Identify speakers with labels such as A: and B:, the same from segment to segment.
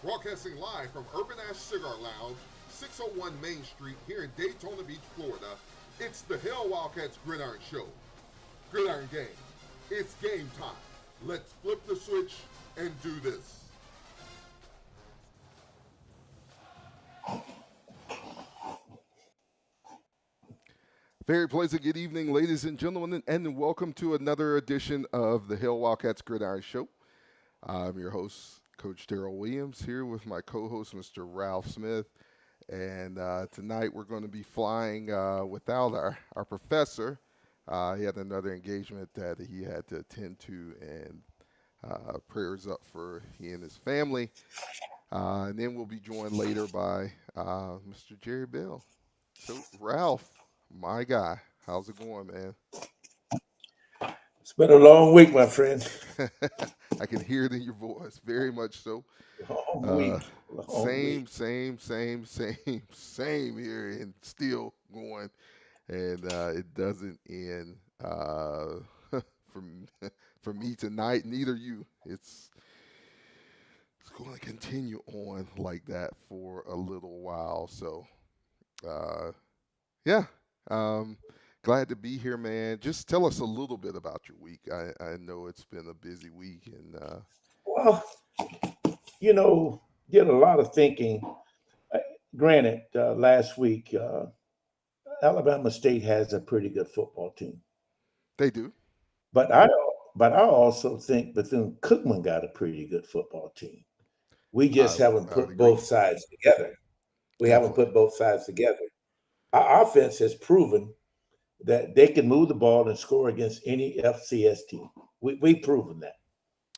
A: Broadcasting live from Urban Cigar Lounge, 601 Main Street here in Daytona Beach, Florida, it's the Hail Wildcats Gridiron Show. Gridiron Gang, it's game time. Let's flip the switch and do this. Very pleasant good evening, ladies and gentlemen, and welcome to another edition of the Hail Wildcats Gridiron Show. I'm your host, Coach Darold Williams, here with my co-host, Mr. Ralph Smith. And tonight we're going to be flying without our professor. He had another engagement that he had to attend to, and prayers up for he and his family. And then we'll be joined later by Mr. Jerry Bell. So, Ralph, my guy, how's it going, man?
B: It's been a long week, my friend.
A: I can hear it in your voice, very much so.
B: Long week.
A: Same here, and still going, and it doesn't end for me tonight. Neither you. It's going to continue on like that for a little while. So, yeah. Glad to be here, man. Just tell us a little bit about your week. I know it's been a busy week, and
B: well, did a lot of thinking. Granted, last week, Alabama State has a pretty good football team.
A: They do,
B: but I also think Bethune-Cookman got a pretty good football team. We just haven't put both sides together. Haven't put both sides together. Our offense has proven that they can move the ball and score against any FCS team. We've proven that.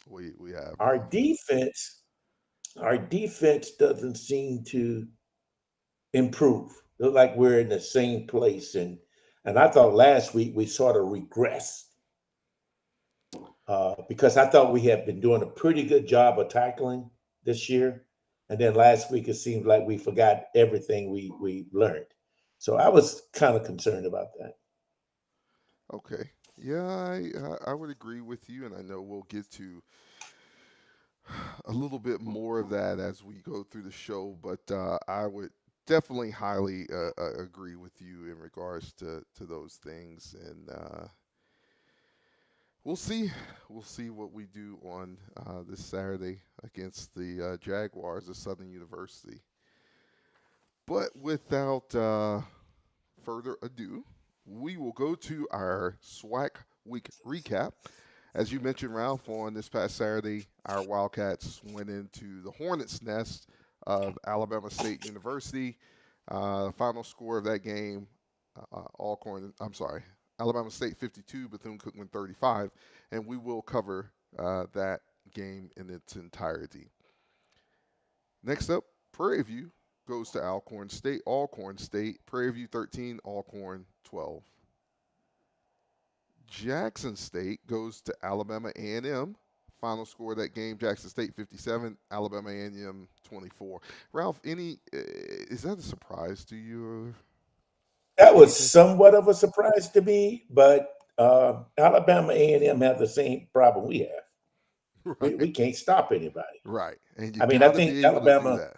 A: We have.
B: Our defense doesn't seem to improve. Look like we're in the same place. And I thought last week we sort of regressed because I thought we had been doing a pretty good job of tackling this year. And then last week it seemed like we forgot everything we learned. So I was kind of concerned about that.
A: Okay. Yeah, I would agree with you, and I know we'll get to a little bit more of that as we go through the show, but I would definitely highly agree with you in regards to those things, and we'll see what we do on this Saturday against the Jaguars of Southern University. But without further ado, we will go to our SWAC week recap. As you mentioned, Ralph, on this past Saturday, our Wildcats went into the Hornets' nest of Alabama State University. Final score of that game, Alabama State 52, Bethune-Cookman 35, and we will cover that game in its entirety. Next up, Prairie View goes to Alcorn State, Prairie View 13, Alcorn 12. Jackson State goes to Alabama A&M. Final score of that game, Jackson State 57, Alabama A&M 24. Ralph, is that a surprise to you?
B: That was somewhat of a surprise to me, but Alabama A&M have the same problem we have. Right. We can't stop anybody.
A: Right. And
B: I think Alabama.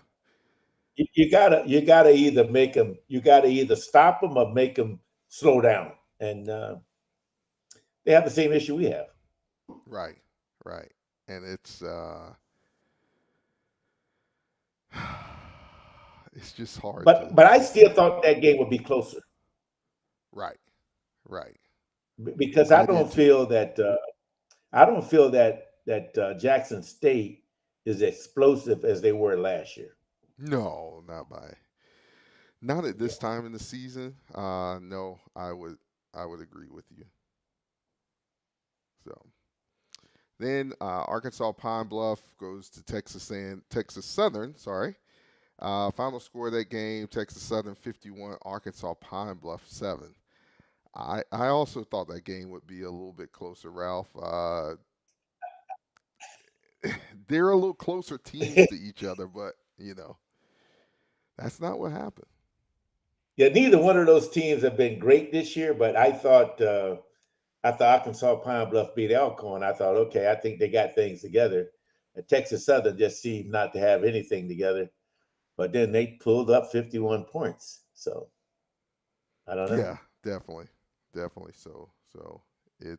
B: You gotta either make them. You gotta either stop them or make them slow down, and they have the same issue we have.
A: Right, and it's just hard.
B: But I still thought that game would be closer.
A: Right.
B: Because I don't feel that Jackson State is explosive as they were last year.
A: No, not at this time in the season. No, I would agree with you. So then Arkansas Pine Bluff goes to Texas Southern. Final score of that game: Texas Southern 51, Arkansas Pine Bluff 7. I also thought that game would be a little bit closer, Ralph. They're a little closer teams to each other, but that's not what happened.
B: Yeah, neither one of those teams have been great this year, but I thought Arkansas Pine Bluff beat Alcorn. I thought, okay, I think they got things together. And Texas Southern just seemed not to have anything together. But then they pulled up 51 points. So I don't know.
A: Yeah, definitely. So it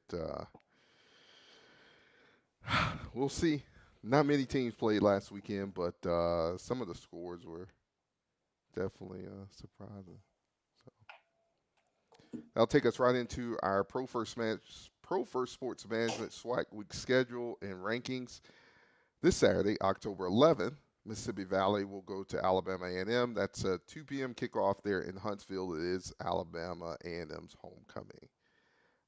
A: we'll see. Not many teams played last weekend, but some of the scores were definitely surprising. So that'll take us right into our Pro First Sports Management SWAC Week schedule and rankings. This Saturday, October 11th, Mississippi Valley will go to Alabama A&M. That's a 2 p.m. kickoff there in Huntsville. It is Alabama A&M's homecoming.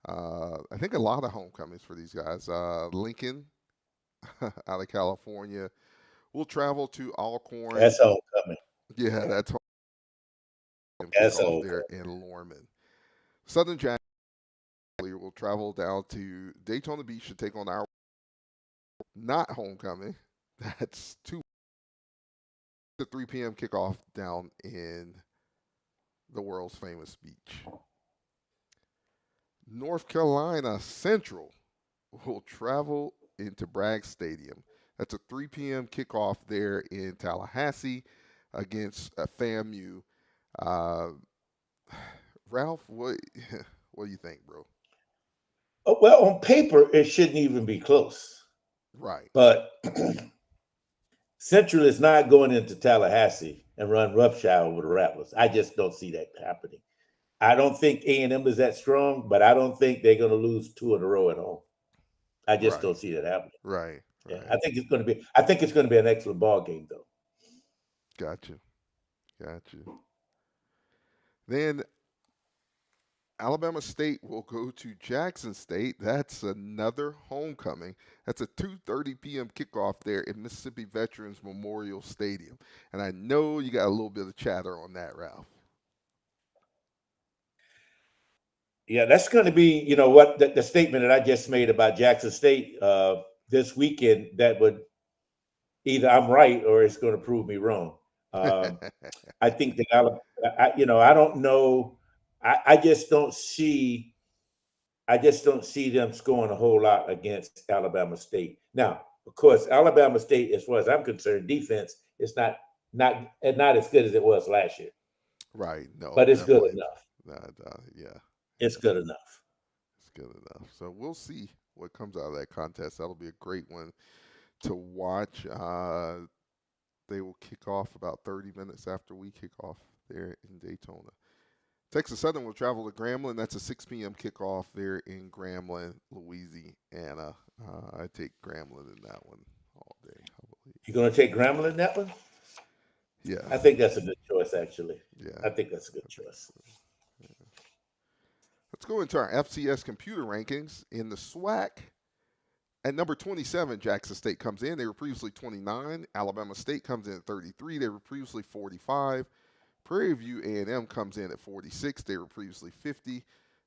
A: I think a lot of homecomings for these guys. Lincoln out of California will travel to Alcorn.
B: That's homecoming.
A: Yeah, that's
B: That's
A: kickoff there in Lorman. Southern Jack will travel down to Daytona Beach to take on our not homecoming. That's 3 p.m. kickoff down in the world's famous beach. North Carolina Central will travel into Bragg Stadium. That's a 3 p.m. kickoff there in Tallahassee against FAMU. Ralph, what do you think, bro?
B: Well, on paper, it shouldn't even be close.
A: Right.
B: But Central is not going into Tallahassee and run roughshod over the Rattlers. I just don't see that happening. I don't think A&M is that strong, but I don't think they're going to lose 2 in a row at home. I just don't see that happening.
A: Right.
B: Yeah, I think it's going to be an excellent ball game, though.
A: Got you. Then Alabama State will go to Jackson State. That's another homecoming. That's a 2:30 p.m. kickoff there in Mississippi Veterans Memorial Stadium. And I know you got a little bit of chatter on that, Ralph.
B: Yeah, that's going to be, what the statement that I just made about Jackson State this weekend, that would either I'm right or it's going to prove me wrong. I think that I don't know. I just don't see them scoring a whole lot against Alabama State. Now, of course, Alabama State, as far as I'm concerned, defense is not as good as it was last year.
A: Right. No,
B: but it's good enough.
A: Yeah.
B: It's good enough.
A: It's good enough. So we'll see what comes out of that contest. That'll be a great one to watch. They will kick off about 30 minutes after we kick off there in Daytona. Texas Southern will travel to Grambling. That's a 6 p.m. kickoff there in Grambling, Louisiana. I take Grambling in that one all day, I believe.
B: You're going to take Grambling in that one?
A: Yeah.
B: I think that's a good choice, actually.
A: Yeah.
B: I think that's a good choice.
A: Yeah. Let's go into our FCS computer rankings. In the SWAC, at number 27, Jackson State comes in. They were previously 29. Alabama State comes in at 33. They were previously 45. Prairie View A&M comes in at 46. They were previously 50.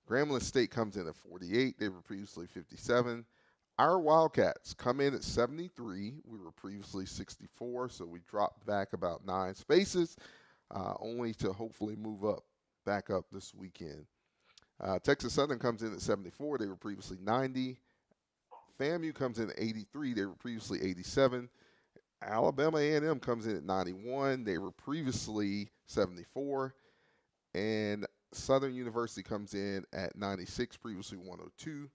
A: Grambling State comes in at 48. They were previously 57. Our Wildcats come in at 73. We were previously 64, so we dropped back about 9 spaces, only to hopefully move back up this weekend. Texas Southern comes in at 74. They were previously 90. FAMU comes in at 83. They were previously 87. Alabama A&M comes in at 91. They were previously 74. And Southern University comes in at 96, previously 102.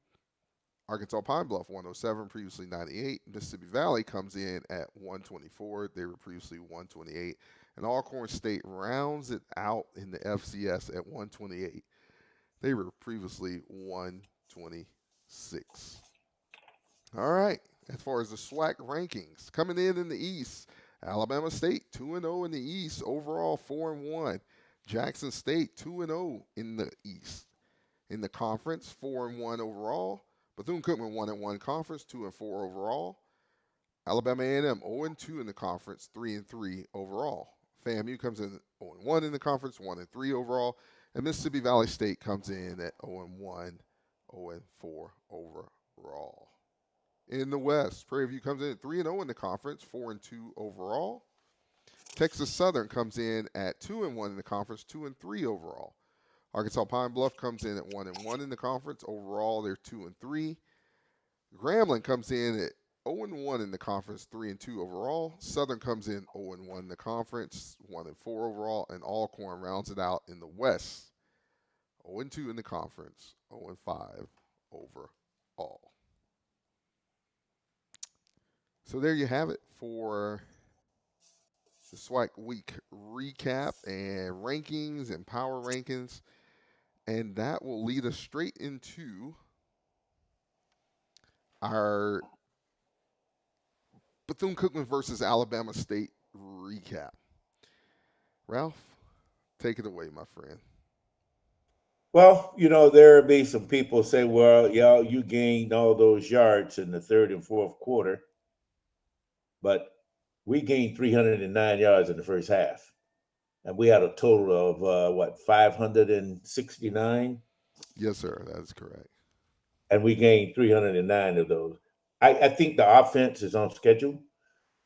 A: Arkansas Pine Bluff 107, previously 98. Mississippi Valley comes in at 124. They were previously 128. And Alcorn State rounds it out in the FCS at 128. They were previously 126. All right. As far as the SWAC rankings, coming in the East, Alabama State 2-0 in the East, overall 4-1. Jackson State 2-0 in the East. In the conference, 4-1 overall. Bethune-Cookman 1-1 conference, 2-4 overall. Alabama A&M 0-2 in the conference, 3-3 overall. FAMU comes in 0-1 in the conference, 1-3 overall. And Mississippi Valley State comes in at 0-1, 0-4 overall. In the West, Prairie View comes in at 3-0 in the conference, 4-2 overall. Texas Southern comes in at 2-1 in the conference, 2-3 overall. Arkansas Pine Bluff comes in at 1-1 in the conference. Overall, they're 2-3. Grambling comes in at 0-1 in the conference, 3-2 overall. Southern comes in 0-1 in the conference, 1-4 overall, and Alcorn rounds it out in the West, 0-2 in the conference, 0-5 overall. So there you have it for the SWAC week recap and rankings and power rankings, and that will lead us straight into our Bethune-Cookman versus Alabama State recap. Ralph, take it away, my friend.
B: Well, there'll be some people say, well, you gained all those yards in the third and fourth quarter, but we gained 309 yards in the first half. And we had a total of, 569?
A: Yes, sir. That is correct.
B: And we gained 309 of those. I think the offense is on schedule.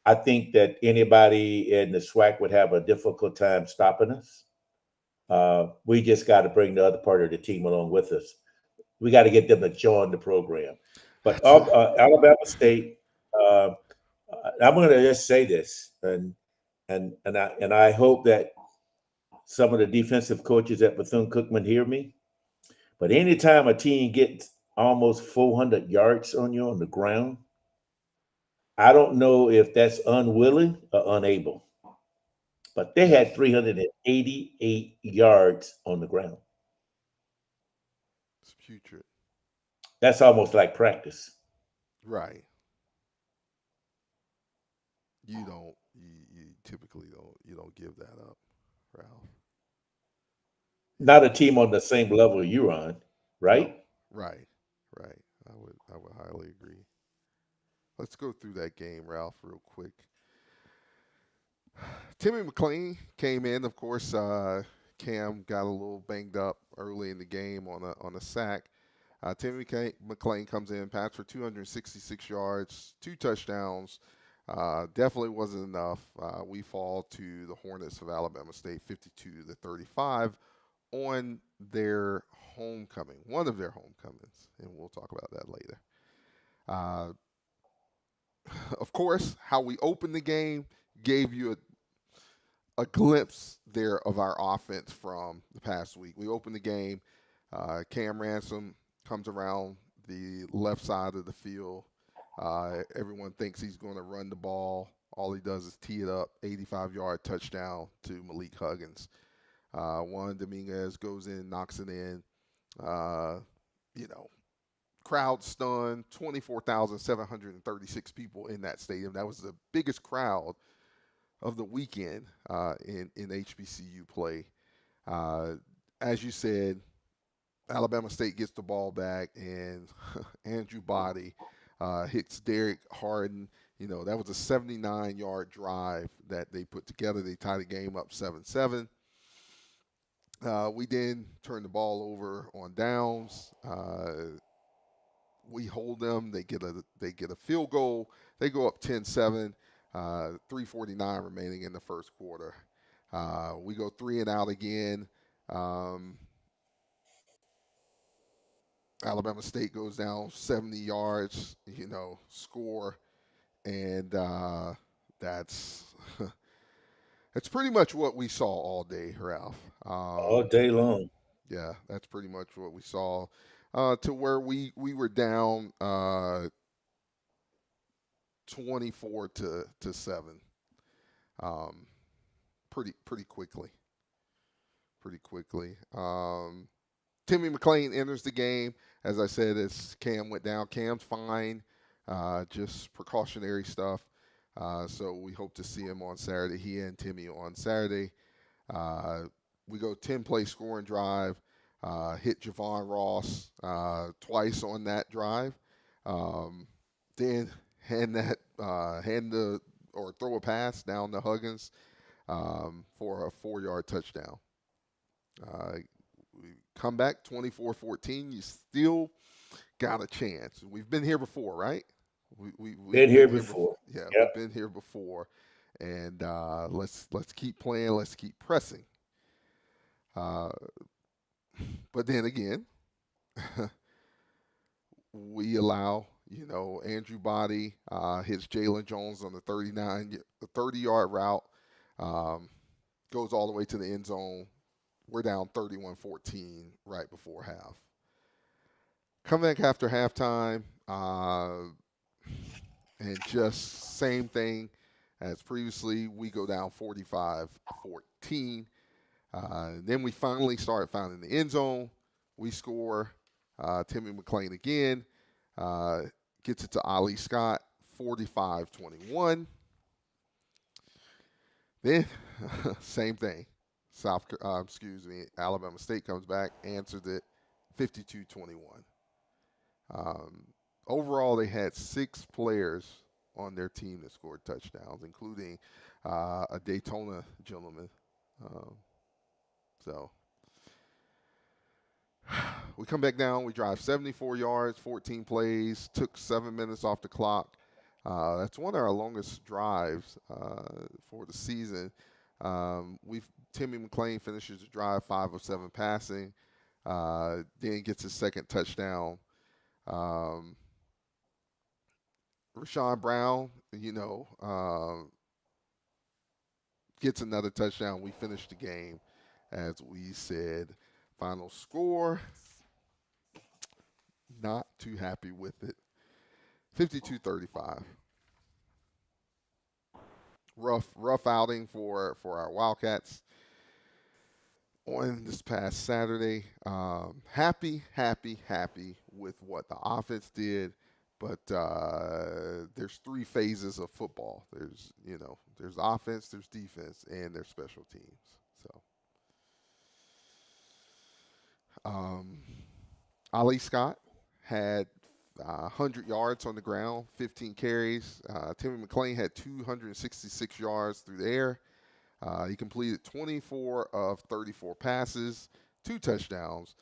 B: I think that anybody in the SWAC would have a difficult time stopping us. We just got to bring the other part of the team along with us. We got to get them to join the program. But Alabama State, I'm going to just say this, and I hope that some of the defensive coaches at Bethune-Cookman hear me. But anytime a team gets almost 400 yards on you on the ground, I don't know if that's unwilling or unable. But they had 388 yards on the ground.
A: It's putrid.
B: That's almost like practice.
A: Right. You typically don't give that up, Ralph.
B: Not a team on the same level you're on, right?
A: No. Right. I would highly agree. Let's go through that game, Ralph, real quick. Timmy McLean came in. Of course, Cam got a little banged up early in the game on a sack. Timmy McLean comes in, passed for 266 yards, 2 touchdowns. Definitely wasn't enough. We fall to the Hornets of Alabama State, 52-35, on their homecoming, one of their homecomings, and we'll talk about that later. Of course, how we opened the game gave you a glimpse there of our offense from the past week. We opened the game. Cam Ransom comes around the left side of the field. Everyone thinks he's going to run the ball. All he does is tee it up, 85-yard touchdown to Malik Huggins. Juan Dominguez goes in, knocks it in. Crowd stunned, 24,736 people in that stadium. That was the biggest crowd of the weekend in HBCU play. As you said, Alabama State gets the ball back, and Andrew Body hits Derek Harden. That was a 79-yard drive that they put together. They tie the game up 7-7. We then turn the ball over on downs. We hold them. They get a field goal. They go up 10-7. 3:49 remaining in the first quarter. We go 3 and out again. Alabama State goes down 70 yards, score. And that's pretty much what we saw all day, Ralph.
B: All day long.
A: Yeah, that's pretty much what we saw. To where we were down 24-7. Pretty quickly. Timmy McLean enters the game. As I said, as Cam went down, Cam's fine, just precautionary stuff. So we hope to see him on Saturday. He and Timmy on Saturday. We go 10-play scoring drive. Hit Javon Ross twice on that drive. Then throw a pass down to Huggins for a 4-yard touchdown. We come back 24-14. You still got a chance. We've been here before, right?
B: We've been here before.
A: We've been here before. and let's keep playing. Let's keep pressing. But then again, we allow, Andrew Body hits Jalen Jones on the 30-yard route, goes all the way to the end zone. We're down 31-14 right before half. Come back after halftime, and just same thing as previously. We go down 45-14. Then we finally start finding the end zone. We score. Timmy McClain again gets it to Ali Scott, 45-21. Then same thing. Alabama State comes back, answers it, 52-21. Overall, they had 6 players on their team that scored touchdowns, including a Daytona gentleman. So we come back down. We drive 74 yards, 14 plays, took 7 minutes off the clock. That's one of our longest drives for the season. Timmy McClain finishes the drive 5 of 7 passing, then gets his second touchdown. Rashawn Brown, gets another touchdown. We finished the game, as we said. Final score, not too happy with it. 52-35. Rough outing for our Wildcats on this past Saturday. Happy with what the offense did, but there's 3 phases of football. There's offense, there's defense, and there's special teams. So Ali Scott had 100 yards on the ground, 15 carries. Timmy McClain had 266 yards through the air. He completed 24 of 34 passes, 2 touchdowns.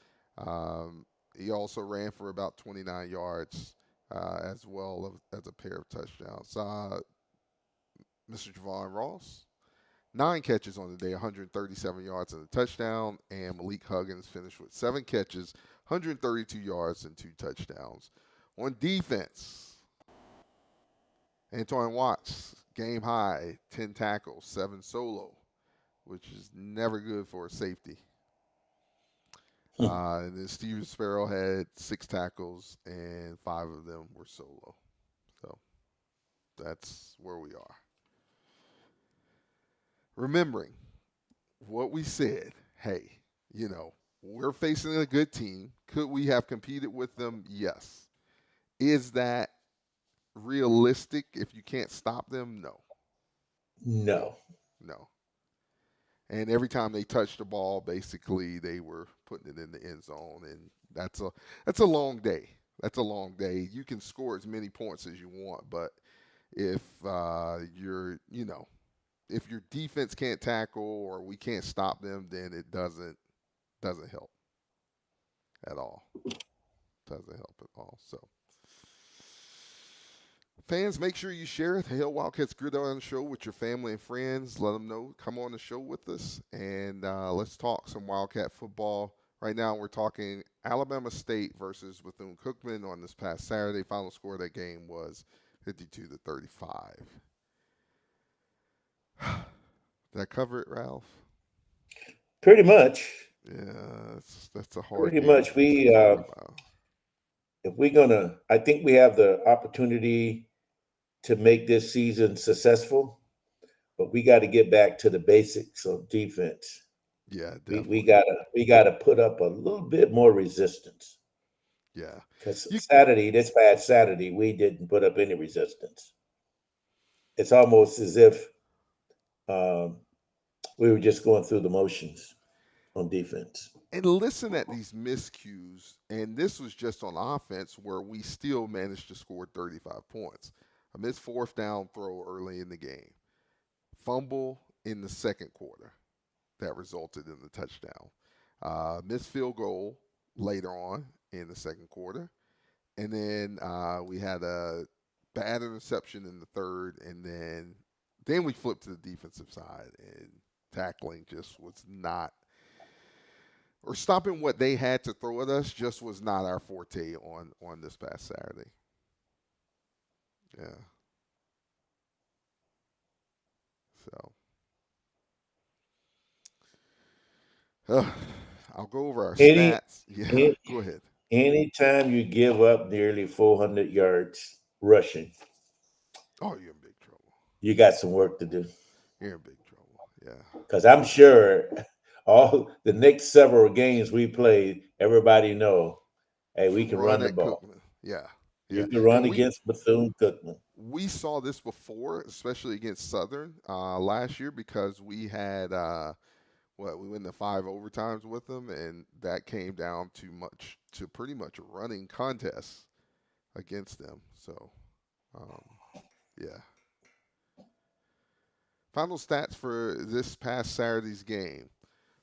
A: He also ran for about 29 yards as well as a pair of touchdowns. Mr. Javon Ross, 9 catches on the day, 137 yards and a touchdown. And Malik Huggins finished with 7 catches, 132 yards and 2 touchdowns. On defense, Antoine Watts, game high, 10 tackles, 7 solo, which is never good for a safety. And then Steven Sparrow had 6 tackles, and 5 of them were solo. So that's where we are. Remembering what we said, hey, we're facing a good team. Could we have competed with them? Yes. Is that realistic if you can't stop them? No. And every time they touched the ball, basically they were putting it in the end zone, and that's a long day. That's a long day. You can score as many points as you want, but if if your defense can't tackle or we can't stop them, then it doesn't help at all. Doesn't help at all. So, fans, make sure you share the Hail Wildcats Gridiron Show with your family and friends. Let them know. Come on the show with us, and let's talk some Wildcat football. Right now, we're talking Alabama State versus Bethune-Cookman on this past Saturday. Final score of that game was 52-35. Did I cover it, Ralph?
B: Pretty much.
A: Yeah, that's a hard.
B: Pretty much. I think we have the opportunity to make this season successful, but we got to get back to the basics of defense.
A: Yeah, definitely.
B: We gotta put up a little bit more resistance.
A: Yeah,
B: because this past Saturday, we didn't put up any resistance. It's almost as if we were just going through the motions on defense.
A: And listen at these miscues, and this was just on offense where we still managed to score 35 points. A missed 4th down throw early in the game. Fumble in the second quarter that resulted in the touchdown. Missed field goal later on in the second quarter. And then we had a bad interception in the third, and then Then we flipped to the defensive side, and tackling just was not, or stopping what they had to throw at us just was not our forte on this past Saturday. Yeah. So I'll go over our stats. Yeah, go ahead.
B: Anytime you give up nearly 400 yards rushing,
A: oh, you're in big trouble.
B: You got some work to do.
A: You're in big trouble. Yeah.
B: Because I'm sure all the next several games we played, everybody know, hey, we can run the ball.
A: Cookman. Yeah.
B: You can run against Bethune-Cookman.
A: We saw this before, especially against Southern last year, because we had we went to 5 overtimes with them, and that came down to pretty much a running contest against them. So, yeah. Final stats for this past Saturday's game.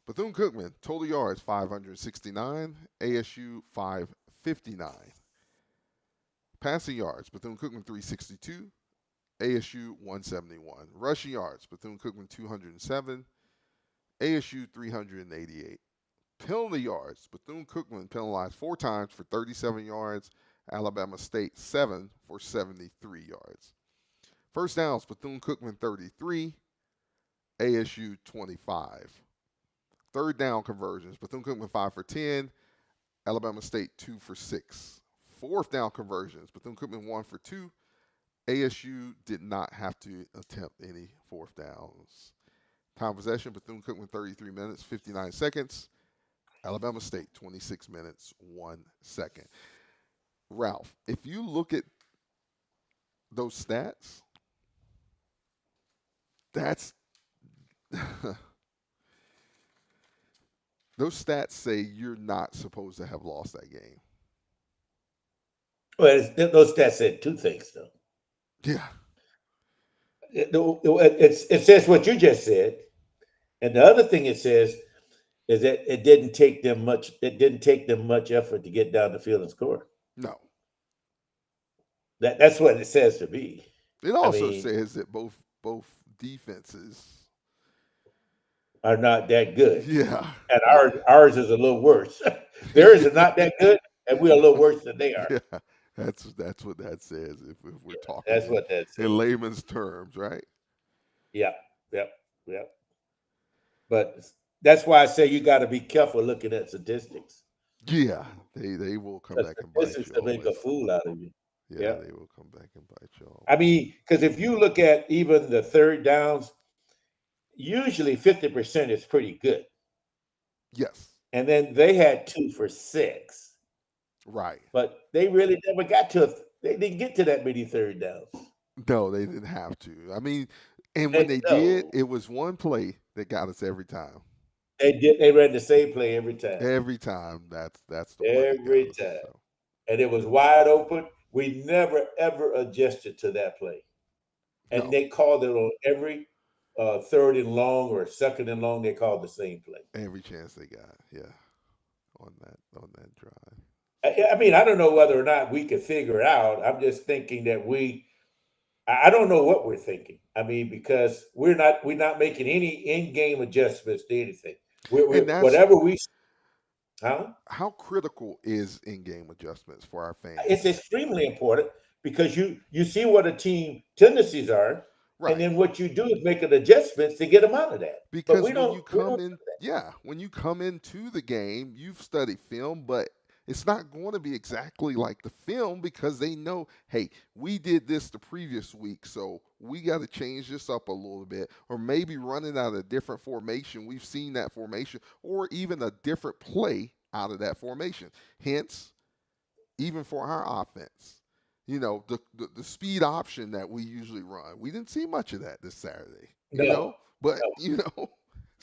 A: Bethune-Cookman, total yards 569, ASU 559. Passing yards, Bethune-Cookman 362, ASU 171. Rushing yards, Bethune-Cookman 207, ASU 388. Penalty yards, Bethune-Cookman penalized 4 times for 37 yards, Alabama State 7 for 73 yards. First downs, Bethune-Cookman 33, ASU 25. Third down conversions, Bethune-Cookman 5 for 10, Alabama State 2 for 6. Fourth down conversions, Bethune-Cookman 1 for 2. ASU did not have to attempt any fourth downs. Time possession, Bethune-Cookman 33 minutes, 59 seconds. Alabama State 26 minutes, 1 second. Ralph, if you look at those stats, those stats say you're not supposed to have lost that game.
B: Well, those stats said 2 things, though.
A: Yeah.
B: It says what you just said, and the other thing it says is that it didn't take them much. It didn't take them much effort to get down the field and score.
A: No.
B: That's what it says to me.
A: It also says that both defenses
B: are not that good.
A: Yeah.
B: And ours is a little worse. Theirs is not that good, and we're a little worse than they are.
A: Yeah. That's what that says if we're talking.
B: That's what that says.
A: In layman's terms, right?
B: Yep. But that's why I say you got to be careful looking at statistics.
A: Yeah, they will come back and bite you.
B: To make a fool out of you.
A: Yeah, they will come back and bite you.
B: I mean, because if you look at even the third downs, usually 50% is pretty good.
A: Yes.
B: And then they had 2 for 6.
A: Right.
B: But they really never got to they didn't get to that many third downs.
A: No, they didn't have to. I mean, and when they did, it was one play that got us every time.
B: They ran the same play every time.
A: Every time. That's the
B: every time. So. And it was wide open. We never ever adjusted to that play. And they called it on every third and long or second and long, they called the same play.
A: Every chance they got, yeah. On that drive.
B: I mean, I don't know whether or not we could figure it out. I'm just thinking that I don't know what we're thinking. I mean, because we're not making any in-game adjustments to anything. Whatever we. Huh?
A: How critical is in-game adjustments for our fans?
B: It's extremely important because you see what a team tendencies are, right. And then what you do is make an adjustments to get them out of that.
A: Because when you come into the game, you've studied film, but it's not going to be exactly like the film because they know, hey, we did this the previous week, so we got to change this up a little bit, or maybe running out a different formation. We've seen that formation, or even a different play out of that formation. Hence, even for our offense, the speed option that we usually run, we didn't see much of that this Saturday.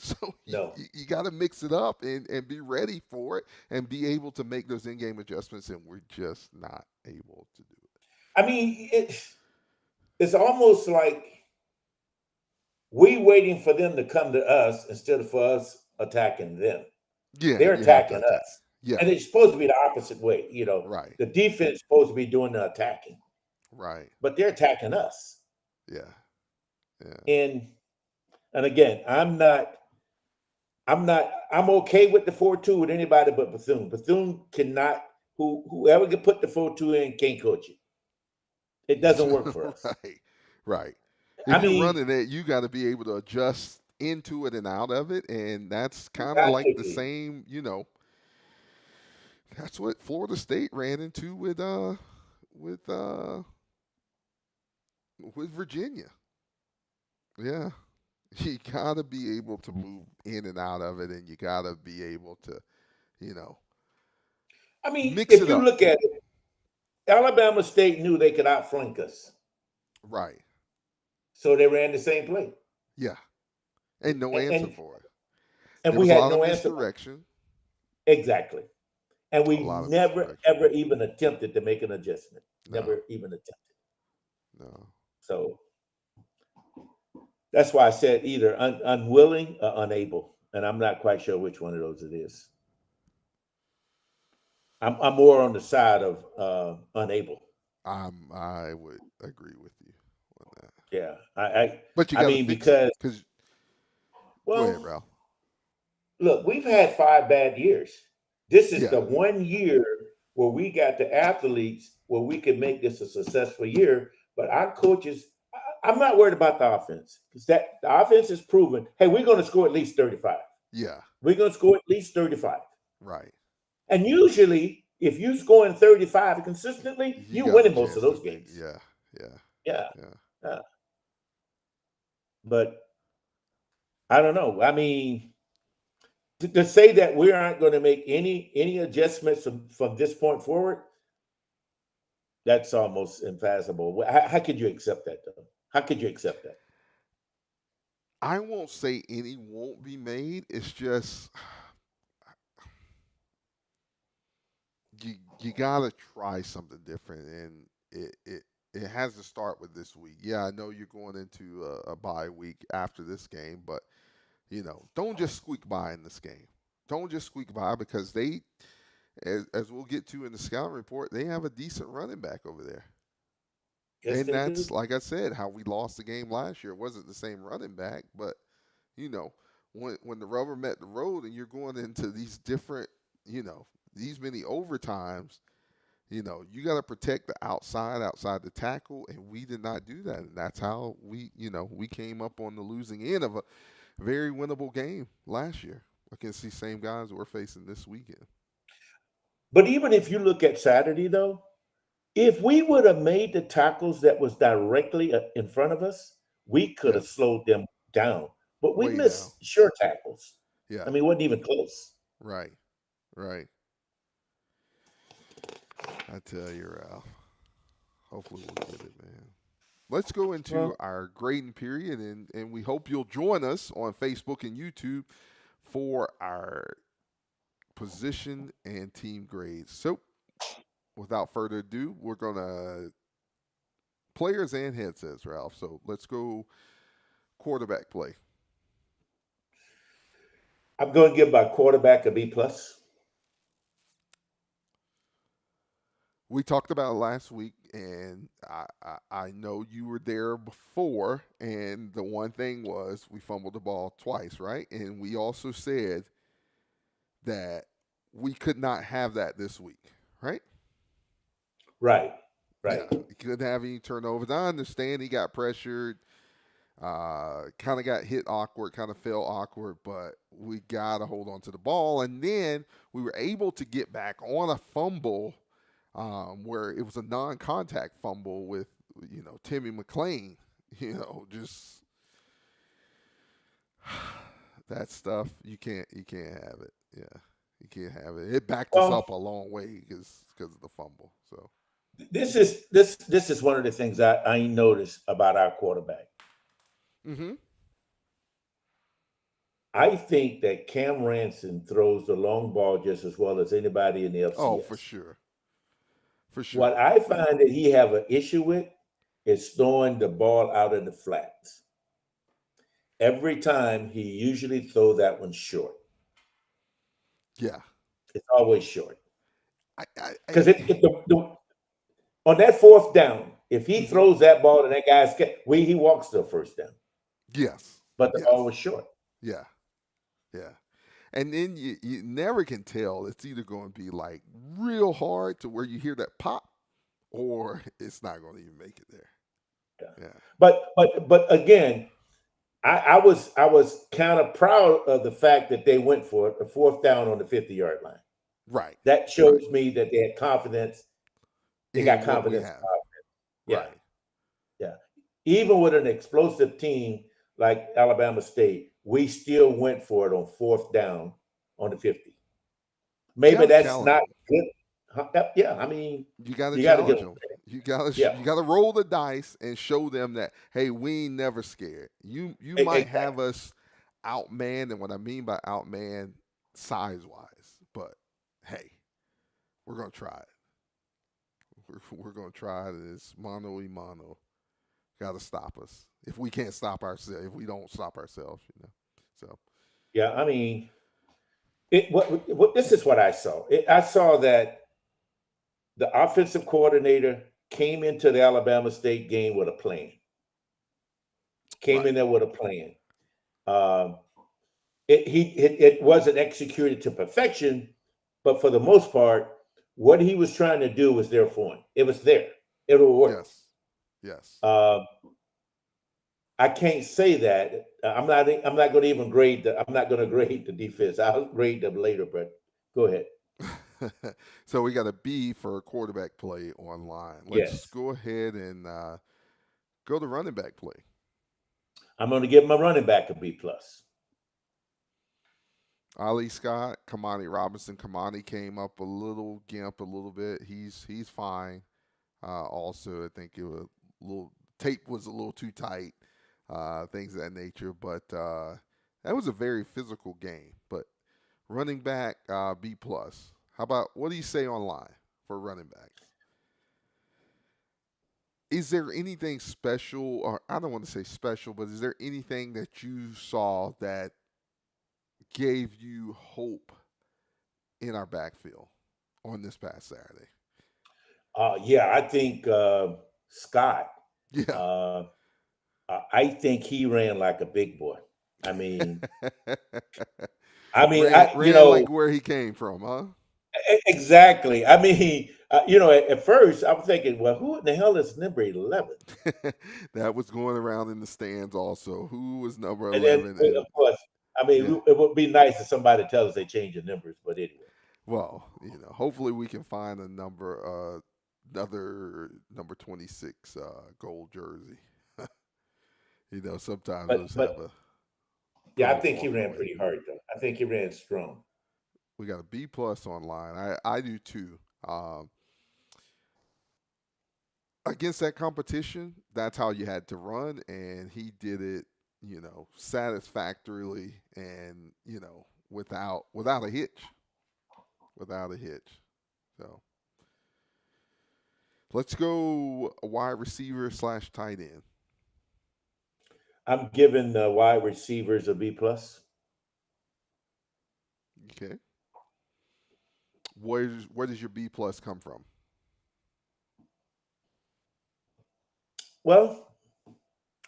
A: So you got to mix it up and be ready for it and be able to make those in-game adjustments, and we're just not able to do it.
B: I mean, it's almost like we waiting for them to come to us instead of for us attacking them.
A: Yeah,
B: they're attacking us.
A: Yeah,
B: and it's supposed to be the opposite way.
A: Right.
B: The defense is supposed to be doing the attacking.
A: Right.
B: But they're attacking us.
A: Yeah.
B: And again, I'm okay with the 4-2 with anybody but Bethune. Bethune cannot, whoever can put the 4-2 in can't coach it. It doesn't work for us.
A: Right. If you're running it, you got to be able to adjust into it and out of it, and that's kind of like the same, that's what Florida State ran into with Virginia. Yeah. You got to be able to move in and out of it, and you got to be able to,
B: mix it up. If you look at it, Alabama State knew they could outflank us.
A: Right.
B: So they ran the same play.
A: Yeah. And no answer for it.
B: And we had no answer. Direction. Exactly. And we never, ever even attempted to make an adjustment. No. Never even attempted.
A: No.
B: So that's why I said either unwilling or unable. And I'm not quite sure which one of those it is. I'm more on the side of unable.
A: I would agree with you on that.
B: Yeah.
A: But you got to because
B: well,
A: go ahead, Ralph.
B: Look, we've had 5 bad years. This is the one year where we got the athletes where we can make this a successful year. But our coaches, I'm not worried about the offense because the offense is proven. Hey, we're going to score at least 35.
A: Yeah,
B: we're going to score at least 35.
A: Right.
B: And usually, if you scoring 35 consistently, you're winning most of those games.
A: Yeah.
B: But I don't know. I mean, to say that we aren't going to make any adjustments from this point forward, that's almost impossible. How could you accept that, though? How could you accept that?
A: I won't say any won't be made. It's just you gotta try something different, and it has to start with this week. Yeah, I know you're going into a bye week after this game, but don't just squeak by in this game. Don't just squeak by because they, as we'll get to in the scouting report, they have a decent running back over there. Yes, and that's, like I said, how we lost the game last year. It wasn't the same running back, but, when the rubber met the road and you're going into these different, these many overtimes, you got to protect the outside the tackle, and we did not do that. And that's how we came up on the losing end of a very winnable game last year against these same guys we're facing this weekend.
B: But even if you look at Saturday, though, if we would have made the tackles that was directly in front of us, we could have slowed them down. But we missed sure tackles.
A: Yeah.
B: I mean, it wasn't even close.
A: Right. I tell you, Ralph. Hopefully we'll get it, man. Let's go into our grading period, and we hope you'll join us on Facebook and YouTube for our position and team grades. So, without further ado, we're going to players and headsets, Ralph. So, let's go quarterback play.
B: I'm going to give my quarterback a B+.
A: We talked about it last week, and I know you were there before, and the one thing was we fumbled the ball twice, right? And we also said that we could not have that this week, right?
B: Right.
A: Yeah, he couldn't have any turnovers. I understand he got pressured, kind of got hit awkward, kind of fell awkward, but we got to hold on to the ball. And then we were able to get back on a fumble where it was a non-contact fumble with, Timmy McClain, just that stuff. You can't have it. Yeah, you can't have it. It backed us up a long way because of the fumble. So
B: this is one of the things I noticed about our quarterback.
A: Mm-hmm.
B: I think that Cam Ransom throws the long ball just as well as anybody in the FCS.
A: Oh, for sure.
B: What I find that he have an issue with is throwing the ball out of the flats. Every time he usually throw that one short.
A: Yeah.
B: It's always short. Because on that fourth down, if he throws that ball and that guy's he walks to the first down.
A: Yes.
B: but the
A: Yes.
B: ball was short.
A: Yeah. Yeah. And then you never can tell. It's either going to be like real hard to where you hear that pop, or it's not going to even make it there. Yeah.
B: But again, I was kind of proud of the fact that they went for it, the fourth down on the 50-yard line.
A: Right.
B: That shows me that they had confidence. They got
A: what we
B: confidence.
A: have.
B: Yeah.
A: Right.
B: Yeah. Even with an explosive team like Alabama State, we still went for it on fourth down on the 50. Maybe that's not good. Yeah, I mean,
A: you got to challenge them. You got to roll the dice and show them that, hey, we ain't never scared. You might have us outmanned, and what I mean by outmanned, size wise, but hey, we're gonna try it. We're gonna try it. It's mano y mano. Got to stop us if we can't stop ourselves. If we don't stop ourselves, So
B: yeah, I mean, this is what I saw. I saw that the offensive coordinator came into the Alabama State game with a plan. Came in there with a plan. It wasn't executed to perfection, but for the most part, what he was trying to do was there for him. It was there. It will work.
A: Yes.
B: I can't say that. I'm not going to even grade I'm not going to grade the defense. I'll grade them later. But go ahead.
A: So we got a B for quarterback play online. Let's go ahead and go to running back play.
B: I'm going to give my running back a B+.
A: Ali Scott, Kamani Robinson. Kamani came up a little bit. He's fine. Also, I think tape was a little too tight. Things of that nature. But that was a very physical game. But running back, B+. How about, what do you say online for running backs? Is there anything special, or I don't want to say special, but is there anything that you saw that gave you hope in our backfield on this past Saturday?
B: I think Scott.
A: Yeah.
B: I think he ran like a big boy. I mean,
A: ran like where he came from, huh?
B: Exactly. I mean, at first I'm thinking, well, who in the hell is number 11?
A: That was going around in the stands also. Who was number
B: 11? Then, of course, I mean, it would be nice if somebody tells us they change the numbers, but anyway.
A: Well, hopefully we can find another number 26 gold jersey. Sometimes those have a.
B: Yeah, I think he ran pretty hard, though. I think he ran strong.
A: We got a B+ online. I do too. Against that competition, that's how you had to run, and he did it, satisfactorily, and without a hitch. So let's go wide receiver / tight end.
B: I'm giving the wide receivers a B+.
A: Okay. Where does your B+ come from?
B: Well,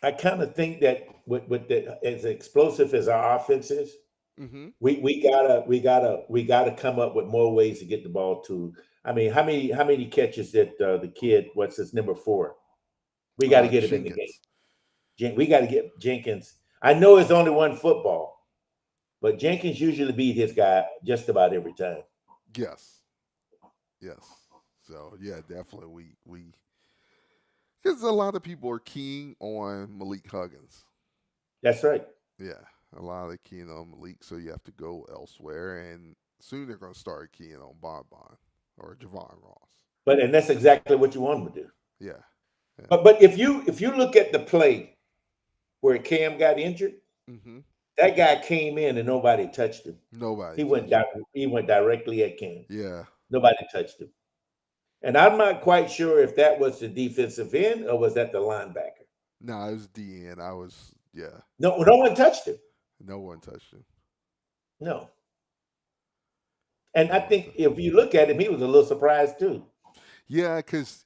B: I kind of think that with as explosive as our offense is, we gotta come up with more ways to get the ball to. I mean, how many catches did the kid? What's his number 4? We got to get him in the game. We got to get Jenkins. I know it's only one football, but Jenkins usually beat his guy just about every time.
A: Yes. So yeah, definitely we because a lot of people are keen on Malik Huggins.
B: That's right.
A: Yeah, a lot of keen on Malik, so you have to go elsewhere, and soon they're going to start keying on Bon or Javon Ross.
B: And that's exactly what you want them to do.
A: Yeah.
B: But if you look at the play where Cam got injured, that guy came in and nobody touched him. He went directly at Cam.
A: Yeah.
B: Nobody touched him. And I'm not quite sure if that was the defensive end or was that the linebacker.
A: No, it was DN.
B: No one touched him.
A: No one touched him.
B: No. And I think if you look at him, he was a little surprised too.
A: Yeah, because,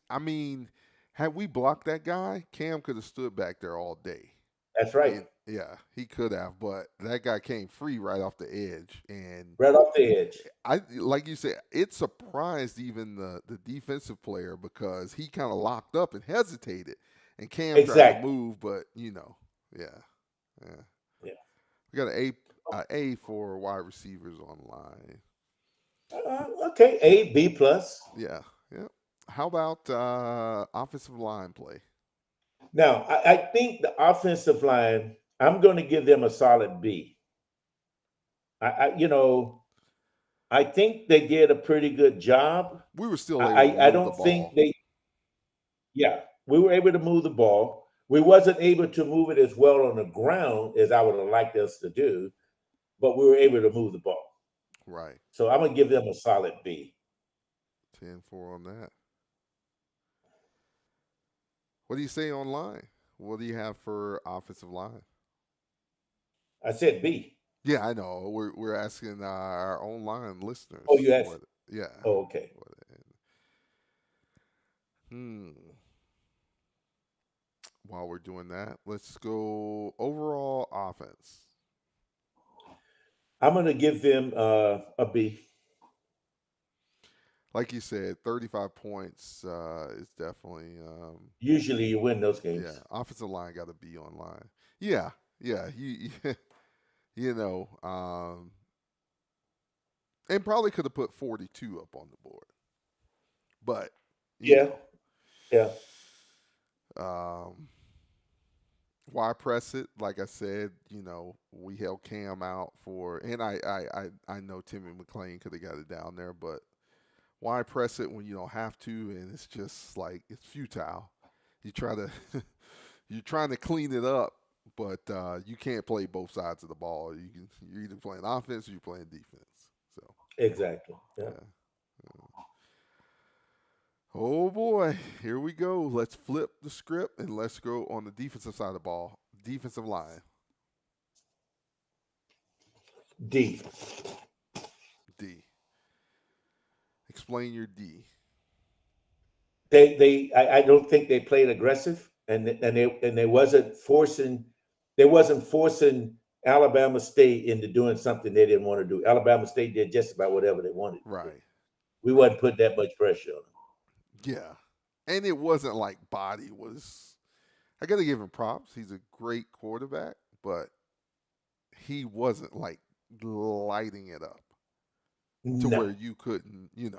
A: had we blocked that guy, Cam could have stood back there all day.
B: That's right.
A: Yeah, he could have, but that guy came free right off the edge, and
B: Right off the edge.
A: I like you said, it surprised even the defensive player because he kind of locked up and hesitated, and Cam tried to move, but yeah.
B: Yeah.
A: We got an A for wide receivers online.
B: Okay, A, B plus.
A: Yeah. How about offensive line play?
B: Now, I think the offensive line, I'm going to give them a solid B. I think they did a pretty good job.
A: We were still able to move the ball.
B: We were able to move the ball. We wasn't able to move it as well on the ground as I would have liked us to do, but we were able to move the ball.
A: Right.
B: So I'm going to give them a solid B.
A: 10-4 on that. What do you say online? What do you have for offensive line?
B: I said B.
A: Yeah, I know. We're asking our online listeners.
B: Oh, you asked?
A: Yeah.
B: Oh, okay.
A: While we're doing that, let's go overall offense.
B: I'm going to give them a B.
A: Like you said, 35 points is definitely.
B: Usually you win those games.
A: Yeah, offensive line got to be online. Yeah. And probably could have put 42 up on the board. But,
B: yeah.
A: Why press it? Like I said, we held Cam out for, and I know Timmy McClain could have got it down there, but why press it when you don't have to? And it's just like it's futile. You try to, you're trying to clean it up, but you can't play both sides of the ball. You're either playing offense or you're playing defense. So
B: exactly. Yeah.
A: Oh boy, here we go. Let's flip the script and let's go on the defensive side of the ball. Defensive line.
B: D.
A: Explain your D.
B: I don't think they played aggressive, and they wasn't forcing Alabama State into doing something they didn't want to do. Alabama State did just about whatever they wanted.
A: Right.
B: We wasn't putting that much pressure on them.
A: Yeah. And it wasn't like Body was. I got to give him props. He's a great quarterback, but he wasn't like lighting it up to where you couldn't, you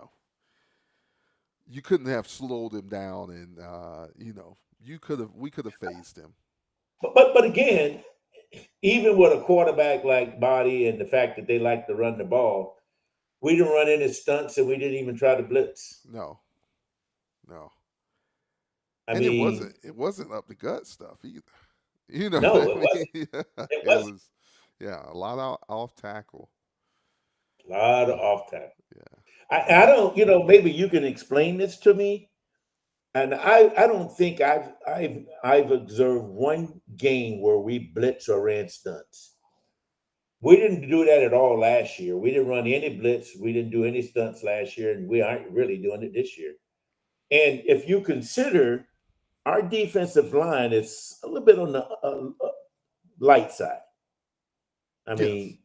A: couldn't have slowed him down, and we could have phased him.
B: But again, even with a quarterback like Body and the fact that they like to run the ball, we didn't run any stunts and we didn't even try to blitz.
A: No.
B: I mean,
A: it wasn't up the gut stuff either.
B: No, it wasn't.
A: It was, a lot of off tackle.
B: A lot of off tackle.
A: Yeah.
B: I don't, maybe you can explain this to me. And I don't think I've observed one game where we blitz or ran stunts. We didn't do that at all last year. We didn't run any blitz. We didn't do any stunts last year, and we aren't really doing it this year. And if you consider our defensive line is a little bit on the light side. I mean,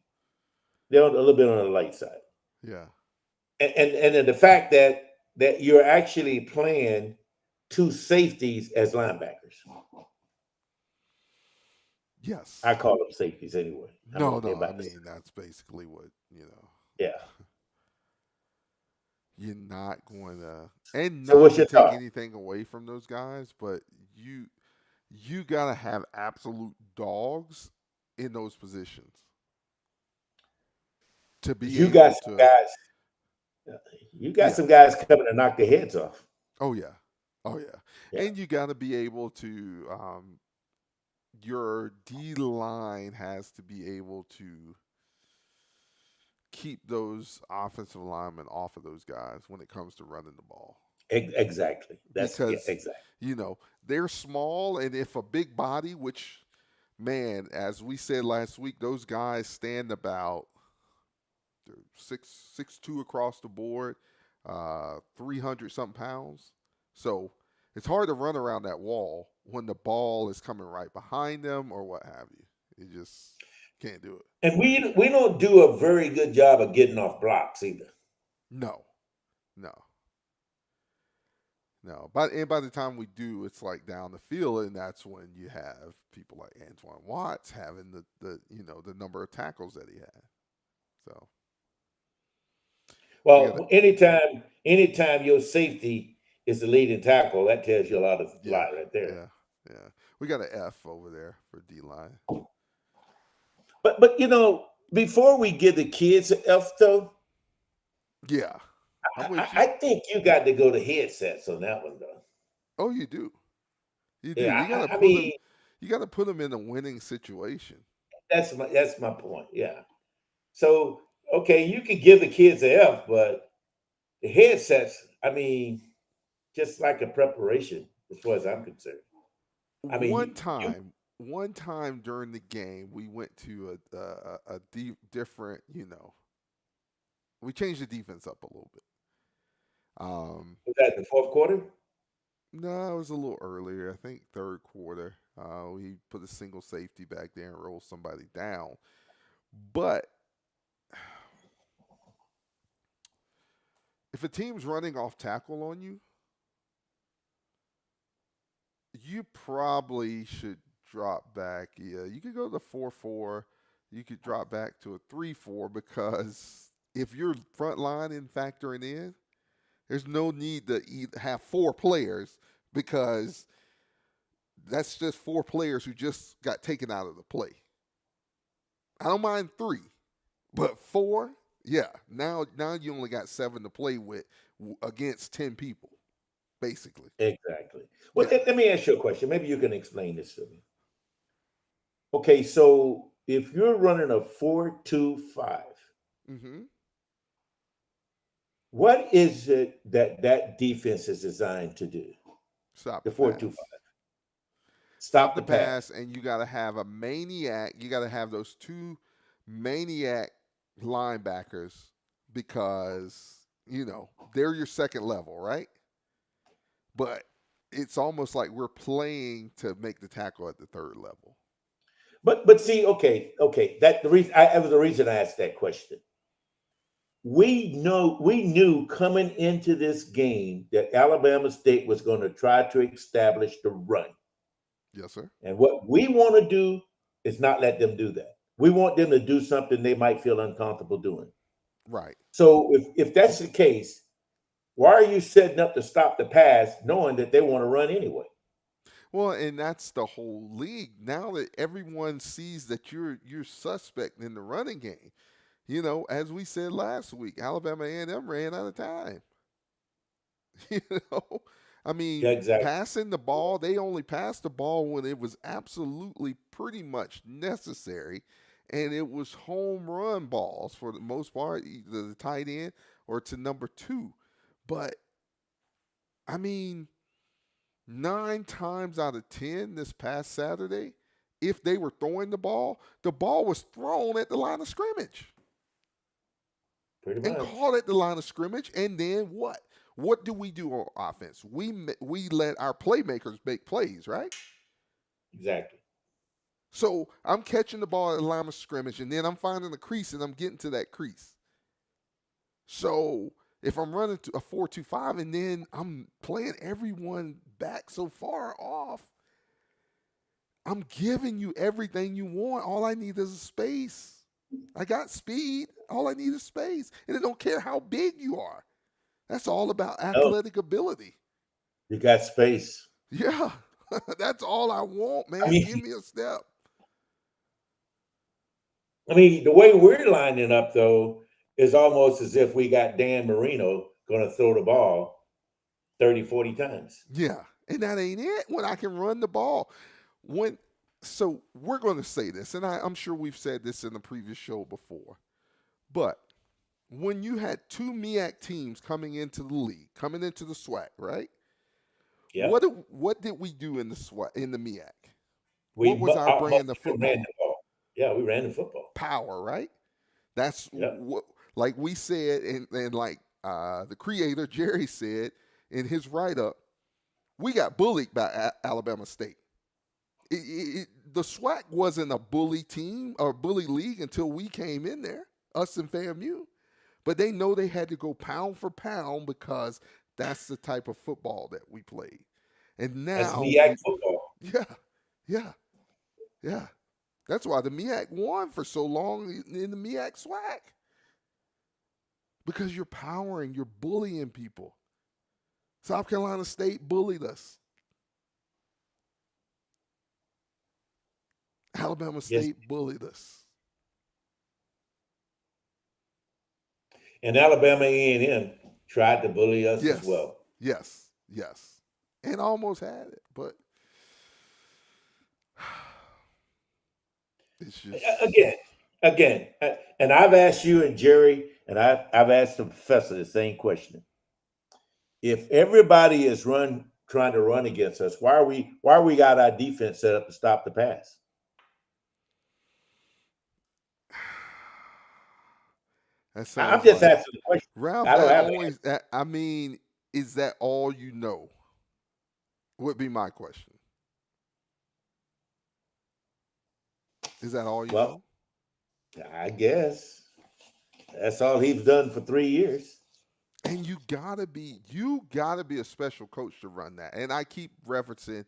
B: they're a little bit on the light side.
A: Yeah.
B: And then the fact that you're actually playing two safeties as linebackers.
A: Yes.
B: I call them safeties anyway.
A: I mean, that's basically what,
B: Yeah.
A: You're not going to, and not to take anything away from those guys, but you got to have absolute dogs in those positions to be.
B: You got some guys. You got some guys coming to knock their heads off.
A: Oh yeah. And you got to be able to. Your D line has to be able to keep those offensive linemen off of those guys when it comes to running the ball.
B: Exactly. Exactly.
A: They're small, and if a big body, which, man, as we said last week, those guys stand about 6'2" across the board, 300-something pounds. So It's hard to run around that wall when the ball is coming right behind them or what have you. You just can't do it.
B: And we don't do a very good job of getting off blocks either.
A: No. By the time we do, it's like down the field, and that's when you have people like Antoine Watts having the number of tackles that he had. So,
B: well, anytime your safety is the leading tackle, that tells you a lot right there.
A: Yeah. We got an F over there for D-line.
B: But before we give the kids an F though,
A: yeah,
B: I think you got to go to headsets on that one though.
A: Oh, you do. You do.
B: Yeah,
A: you got to put them in a winning situation.
B: That's my point. Yeah. So okay, you could give the kids an F, but the headsets, just like a preparation, as far as I'm concerned.
A: One time during the game, we went to a different, we changed the defense up a little bit.
B: Was that the fourth quarter?
A: No, it was a little earlier. I think third quarter. We put a single safety back there and rolled somebody down. But if a team's running off tackle on you, you probably should drop back. Yeah, you could go to 4-4. You could drop back to a 3-4 because if you're front line and factoring in, there's no need to have 4 players because that's just 4 players who just got taken out of the play. I don't mind 3, but 4, yeah. Now you only got 7 to play with against 10 people, basically.
B: Exactly. Well, let me ask you a question. Maybe you can explain this to me. Okay, so if you're running a 4-2-5, what is it that defense is designed to do?
A: Stop
B: the 4-2-5. Stop the pass,
A: and you got to have a maniac. You got to have those 2 maniac linebackers because they're your second level, right? But it's almost like we're playing to make the tackle at the third level.
B: But see, okay. That was the reason I asked that question. We knew coming into this game that Alabama State was going to try to establish the run.
A: Yes, sir.
B: And what we want to do is not let them do that. We want them to do something they might feel uncomfortable doing.
A: Right.
B: So if that's the case, why are you setting up to stop the pass knowing that they want to run anyway?
A: Well, and that's the whole league. Now that everyone sees that you're suspect in the running game. As we said last week, Alabama A&M ran out of time.
B: Exactly.
A: Passing the ball, they only passed the ball when it was absolutely pretty much necessary, and it was home run balls for the most part, either the tight end or to number 2. But, 9 times out of 10 this past Saturday, if they were throwing the ball was thrown at the line of scrimmage.
B: Pretty much.
A: And caught at the line of scrimmage, and then what? What do we do on offense? We let our playmakers make plays, right?
B: Exactly.
A: So I'm catching the ball at the line of scrimmage, and then I'm finding the crease, and I'm getting to that crease. So if I'm running to a 4-2-5, and then I'm playing everyone back so far off, I'm giving you everything you want. All I need is a space. I got speed. All I need is space. And I don't care how big you are. That's all about athletic ability.
B: You got space.
A: Yeah. That's all I want, man. Give me a step.
B: The way we're lining up, though, is almost as if we got Dan Marino going to throw the ball 30, 40 times.
A: Yeah. And that ain't it when I can run the ball. So we're going to say this, and I'm sure we've said this in the previous show before, but when you had 2 MEAC teams coming into the league, coming into the SWAC, right?
B: Yeah.
A: What did we do in the SWAC, in the MEAC?
B: What
A: was our brand of football?
B: Ran the ball. Yeah, we ran the football.
A: Power, right? That's what, like we said, and like the creator Jerry said in his write-up, We got bullied by Alabama State. The SWAC wasn't a bully team or bully league until we came in there, us and FAMU. But they know they had to go pound for pound because that's the type of football that we played. And now,
B: that's MEAC football.
A: Yeah. That's why the MEAC won for so long in the MEAC SWAC. Because you're powering, you're bullying people. South Carolina State bullied us. Alabama State bullied us.
B: And Alabama A&M tried to bully us as well.
A: Yes. And almost had it, but it's just
B: again. And I've asked you and Jerry, and I've asked the professor the same question. If everybody is trying to run against us, why are we got our defense set up to stop the pass? I'm just asking the question.
A: Ralph, I mean, is that all you know? Would be my question. Is that all you know?
B: I guess that's all he's done for 3 years.
A: And you gotta be a special coach to run that. And I keep referencing,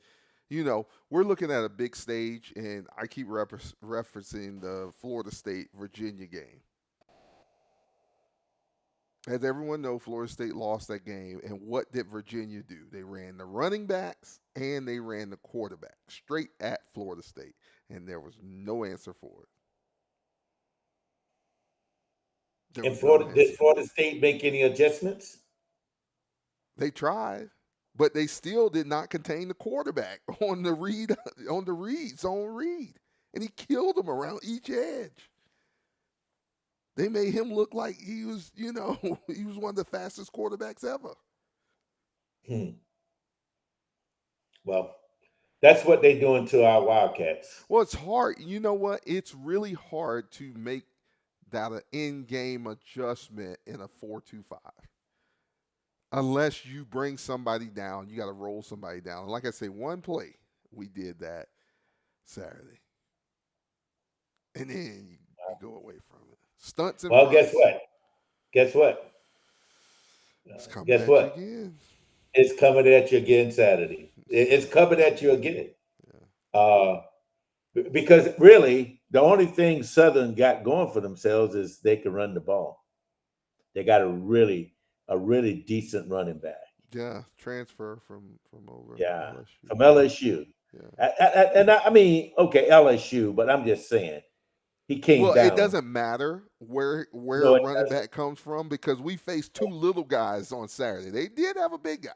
A: we're looking at a big stage, and I keep referencing the Florida State Virginia game. As everyone knows, Florida State lost that game, and what did Virginia do? They ran the running backs and they ran the quarterback straight at Florida State, and there was no answer for it.
B: Did Florida State make any adjustments?
A: They tried, but they still did not contain the quarterback on the zone read, and he killed him around each edge. They made him look like he was, he was one of the fastest quarterbacks ever.
B: Well, that's what they're doing to our Wildcats.
A: Well, it's hard. You know what? It's really hard to make that an in-game adjustment in a 4-2-5. Unless you bring somebody down, you got to roll somebody down. And like I say, one play, we did that Saturday. And then you go away from it. Stunts and
B: guess what? Guess what?
A: It's coming at you again.
B: It's coming at you again Saturday. It's coming at you again. Yeah. Because really, the only thing Southern got going for themselves is they can run the ball. They got a really decent running back.
A: Yeah, transfer from over.
B: Yeah,
A: LSU.
B: from LSU. Yeah. And I mean, okay, LSU, but I'm just saying. He came down.
A: Well, it doesn't matter where a running back comes from, because we faced two little guys on Saturday. They did have a big guy,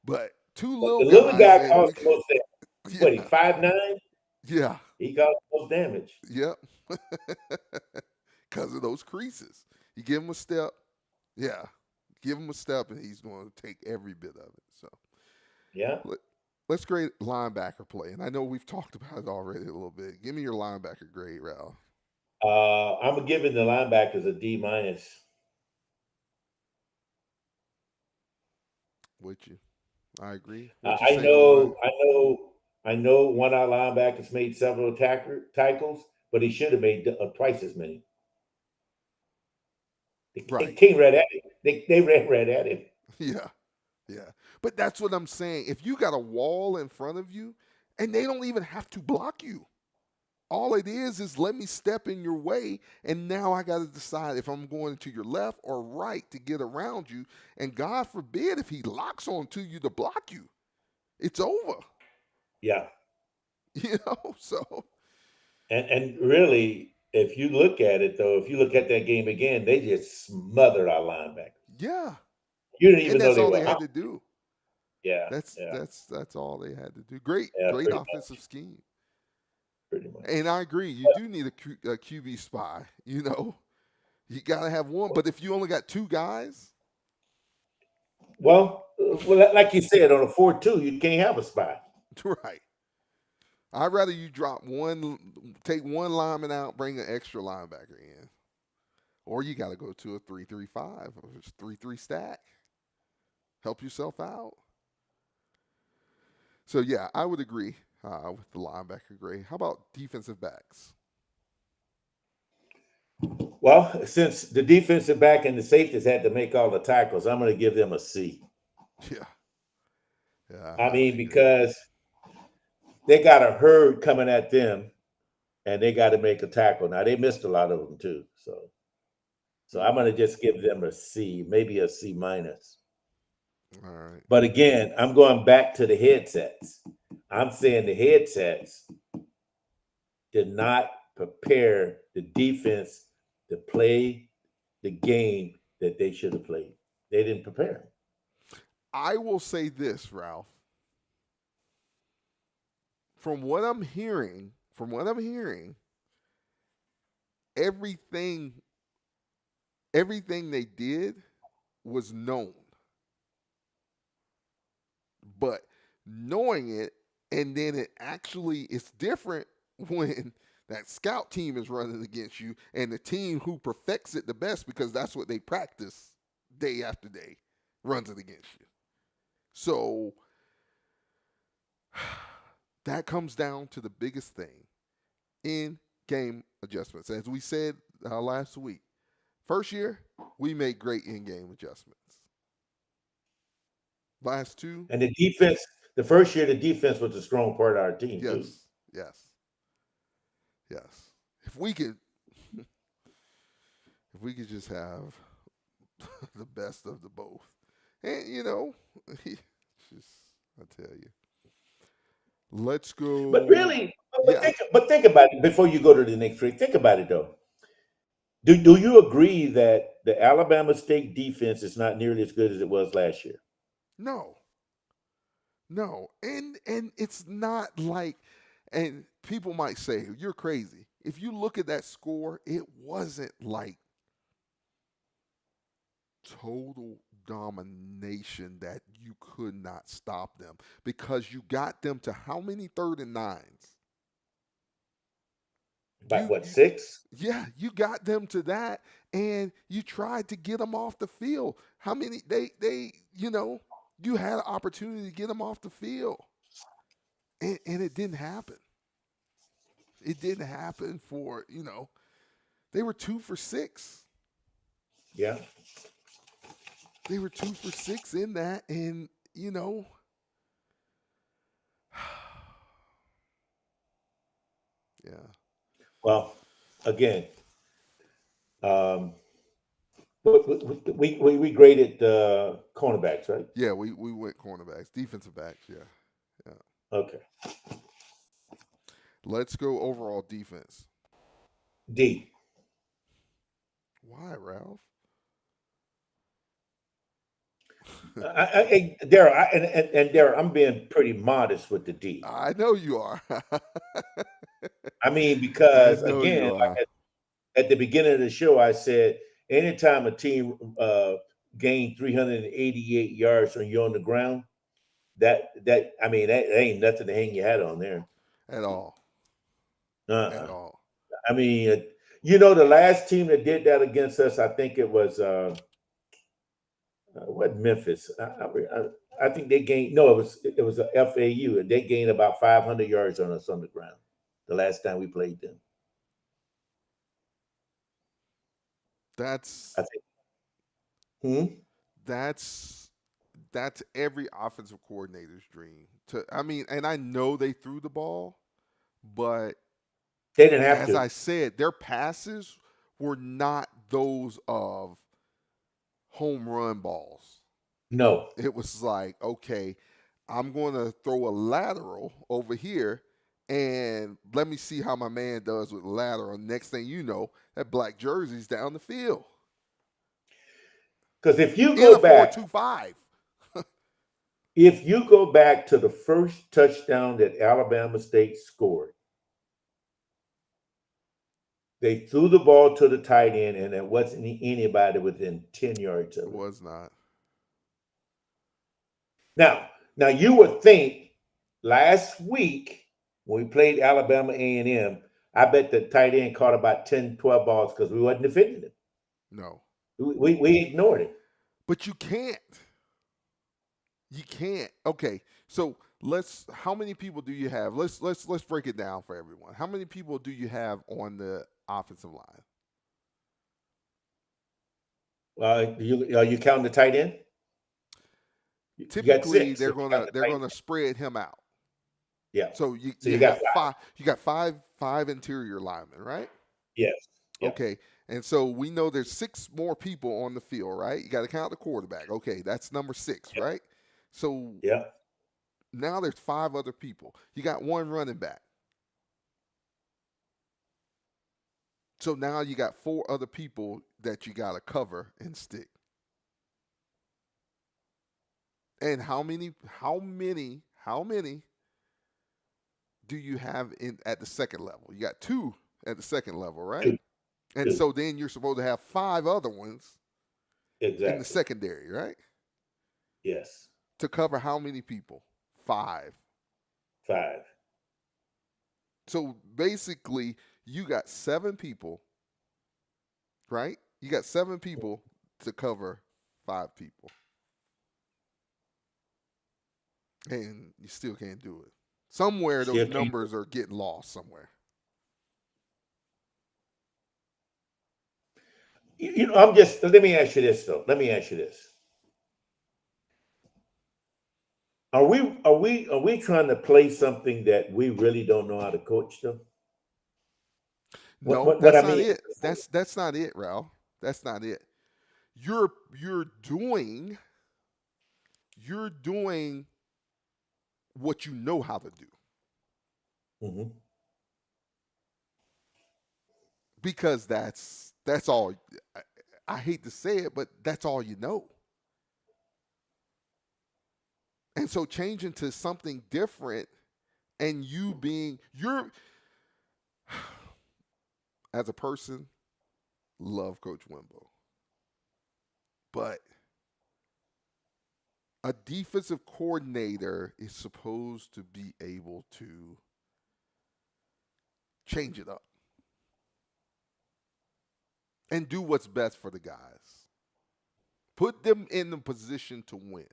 A: but two little guys.
B: The little guy caused the most damage. What, he 5'9"?
A: Yeah.
B: He caused the most damage.
A: Yep. Because of those creases. You give him a step. Yeah. Give him a step, and he's going to take every bit of it. So,
B: yeah.
A: Let's grade linebacker play. And I know we've talked about it already a little bit. Give me your linebacker grade, Ralph.
B: I'm giving the linebackers a D-.
A: With you. I agree.
B: I know one of our linebackers made several tackles, but he should have made twice as many. They came right at him. They ran right at him.
A: Yeah. But that's what I'm saying. If you got a wall in front of you, and they don't even have to block you. All it is let me step in your way, and now I got to decide if I'm going to your left or right to get around you. And God forbid if he locks onto you to block you, it's over.
B: Yeah.
A: So.
B: And really, if you look at it, though, if you look at that game again, they just smothered our linebackers.
A: Yeah.
B: You didn't even know
A: they had to do.
B: Yeah.
A: That's all they had to do. Great offensive scheme.
B: Pretty much.
A: And I agree. You do need a QB spy. You got to have one. But if you only got two guys.
B: Well, like you said, on a 4-2, you can't have a spy.
A: Right. I'd rather you take one lineman out, bring an extra linebacker in. Or you got to go to a 3-3-5 or 3-3 stack. Help yourself out. So yeah, I would agree with the linebacker grade. How about defensive backs?
B: Well, since the defensive back and the safeties had to make all the tackles, I'm going to give them a C.
A: Yeah. Yeah.
B: I mean, because they got a herd coming at them and they got to make a tackle. Now, they missed a lot of them too. So I'm going to just give them a C, maybe a C minus.
A: All right.
B: But again, I'm going back to the headsets. I'm saying the headsets did not prepare the defense to play the game that they should have played. They didn't prepare.
A: I will say this, Ralph. From what I'm hearing, everything they did was known. But knowing it, and then it actually is different when that scout team is running against you and the team who perfects it the best, because that's what they practice day after day, runs it against you. So that comes down to the biggest thing, in-game adjustments. As we said last week, first year, we made great in-game adjustments. Last two.
B: And the defense, the first year, the defense was a strong part of our team, too.
A: Yes. If we could just have the best of the both. And, I tell you. Let's go.
B: But really, think about it before you go to the next trade. Think about it, though. Do you agree that the Alabama State defense is not nearly as good as it was last year?
A: No. And it's not like, and people might say, you're crazy. If you look at that score, it wasn't like total domination that you could not stop them, because you got them to how many 3rd and 9s?
B: About 6?
A: Yeah, you got them to that, and you tried to get them off the field. How many you had an opportunity to get them off the field, and it didn't happen. It didn't happen for, they were 2 for 6.
B: Yeah.
A: They were 2 for 6 in that, and, yeah.
B: Well, again, we graded cornerbacks, right?
A: Yeah, we went cornerbacks, defensive backs, yeah.
B: Okay.
A: Let's go overall defense.
B: D.
A: Why, Ralph?
B: Daryl, I'm being pretty modest with the D.
A: I know you are.
B: I mean, because again, at the beginning of the show, I said anytime a team gained 388 yards when you're on the ground, that ain't nothing to hang your hat on there
A: at all.
B: At all. I mean, the last team that did that against us, I think it was Memphis. I think they gained. No, it was a FAU, and they gained about 500 yards on us on the ground the last time we played them.
A: That's every offensive coordinator's dream. And I know they threw the ball, but
B: they didn't have to.
A: As I said, their passes were not those of home run balls.
B: No.
A: It was like, okay, I'm going to throw a lateral over here, and let me see how my man does with the lateral. Next thing you know, that black jersey's down the field.
B: Because if you go back
A: 4-2-5.
B: If you go back to the first touchdown that Alabama State scored, they threw the ball to the tight end, and there wasn't anybody within 10 yards of it.
A: It was not.
B: Now you would think last week when we played Alabama A&M, I bet the tight end caught about 10, 12 balls because we wasn't defending him.
A: No.
B: We ignored it.
A: But you can't. You can't. Okay, so How many people do you have? Let's break it down for everyone. How many people do you have on the offensive line?
B: You count the tight end?
A: Typically, they're gonna spread him out.
B: Yeah.
A: So you
B: got
A: have five. You got five interior linemen, right?
B: Yes. Yep.
A: Okay. And so we know there's 6 more people on the field, right? You got to count the quarterback. Okay, that's number 6,
B: Yep.
A: right? So now there's 5 other people. You got 1 running back. So now you got 4 other people that you got to cover and stick. And how many do you have at the second level? You got 2 at the second level, right?
B: 2.
A: And so then you're supposed to have 5 other ones in the
B: Exactly.
A: secondary, right?
B: Yes.
A: To cover how many people? 5.
B: 5.
A: So basically, you got 7 people, right? You got 7 people to cover 5 people. And you still can't do it. Somewhere those numbers are getting lost somewhere.
B: Let me ask you this though. Are we trying to play something that we really don't know how to coach them?
A: No, that's not it. That's not it, Ralph. That's not it. You're doing what you know how to do.
B: Mm-hmm.
A: Because that's all. I hate to say it, but that's all you know. And so changing to something different, and you're as a person, love Coach Wimbo, but a defensive coordinator is supposed to be able to change it up and do what's best for the guys. Put them in the position to win.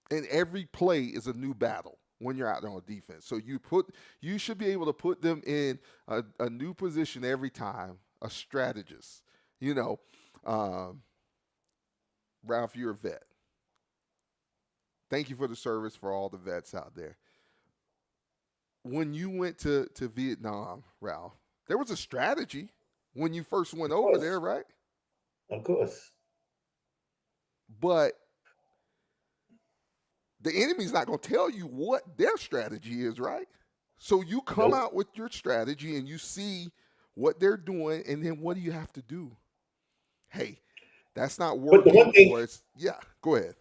A: And every play is a new battle when you're out there on defense. So you should be able to put them in a new position every time, a strategist. Ralph, you're a vet. Thank you for the service for all the vets out there. When you went to Vietnam, Ralph, there was a strategy when you first went over there, right?
B: Of course.
A: But the enemy's not going to tell you what their strategy is, right? So you come out with your strategy and you see what they're doing, and then what do you have to do? Hey, that's not working.
B: But the one thing,
A: go ahead.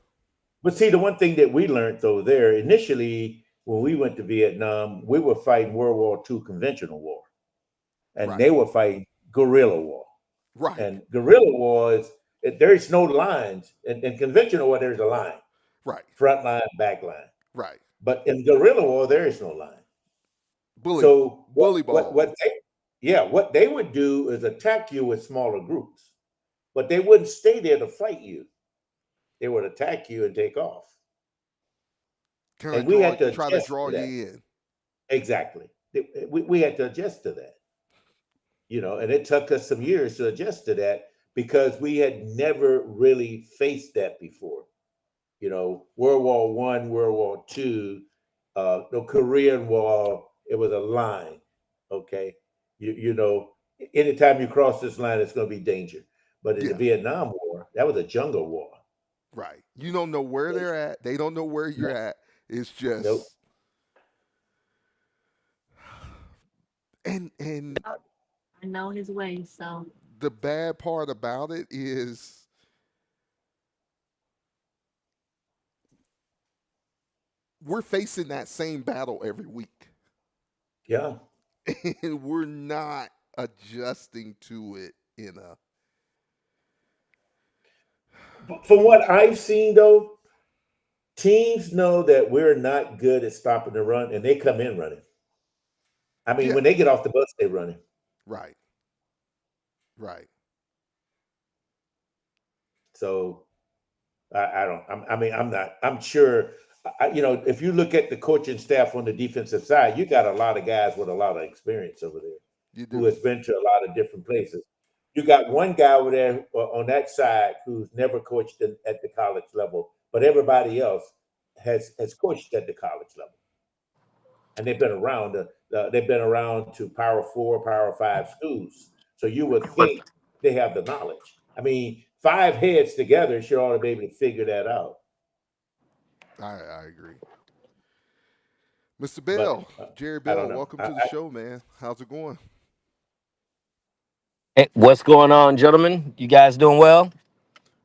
B: But see, the one thing that we learned though there initially when we went to Vietnam, we were fighting World War II conventional war, and they were fighting guerrilla war.
A: Right.
B: And guerrilla war is there's no lines. In conventional war, there's a line.
A: Right.
B: Front line, back line.
A: Right.
B: But in guerrilla war, there is no line. What they would do is attack you with smaller groups, but they wouldn't stay there to fight you. They would attack you and take off.
A: And we had to try to draw you in.
B: Exactly. We had to adjust to that. And it took us some years to adjust to that because we had never really faced that before. World War I, World War II, the Korean War, it was a line. Okay. Anytime you cross this line, it's going to be danger. But in the Vietnam War, that was a jungle war.
A: Right. You don't know where they're at. They don't know where you're at. It's just and
C: I know his way. So
A: the bad part about it is we're facing that same battle every week.
B: Yeah.
A: And we're not adjusting to it
B: From what I've seen, though, teams know that we're not good at stopping the run, and they come in running. I mean, when they get off the bus, they're running.
A: Right. Right.
B: So I don't. I mean, I'm not. I'm sure. If you look at the coaching staff on the defensive side, you got a lot of guys with a lot of experience over there
A: You
B: who
A: do.
B: has been to a lot of different places. You got one guy over there on that side who's never coached at the college level, but everybody else has coached at the college level, and they've been around. They've been around to Power Four, Power Five schools. So you would think they have the knowledge. I mean, five heads together should ought to be able to figure that out.
A: I agree. Mr.
B: But
A: Bell, Jerry
B: I don't
A: Bell,
B: know.
A: welcome to the show, man. How's it going?
D: Hey, what's going on, gentlemen? You guys doing well?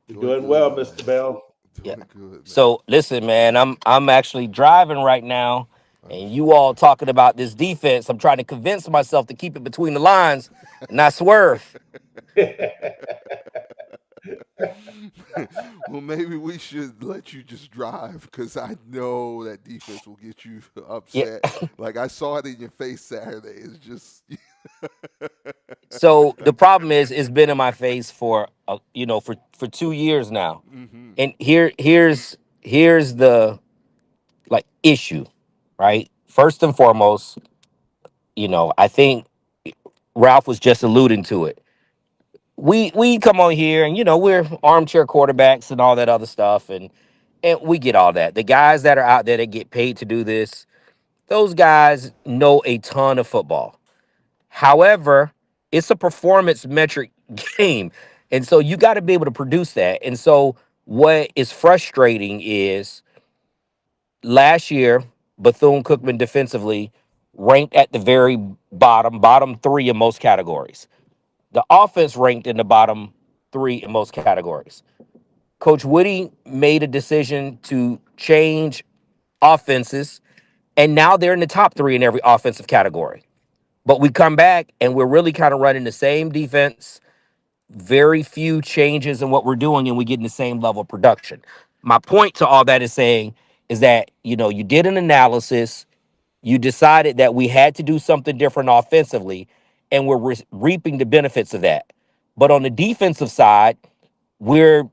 B: You're
A: Doing
B: doing well,
A: good, man.
B: Mr. Bell.
D: Yeah.
A: Doing good, man.
D: So listen, man, I'm actually driving right now, and you all talking about this defense. I'm trying to convince myself to keep it between the lines and not swerve.
A: Well, maybe we should let you just drive because I know that defense will get you
D: Yeah.
A: upset. Like I saw it in your face Saturday. It's just
D: So the problem is, it's been in my face for for 2 years now,
A: hmm
D: and here's the like issue, right? First and foremost, I think Ralph was just alluding to it. We come on here and we're armchair quarterbacks and all that other stuff, and we get all that. The guys that are out there that get paid to do this, those guys know a ton of football. However, it's a performance metric game, and so you got to be able to produce that. And so what is frustrating is last year Bethune-Cookman defensively ranked at the very bottom three in most categories. The offense ranked in the bottom three in most categories. Coach Woody made a decision to change offenses, and now they're in the top three in every offensive category. But we come back and we're really kind of running the same defense, very few changes in what we're doing, and we get in the same level of production. My point to all that is saying is that, you did an analysis, you decided that we had to do something different offensively, and we're reaping the benefits of that. But on the defensive side, we're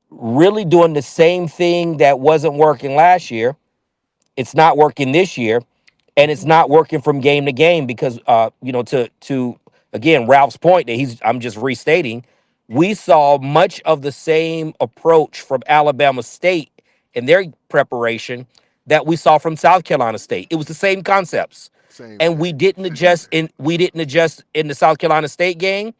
D: really doing the same thing that wasn't working last year. It's not working this year, and it's not working from game to game because to again Ralph's point that I'm just restating, we saw much of the same approach from Alabama State in their preparation that we saw from South Carolina State. It was the same concepts.
A: same
D: And
A: thing.
D: we didn't adjust in the South Carolina State game.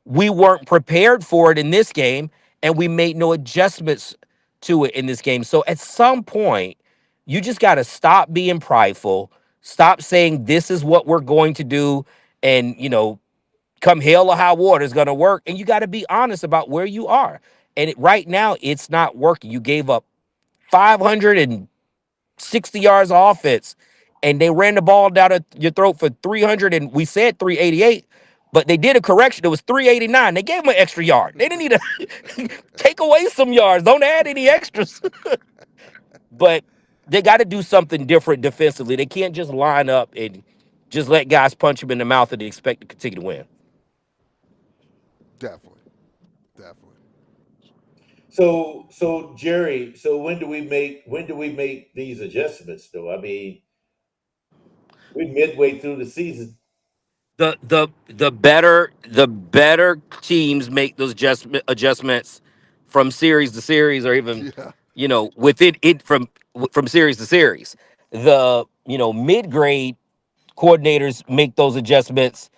D: We weren't prepared for it in this game, and we made no adjustments to it in this game. So at some point, you just got to stop being prideful, stop saying this is what we're going to do, and come hell or high water is going to work, and you got to be honest about where you are. And right now, it's not working. You gave up 560 yards of offense, and they ran the ball down your throat for 300, and we said 388, but they did a correction. It was 389. They gave them an extra yard. They didn't need to take away some yards. Don't add any extras. But they got to do something different defensively. They can't just line up and just let guys punch them in the mouth and expect to continue to win.
A: Definitely. Definitely.
B: So Jerry, so when do we make these adjustments though? I mean, we're midway through the season.
D: The better teams make those adjustments from series to series, or even
A: Yeah.
D: within it from series to series. The mid grade coordinators make those adjustments,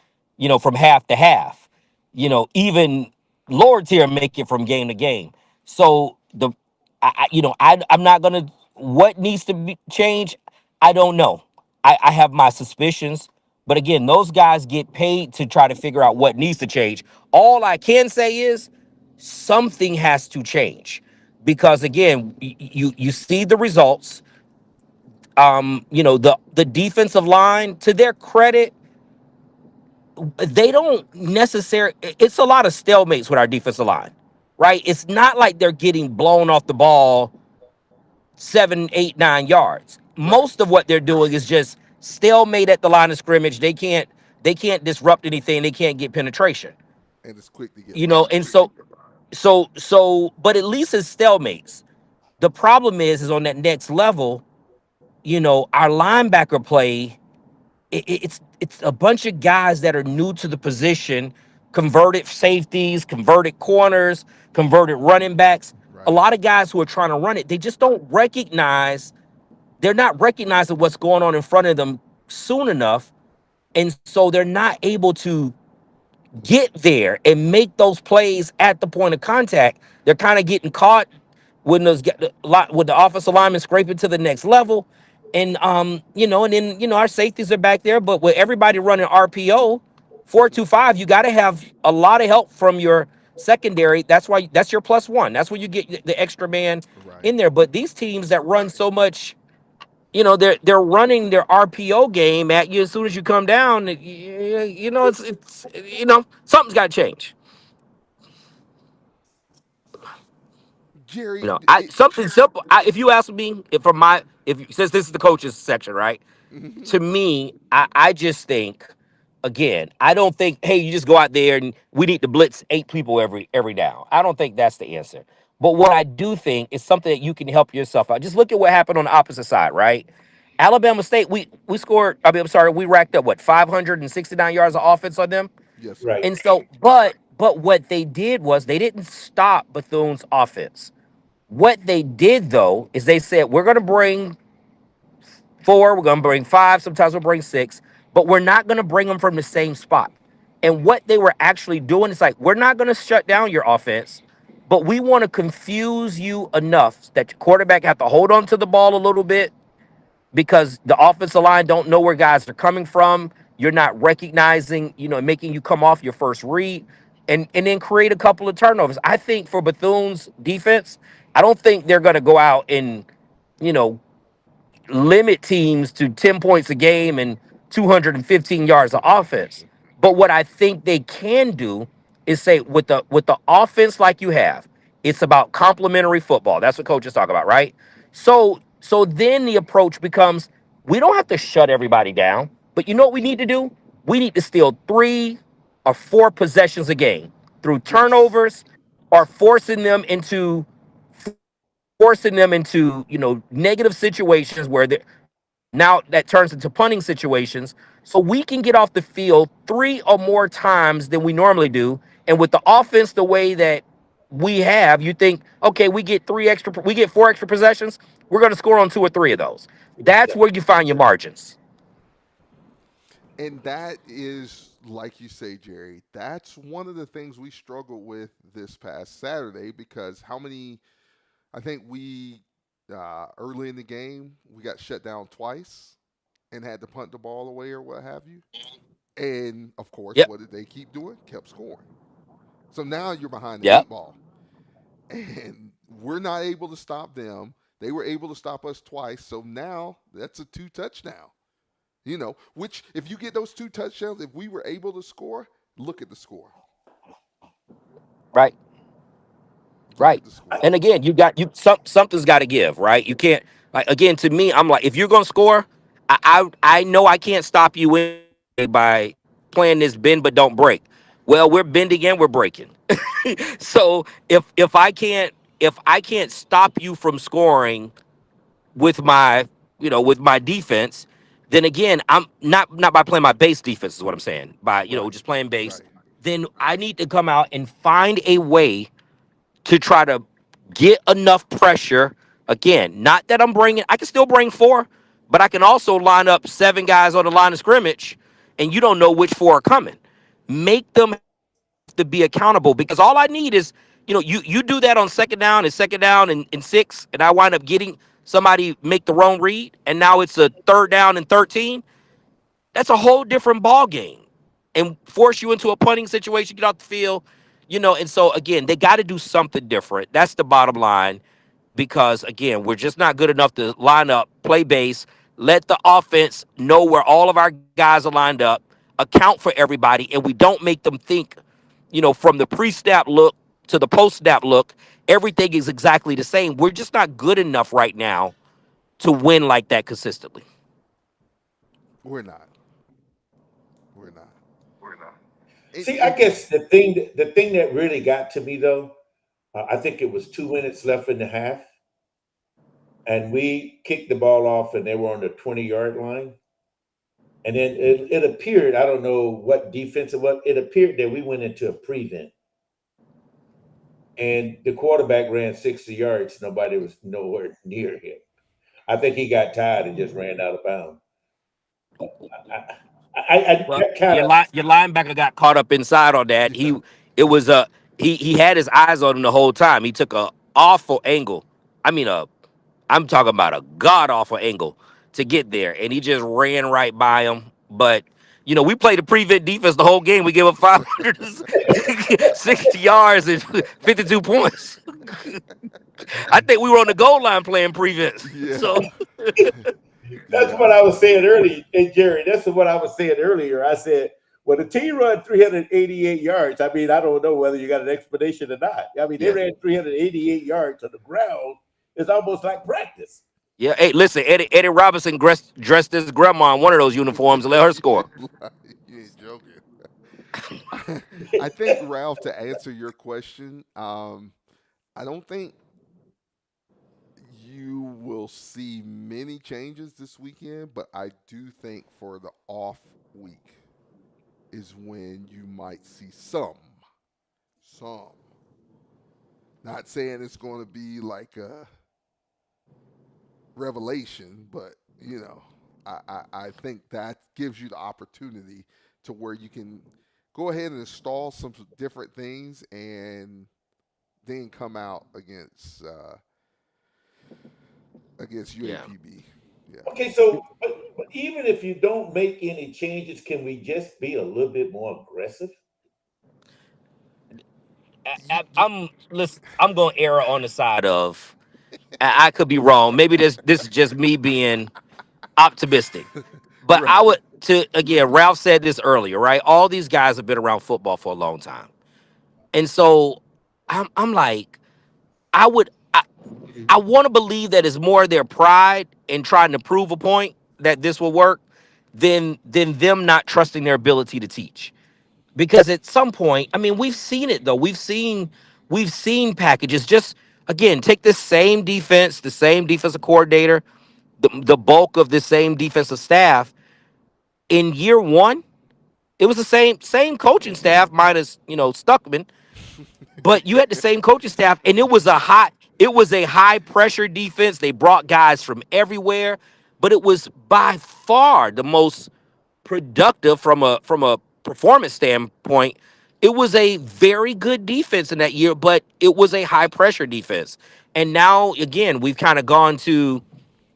D: from half to half. Even lower tier make it from game to game. So I'm not gonna what needs to be changed. I don't know. I have my suspicions, but again, those guys get paid to try to figure out what needs to change. All I can say is something has to change because again, you see the results. The defensive line, to their credit, they don't necessarily, it's a lot of stalemates with our defensive line, right? It's not like they're getting blown off the ball 7, 8, 9 yards.
A: Right.
D: Most of what they're doing is just stalemate at the line of scrimmage. They can't disrupt anything. They can't get penetration.
A: And it's quick to get by.
D: And so but at least it's stalemates. The problem is on that next level, our linebacker play, it's a bunch of guys that are new to the position, converted safeties, converted corners, converted running backs. A
A: Right.
D: lot of guys who are trying to run it, they just don't recognize, they're not recognizing what's going on in front of them soon enough. And so they're not able to get there and make those plays at the point of contact. They're kind of getting caught when with the offensive lineman scraping to the next level. And and then our safeties are back there, but with everybody running RPO 4-2-5, you got to have a lot of help from your secondary. That's why that's your +1. That's where you get the extra man
A: Right.
D: in there. But these teams that run so much, they're running their RPO game at you as soon as you come down. It's something's got to change.
A: Jerry,
D: I something simple. If you ask me, since this is the coaches section, right? To me, I just think, again, I don't think, hey, you just go out there and we need to blitz 8 people every down. I don't think that's the answer. But what I do think is something that you can help yourself out. Just look at what happened on the opposite side, right? Alabama State, we scored. I mean, I'm sorry, we racked up what 569 yards of offense on them.
A: yes, sir.
B: Right.
D: And so, but what they did was they didn't stop Bethune offense. What they did though is they said we're going to bring 4, we're going to bring 5, sometimes we'll bring 6, but we're not going to bring them from the same spot. And what they were actually doing is like, we're not going to shut down your offense, but we want to confuse you enough that your quarterback have to hold on to the ball a little bit because the offensive line don't know where guys are coming from. You're not recognizing, making you come off your first read and then create a couple of turnovers. I think for Bethune's defense, I don't think they're going to go out and, you know, limit teams to 10 points a game and 215 yards of offense. But what I think they can do is say with the offense like you have, it's about complementary football. That's what coaches talk about, right? So then the approach becomes we don't have to shut everybody down, but you know what we need to do? We need to steal 3 or 4 possessions a game through
A: Yes.
D: turnovers or forcing them into negative situations where they now that turns into punting situations. So we can get off the field 3 or more times than we normally do. And with the offense the way that we have, you think, okay, we get 4 extra possessions, we're going to score on 2 or 3 of those. That's
B: Yeah.
D: where you find your margins.
A: And that is, like you say, Jerry, that's one of the things we struggled with this past Saturday because how many, I think early in the game, we got shut down twice and had to punt the ball away or what have you. And of course,
D: Yep.
A: what did they keep doing? Kept scoring. So now you're behind the
D: Yep.
A: 8 ball. And we're not able to stop them. They were able to stop us twice. So now that's a 2 touchdown. Which if you get those 2 touchdowns, if we were able to score, look at the score.
D: Right.
A: Look at
D: Right.
A: the score.
D: And again, something's got to give, right? You can't, like, again, to me, I'm like, if you're gonna score, I know I can't stop you by playing this bend but don't break. Well, we're bending and we're breaking. So if I can't stop you from scoring with my defense, then again, I'm not by playing my base defense is what I'm saying. By
A: Right.
D: just playing base,
A: Right.
D: then I need to come out and find a way to try to get enough pressure. Again, not that I can still bring 4, but I can also line up 7 guys on the line of scrimmage and you don't know which 4 are coming. Make them to be accountable because all I need is, you do that on second down and 6, and I wind up getting somebody make the wrong read, and now it's a 3rd down and 13. That's a whole different ball game and force you into a punting situation, get off the field, and so again, they got to do something different. That's the bottom line because again, we're just not good enough to line up, play base, let the offense know where all of our guys are lined up, account for everybody, and we don't make them think, from the pre-snap look to the post-snap look, everything is exactly the same. We're just not good enough right now to win like that consistently.
A: We're not. We're not.
B: See, I guess the thing that really got to me though I think it was 2 minutes left in the half, and we kicked the ball off, and they were on the 20-yard line. And then it appeared, I don't know what defense it was, it appeared that we went into a prevent. And the quarterback ran 60 yards. Nobody was nowhere near him. I think he got tired and just ran out of bounds.
D: Well,
B: Kind of.
D: your linebacker got caught up inside on that. He had his eyes on him the whole time. He took a awful angle. I mean, I'm talking about a god awful angle to get there, and he just ran right by him. But we played a prevent defense the whole game. We gave up 560 yards and 52 points. I think we were on the goal line playing prevent.
A: Yeah.
D: So
B: That's what I was saying earlier. Hey, Jerry, that's what I was saying earlier. I said, when the team run 388 yards, I mean, I don't know whether you got an explanation or not. I mean, they ran 388 yards on the ground. It's almost like practice.
D: yeah, hey, listen, Eddie Robinson dressed his grandma in one of those uniforms and let her score.
A: You ain't joking. I think, Ralph, to answer your question, I don't think you will see many changes this weekend, but I do think for the off week is when you might see some. Not saying it's going to be like a revelation, but I think that gives you the opportunity to where you can go ahead and install some different things and then come out against UAPB. Yeah.
B: Okay, so but even if you don't make any changes, can we just be a little bit more aggressive?
D: I'm going to err on the side of I could be wrong. Maybe this is just me being optimistic. But
A: Right.
D: I would again, Ralph said this earlier, right? All these guys have been around football for a long time. And so I'm like, I want to believe that it's more their pride in trying to prove a point that this will work than them not trusting their ability to teach. Because at some point, I mean, we've seen it though. We've seen packages. Just again, take this same defense, the same defensive coordinator, the bulk of the same defensive staff. In year one, it was the same coaching staff minus Stuckman, but you had the same coaching staff, and it was a high pressure defense. They brought guys from everywhere, but it was by far the most productive from a performance standpoint. It was a very good defense in that year, but it was a high pressure defense. And now again, we've kind of gone to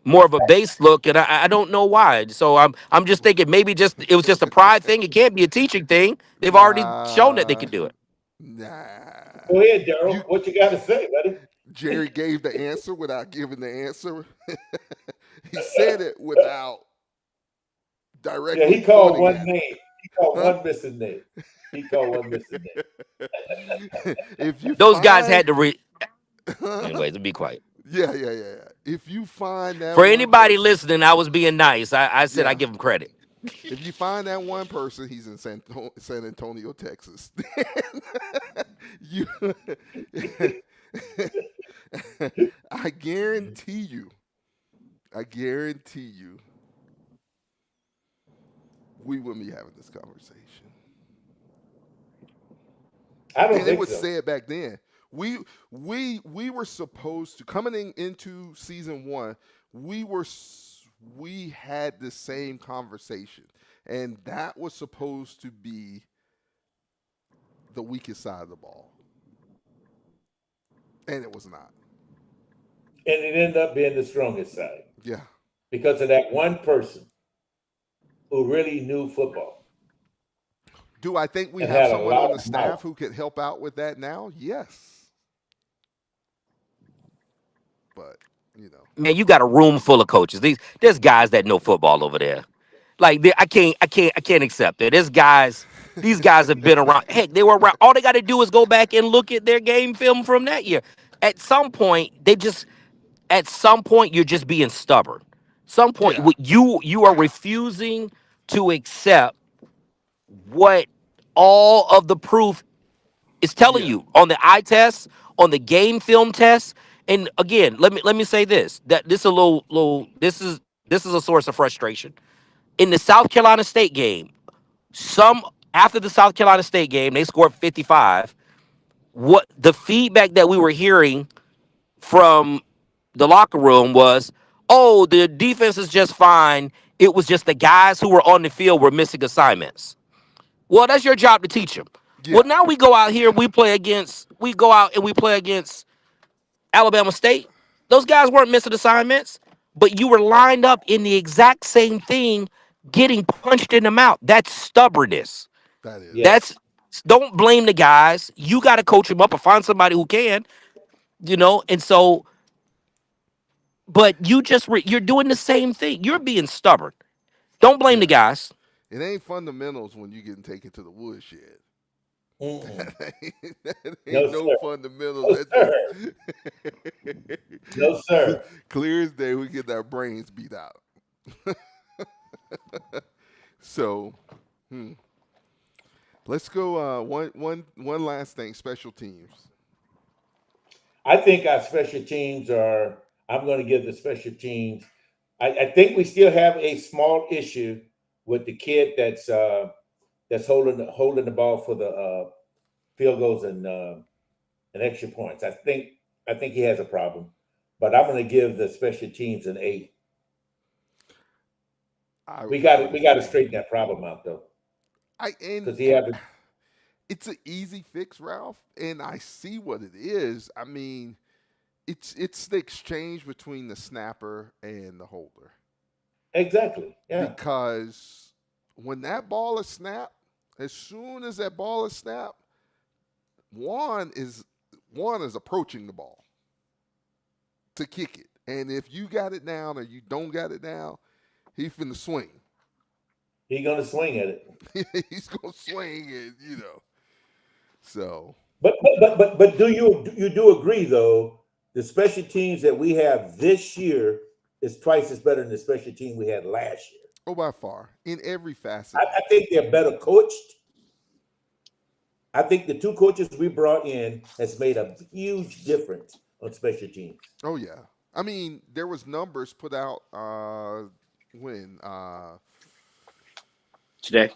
D: more of a base look, and I don't know why. So I'm just thinking maybe just it was just a pride thing. It can't be a teaching thing. They've already shown that they
A: Nah,
D: can do it.
A: nah.
B: Go ahead, Daryl.
A: You
B: What you got to say, buddy?
A: Jerry gave the answer without giving the answer. He said it without
B: Yeah,
A: directly
B: he called
A: pointing
B: one
A: at
B: name.
A: it.
B: He called
A: Huh?
B: one missing name. He called one missing name.
A: If you
D: Those guys
A: find
D: had to anyways, be quiet.
A: yeah. If you find that
D: For
A: one
D: anybody
A: person,
D: listening, I was being nice. I said I
A: yeah.
D: give him credit.
A: If you find that one person, he's in San Antonio, Texas. you, I guarantee you, we wouldn't be having this conversation.
B: I don't
A: And it
B: think
A: was
B: so.
A: said back then. We were supposed to coming into season one. We had the same conversation, and that was supposed to be the weakest side of the ball, and it was not.
B: And it ended up being the strongest side
A: Yeah.
B: because of that one person who really knew football
A: Do I think we
B: and
A: have
B: had a
A: someone on
B: lot
A: the
B: of
A: staff
B: mouth.
A: who could help out with that now? Yes, but
D: Man, you got a room full of coaches. There's guys that know football over there. Like I can't accept it. These guys have been around. Heck, they were around. All they got to do is go back and look at their game film from that year. At some point, you're just being stubborn. Some point,
A: yeah,
D: you are refusing to accept what all of the proof It's telling
A: Yeah.
D: you on the eye test, on the game film test. And again, let me say this. That this is a little this is a source of frustration. In the South Carolina State game, some after the South Carolina State game, they scored 55. What the feedback that we were hearing from the locker room was, oh, the defense is just fine. It was just the guys who were on the field were missing assignments. Well, that's your job to teach them.
A: Yeah.
D: Well, now we go out here, we go out and we play against Alabama State. Those guys weren't missing assignments, but you were lined up in the exact same thing, getting punched in the mouth. That's stubbornness.
A: That is.
D: That's
B: Yes.
D: don't blame the guys. You got to coach them up or find somebody who can, And so, but you're doing the same thing. You're being stubborn. Don't blame the
A: Yeah.
D: guys.
A: It ain't fundamentals when you getting taken to the woodshed.
B: Mm-mm.
A: That
B: No,
A: ain't no
B: sir.
A: fundamentals.
B: No,
A: That's
B: sir. No, sir.
A: clear as day. We get our brains beat out. So, let's go. One last thing. Special teams.
B: I think our special teams are. I'm going to give the special teams. I think we still have a small issue with the kid that's holding the ball for the field goals and extra points. I think he has a problem, but I'm going to give the special teams an A. We got to straighten that problem out though, because he haven't.
A: It's an easy fix, Ralph, and I see what it is. I mean, it's the exchange between the snapper and the holder.
B: Exactly. Yeah.
A: Because when that ball is snapped, as soon as that ball is snapped, Juan is approaching the ball to kick it. And if you got it down or you don't got it down, he's finna swing.
B: He's gonna swing at it.
A: He's gonna swing it, So,
B: But do you do agree though? The special teams that we have this year is twice as better than the special team we had last year.
A: oh, by far, in every facet.
B: I think they're better coached. I think the two coaches we brought in has made a huge difference on special teams.
A: Oh yeah. I mean, there was numbers put out when
D: Today,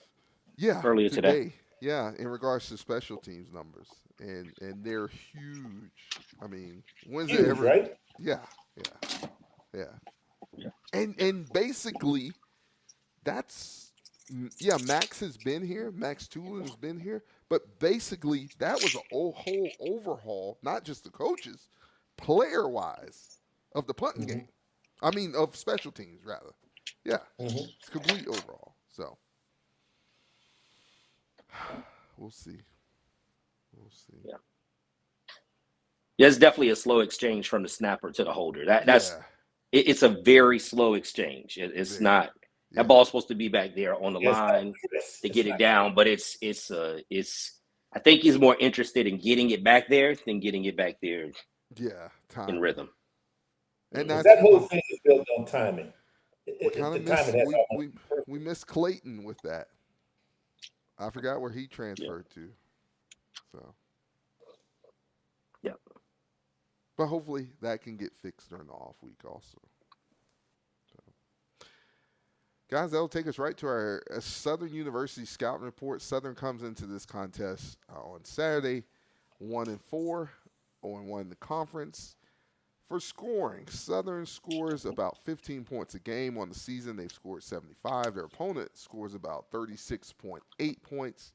A: yeah,
D: earlier today.
A: Yeah, in regards to special teams numbers. And they're huge. I mean, when's it
B: Huge,
A: ever
B: right?
A: Yeah. And basically that's Max has been here. Max Tulin has been here. But basically, that was a whole overhaul, not just the coaches, player wise, of the punting game. I mean, of special teams, rather. Yeah. It's complete overhaul. So, we'll see.
D: Yeah. Yeah, it's definitely a slow exchange from the snapper to the holder. It's a very slow exchange. It's
A: Very.
D: not that ball's supposed to be back there on the line to get it down, but it's I think he's more interested in getting it back there than getting it back there in rhythm.
A: And
B: that whole thing is built on timing.
A: We missed Clayton with that. I forgot where he transferred to. So,
D: yeah.
A: But hopefully that can get fixed during the off week also. So. Guys, that'll take us right to our Southern University scouting report. Southern comes into this contest on Saturday, 1-4, 0-1 in the conference. For scoring, Southern scores about 15 points a game on the season. They've scored 75. Their opponent scores about 36.8 points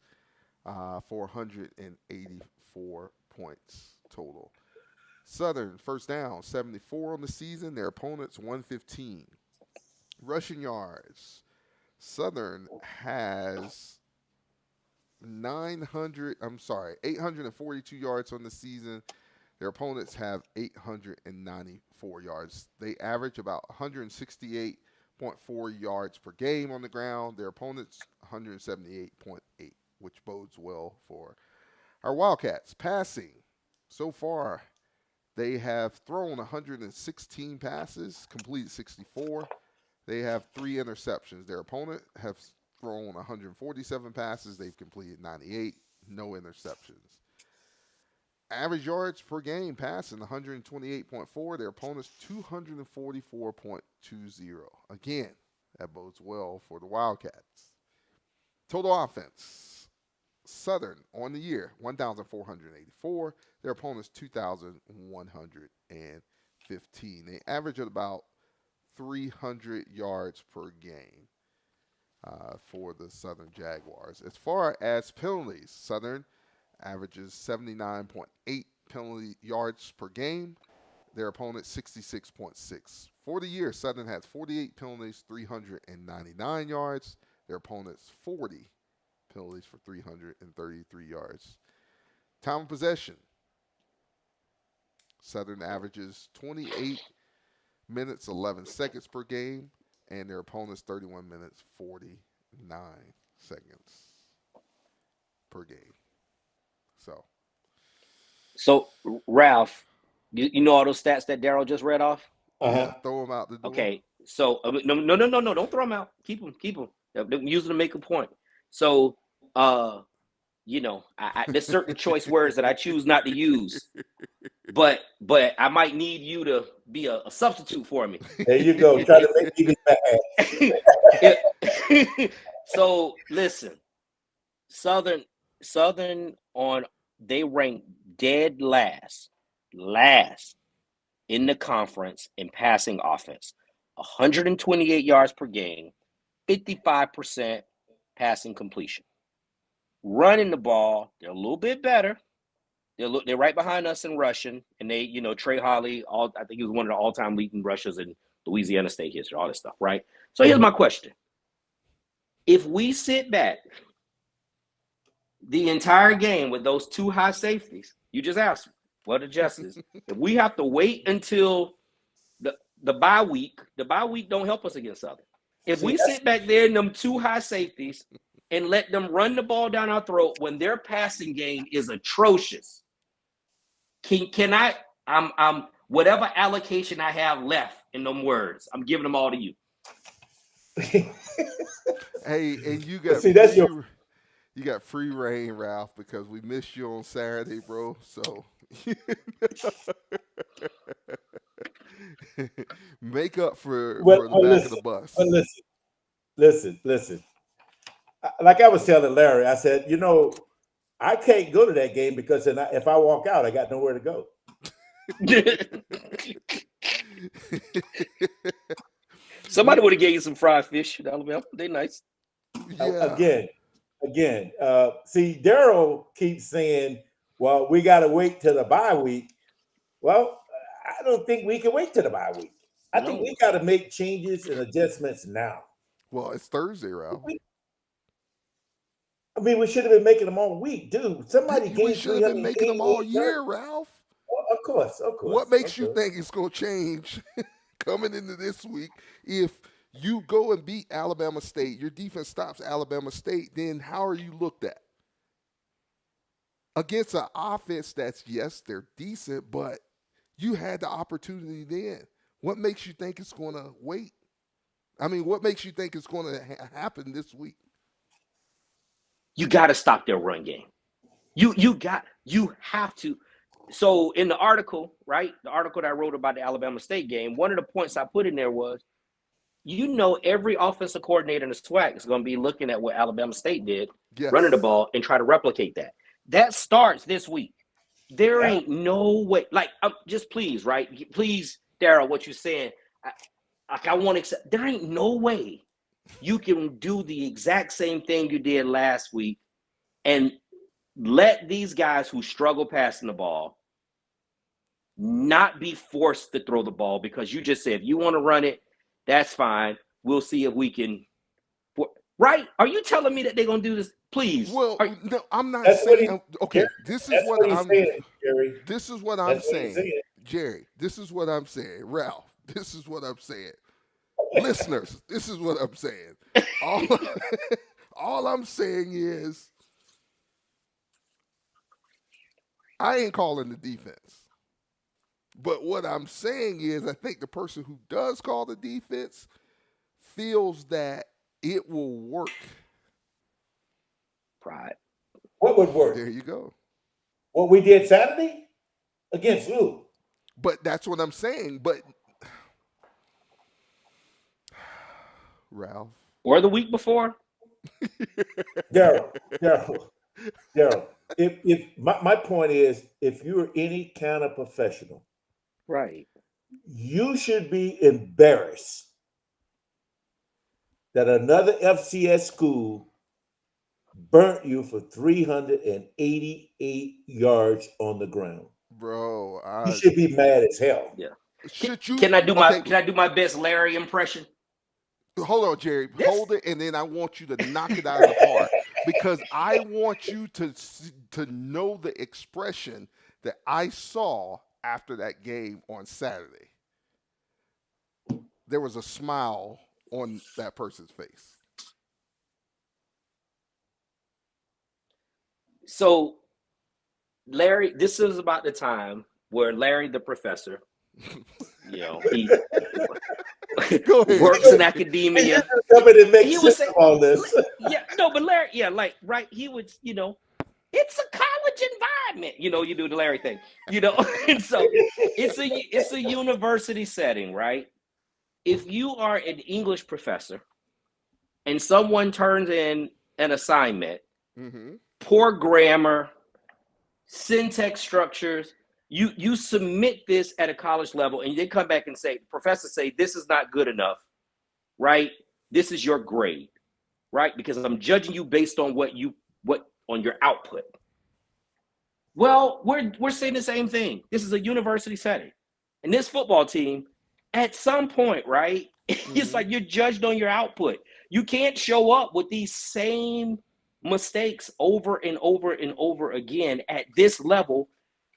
A: for 184 points total. Southern, first down, 74 on the season. Their opponent's 115. Rushing yards. Southern has 842 yards on the season. Their opponents have 894 yards. They average about 168.4 yards per game on the ground. Their opponents 178.8, which bodes well for our Wildcats. Passing, so far, they have thrown 116 passes, completed 64. They have 3 interceptions. Their opponent has thrown 147 passes. They've completed 98, no interceptions. Average yards per game passing 128.4. Their opponents 244.20. Again, that bodes well for the Wildcats. Total offense. Southern on the year 1,484. Their opponents 2,115. They average at about 300 yards per game for the Southern Jaguars. As far as penalties, Southern averages 79.8 penalty yards per game. Their opponent 66.6. For the year, Southern has 48 penalties, 399 yards. Their opponent's 40 penalties for 333 yards. Time of possession. Southern averages 28 minutes, 11 seconds per game, and their opponent's 31 minutes, 49 seconds per game.
D: So Ralph, you know all those stats that Darold just read off?
A: Yeah, throw them out the door.
D: Okay, so no, don't throw them out. Keep them. Use them to make a point. So, there's certain choice words that I choose not to use, but I might need you to be a substitute for me.
B: There you go. Try to make me
D: bad. So listen, Southern they rank dead last in the conference in passing offense, 128 yards per game, 55% passing completion. Running the ball, they're a little bit better. They're right behind us in rushing, and they, Trey Holly, I think he was one of the all-time leading rushers in Louisiana State history, all this stuff, right? So here's my question. If we sit back the entire game with those two high safeties, you just asked me, what the justice? If we have to wait until the bye week don't help us against Southern. If we sit back there in them two high safeties and let them run the ball down our throat when their passing game is atrocious, I'm whatever allocation I have left in them words, I'm giving them all to you.
A: Hey, and you got you got free reign, Ralph, because we missed you on Saturday, bro. So make up for the back of the bus.
B: But listen. Like I was telling Larry, I said, I can't go to that game because if I walk out, I got nowhere to go.
D: Somebody would have gave you some fried fish in Alabama. They nice.
B: Yeah. Again, see, Darold keeps saying, well, we got to wait till the bye week. Well, I don't think we can wait till the bye week. I think we got to make changes and adjustments now.
A: Well, it's Thursday, Ralph.
B: I mean, we should have been making them all week, dude.
A: We should have been making them all year, Ralph.
B: Well, of course.
A: What makes you think it's going to change coming into this week if you go and beat Alabama State, your defense stops Alabama State, then how are you looked at? Against an offense that's, yes, they're decent, but you had the opportunity then. What makes you think it's going to wait? I mean, what makes you think it's going to happen this week?
D: You got to stop their run game. You have to. So in the article, right, the article that I wrote about the Alabama State game, one of the points I put in there was, every offensive coordinator in the SWAC is going to be looking at what Alabama State did, running the ball, and try to replicate that. That starts this week. There ain't no way. Like, just please, right? Please, Daryl, what you're saying, I want to accept. There ain't no way you can do the exact same thing you did last week and let these guys who struggle passing the ball not be forced to throw the ball, because you just said, if you want to run it, that's fine. We'll see if we can. Right? Are you telling me that they're going to do this? Please.
A: Well, no, I'm not saying. Okay, this is what I'm saying, Jerry. This is what I'm saying, Jerry. This is what I'm saying, Ralph. This is what I'm saying, listeners. This is what I'm saying. All I'm saying is, I ain't calling the defense. But what I'm saying is, I think the person who does call the defense feels that it will work.
D: Pride.
B: What would work?
A: There you go.
B: What we did Saturday against who?
A: But that's what I'm saying. But Ralph,
D: Or the week before.
B: Daryl. If my point is, if you're any kind of professional,
D: Right.
B: you should be embarrassed that another FCS school burnt you for 388 yards on the ground.
A: bro,
B: You should be mad as hell.
D: Yeah.
A: Should you?
D: Can I do my best Larry impression?
A: Hold on, Jerry.
D: Yes.
A: Hold it, and then I want you to knock it out of the park because I want you to know the expression that I saw after that game on Saturday. There was a smile on that person's face.
D: So, Larry, this is about the time where Larry, the professor, he
A: Go ahead.
D: works in academia.
B: He would say all this.
D: But Larry, he would, it's a college environment. You do the Larry thing, and so it's a university setting, right? If you are an English professor and someone turns in an assignment, poor grammar, syntax structures, you submit this at a college level and they come back and say, professors say, this is not good enough, right? This is your grade, right? Because I'm judging you based on what on your output. Well, we're saying the same thing. This is a university setting. And this football team, at some point, right? It's like you're judged on your output. You can't show up with these same mistakes over and over and over again at this level.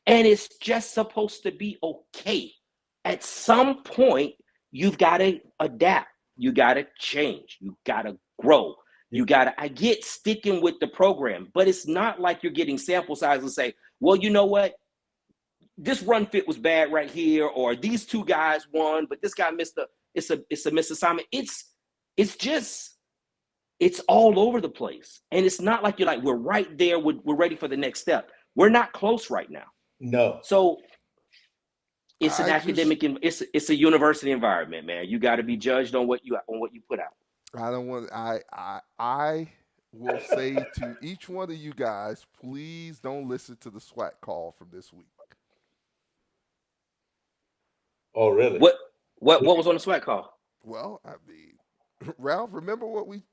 D: And it's just supposed to be okay. At some point, you've got to adapt. You got to change. You got to grow. I get sticking with the program, but it's not like you're getting sample size and say, well, you know what? This run fit was bad right here, or these two guys won, but this guy missed it's a missed assignment. It's all over the place. And it's not like you're like, we're right there. We're ready for the next step. We're not close right now.
B: No.
D: So it's an academic, it's a university environment, man. You got to be judged on what you put out.
A: I will say to each one of you guys, please don't listen to the SWAT call from this week.
B: Oh, really?
D: What was on the SWAT call?
A: Well, I mean, Ralph, remember what we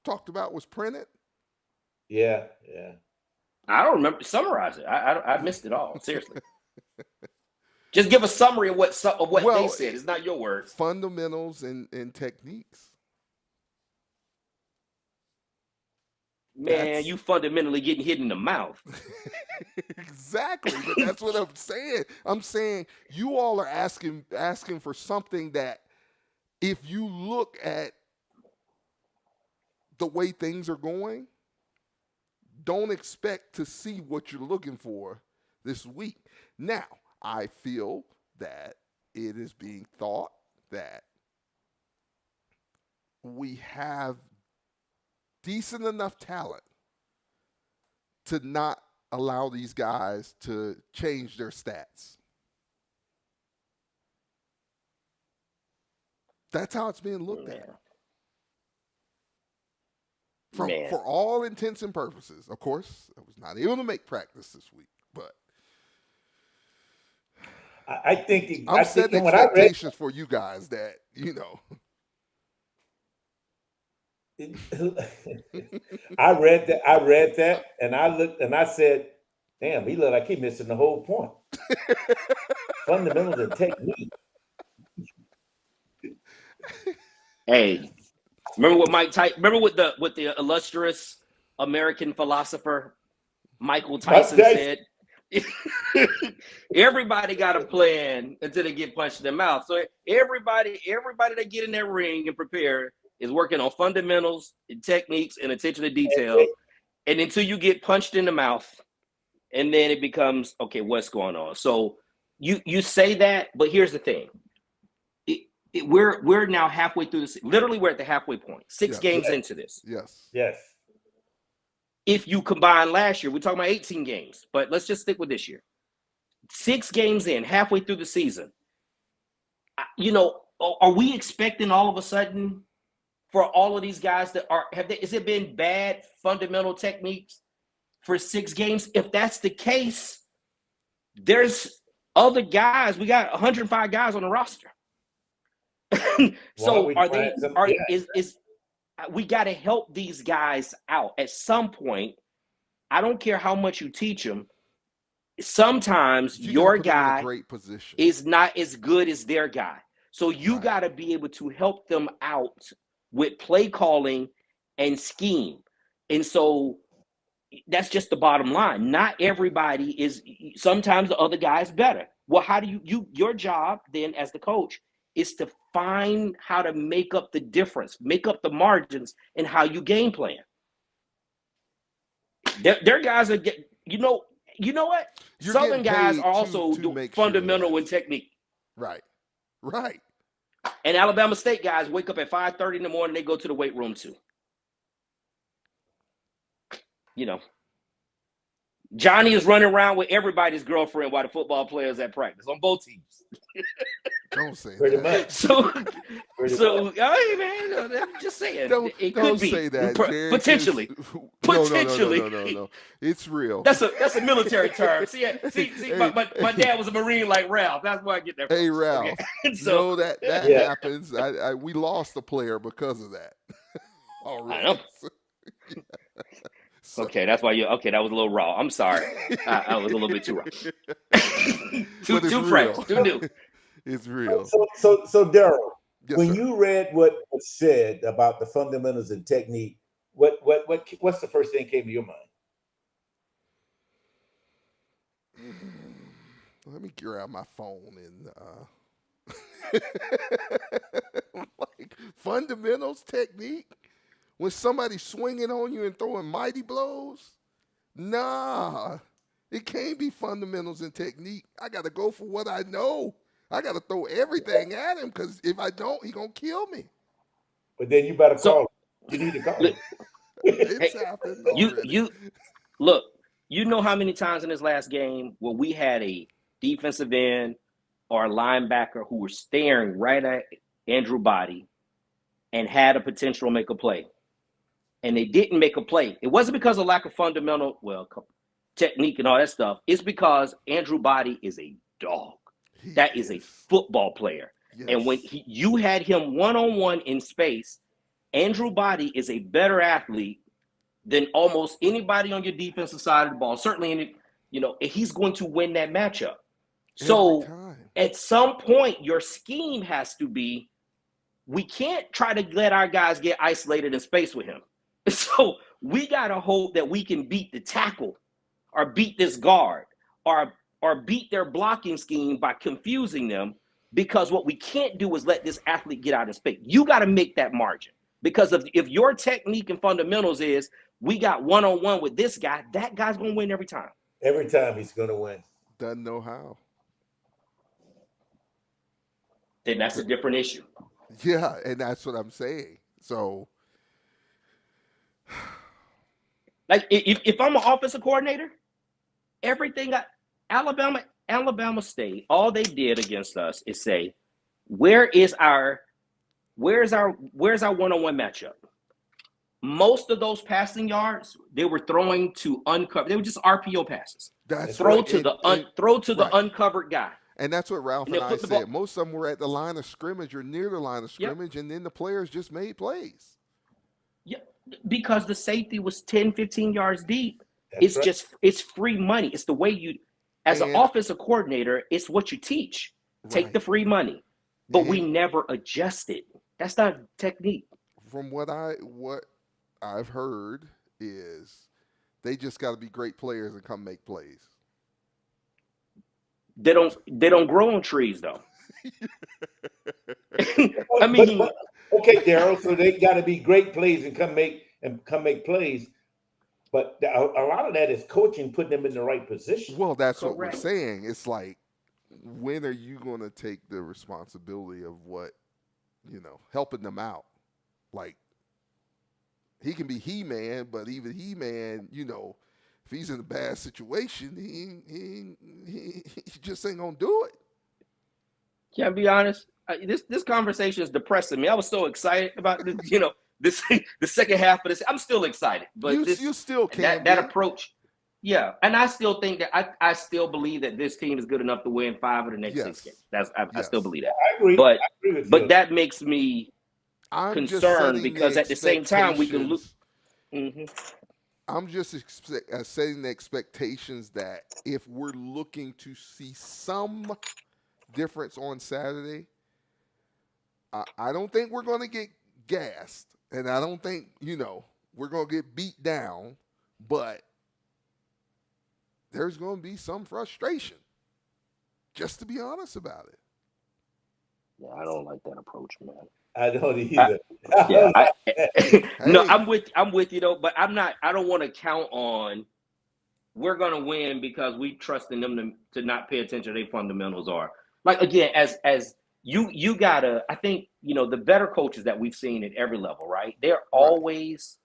A: talked about was printed?
B: Yeah.
D: I don't remember. Summarize it. I missed it all. Seriously. Just give a summary of what they said. It's not your words.
A: Fundamentals and techniques.
D: Man, you fundamentally getting hit in the mouth.
A: Exactly, but that's what I'm saying. I'm saying you all are asking for something that if you look at the way things are going, don't expect to see what you're looking for this week. Now, I feel that it is being thought that we have decent enough talent to not allow these guys to change their stats. That's how it's being looked at. For all intents and purposes. Of course, I was not able to make practice this week, but
B: I think
A: I'm setting expectations for you guys that,
B: I read that and I looked and I said, damn, he looked like he missing the whole point. Fundamentals and technique.
D: Hey, remember what the illustrious American philosopher Michael Tyson said? Everybody got a plan until they get punched in the mouth. So everybody that get in that ring and prepare is working on fundamentals and techniques and attention to detail. And until you get punched in the mouth, and then it becomes, okay, what's going on? So you say that, but here's the thing. We're now halfway through this. Literally, we're at the halfway point. 6 games into this.
A: Yes.
B: Yes.
D: if you combine last year, we're talking about 18 games, but let's just stick with this year. 6 games in, halfway through the season, are we expecting all of a sudden for all of these guys that has it been bad fundamental techniques for 6 games? If that's the case, there's other guys. We got 105 guys on the roster. So we got to help these guys out at some point. I don't care how much you teach them. Sometimes your guy is not as good as their guy. So you got to be able to help them out with play calling and scheme. And so that's just the bottom line. Not everybody is. Sometimes the other guy is better. Well, how do your job then as the coach is to find how to make up the difference, make up the margins in how you game plan. Their guys are you know what? Southern guys are also doing fundamental and technique.
A: Right.
D: And Alabama State guys wake up at 5:30 in the morning. They go to the weight room too. Johnny is running around with everybody's girlfriend while the football players at practice on both teams.
A: Don't say
B: Pretty
A: that.
B: much.
D: So, hey man, I'm just saying. It could
A: don't
D: be
A: say that.
D: Potentially. Potentially.
A: No. It's real.
D: That's a military term. See, my dad was a Marine like Ralph. That's where I get that from.
A: Hey Ralph,
D: okay. So
A: that happens. We lost a player because of that. Already.
D: I know. Okay, that's why that was a little raw. I'm sorry. I was a little bit too raw. too fresh, too new.
A: It's real.
B: So Darold,
A: yes,
B: when
A: sir.
B: you read what was said about the fundamentals and technique, what's the first thing that came to your mind?
A: Let me grab my phone and like fundamentals, technique. When somebody's swinging on you and throwing mighty blows, nah, it can't be fundamentals and technique. I got to go for what I know. I got to throw everything at him because if I don't, he's going to kill me.
B: But then you better call him. You need to call him.
A: It's happened already.
D: You look, you know how many times in this last game where we had a defensive end or a linebacker who were staring right at Andrew Body and had a potential to make a play. And they didn't make a play. It wasn't because of lack of fundamental, technique and all that stuff. It's because Andrew Body is a dog. That is a football player. Yes. And when you had him one-on-one in space, Andrew Body is a better athlete than almost anybody on your defensive side of the ball. Certainly, he's going to win that matchup. So at some point, your scheme has to be, we can't try to let our guys get isolated in space with him. So we got to hope that we can beat the tackle or beat this guard or beat their blocking scheme by confusing them, because what we can't do is let this athlete get out in space. You got to make that margin, because if your technique and fundamentals is we got one-on-one with this guy, that guy's going to win every time.
B: Every time he's going to win.
A: Doesn't know how.
D: Then that's a different issue.
A: Yeah, and that's what I'm saying. So,
D: like, if I'm an offensive coordinator, everything Alabama State, all they did against us is say, where's our one-on-one matchup? Most of those passing yards, they were throwing to uncover. They were just RPO passes. Throw to the uncovered guy.
A: And that's what Ralph and I said. Most of them were at the line of scrimmage or near the line of scrimmage, and then the players just made plays.
D: Yeah, because the safety was 10, 15 yards deep. It's free money. It's the way you, as an offensive coordinator, it's what you teach. Take the free money. But we never adjusted. That's not technique.
A: From what I've heard is they just got to be great players and come make plays.
B: They don't grow on trees, though. I mean, okay, Daryl. So they got to be great plays and come make plays. But a lot of that is coaching, putting them in the right position.
A: Well, that's what we're saying. It's like, when are you going to take the responsibility of what, helping them out? Like, He can be He-Man, but even He-Man, you know, if he's in a bad situation, he just ain't gonna do it.
E: Can I be honest? This conversation is depressing me. I was so excited about this, you know, the second half of this. I'm still excited, but
A: you still can't
E: that approach. Yeah, and I still think that I still believe that this team is good enough to win 5 of the next 6 games. I still believe that.
B: I agree.
E: But
B: I agree with
E: but
B: you.
E: that makes me concerned because at the same time we can look. Mm-hmm.
A: I'm just setting the expectations that if we're looking to see some difference on Saturday, I don't think we're going to get gassed, and I don't think, you know, we're going to get beat down, but there's going to be some frustration, just to be honest about it.
E: Yeah, I don't like that approach, man.
B: I don't either.
E: No, I'm with you though, but I don't want to count on we're gonna win because we trust in them to not pay attention to their fundamentals are. Like again, as you gotta, I think, you know, the better coaches that we've seen at every level, right? They're always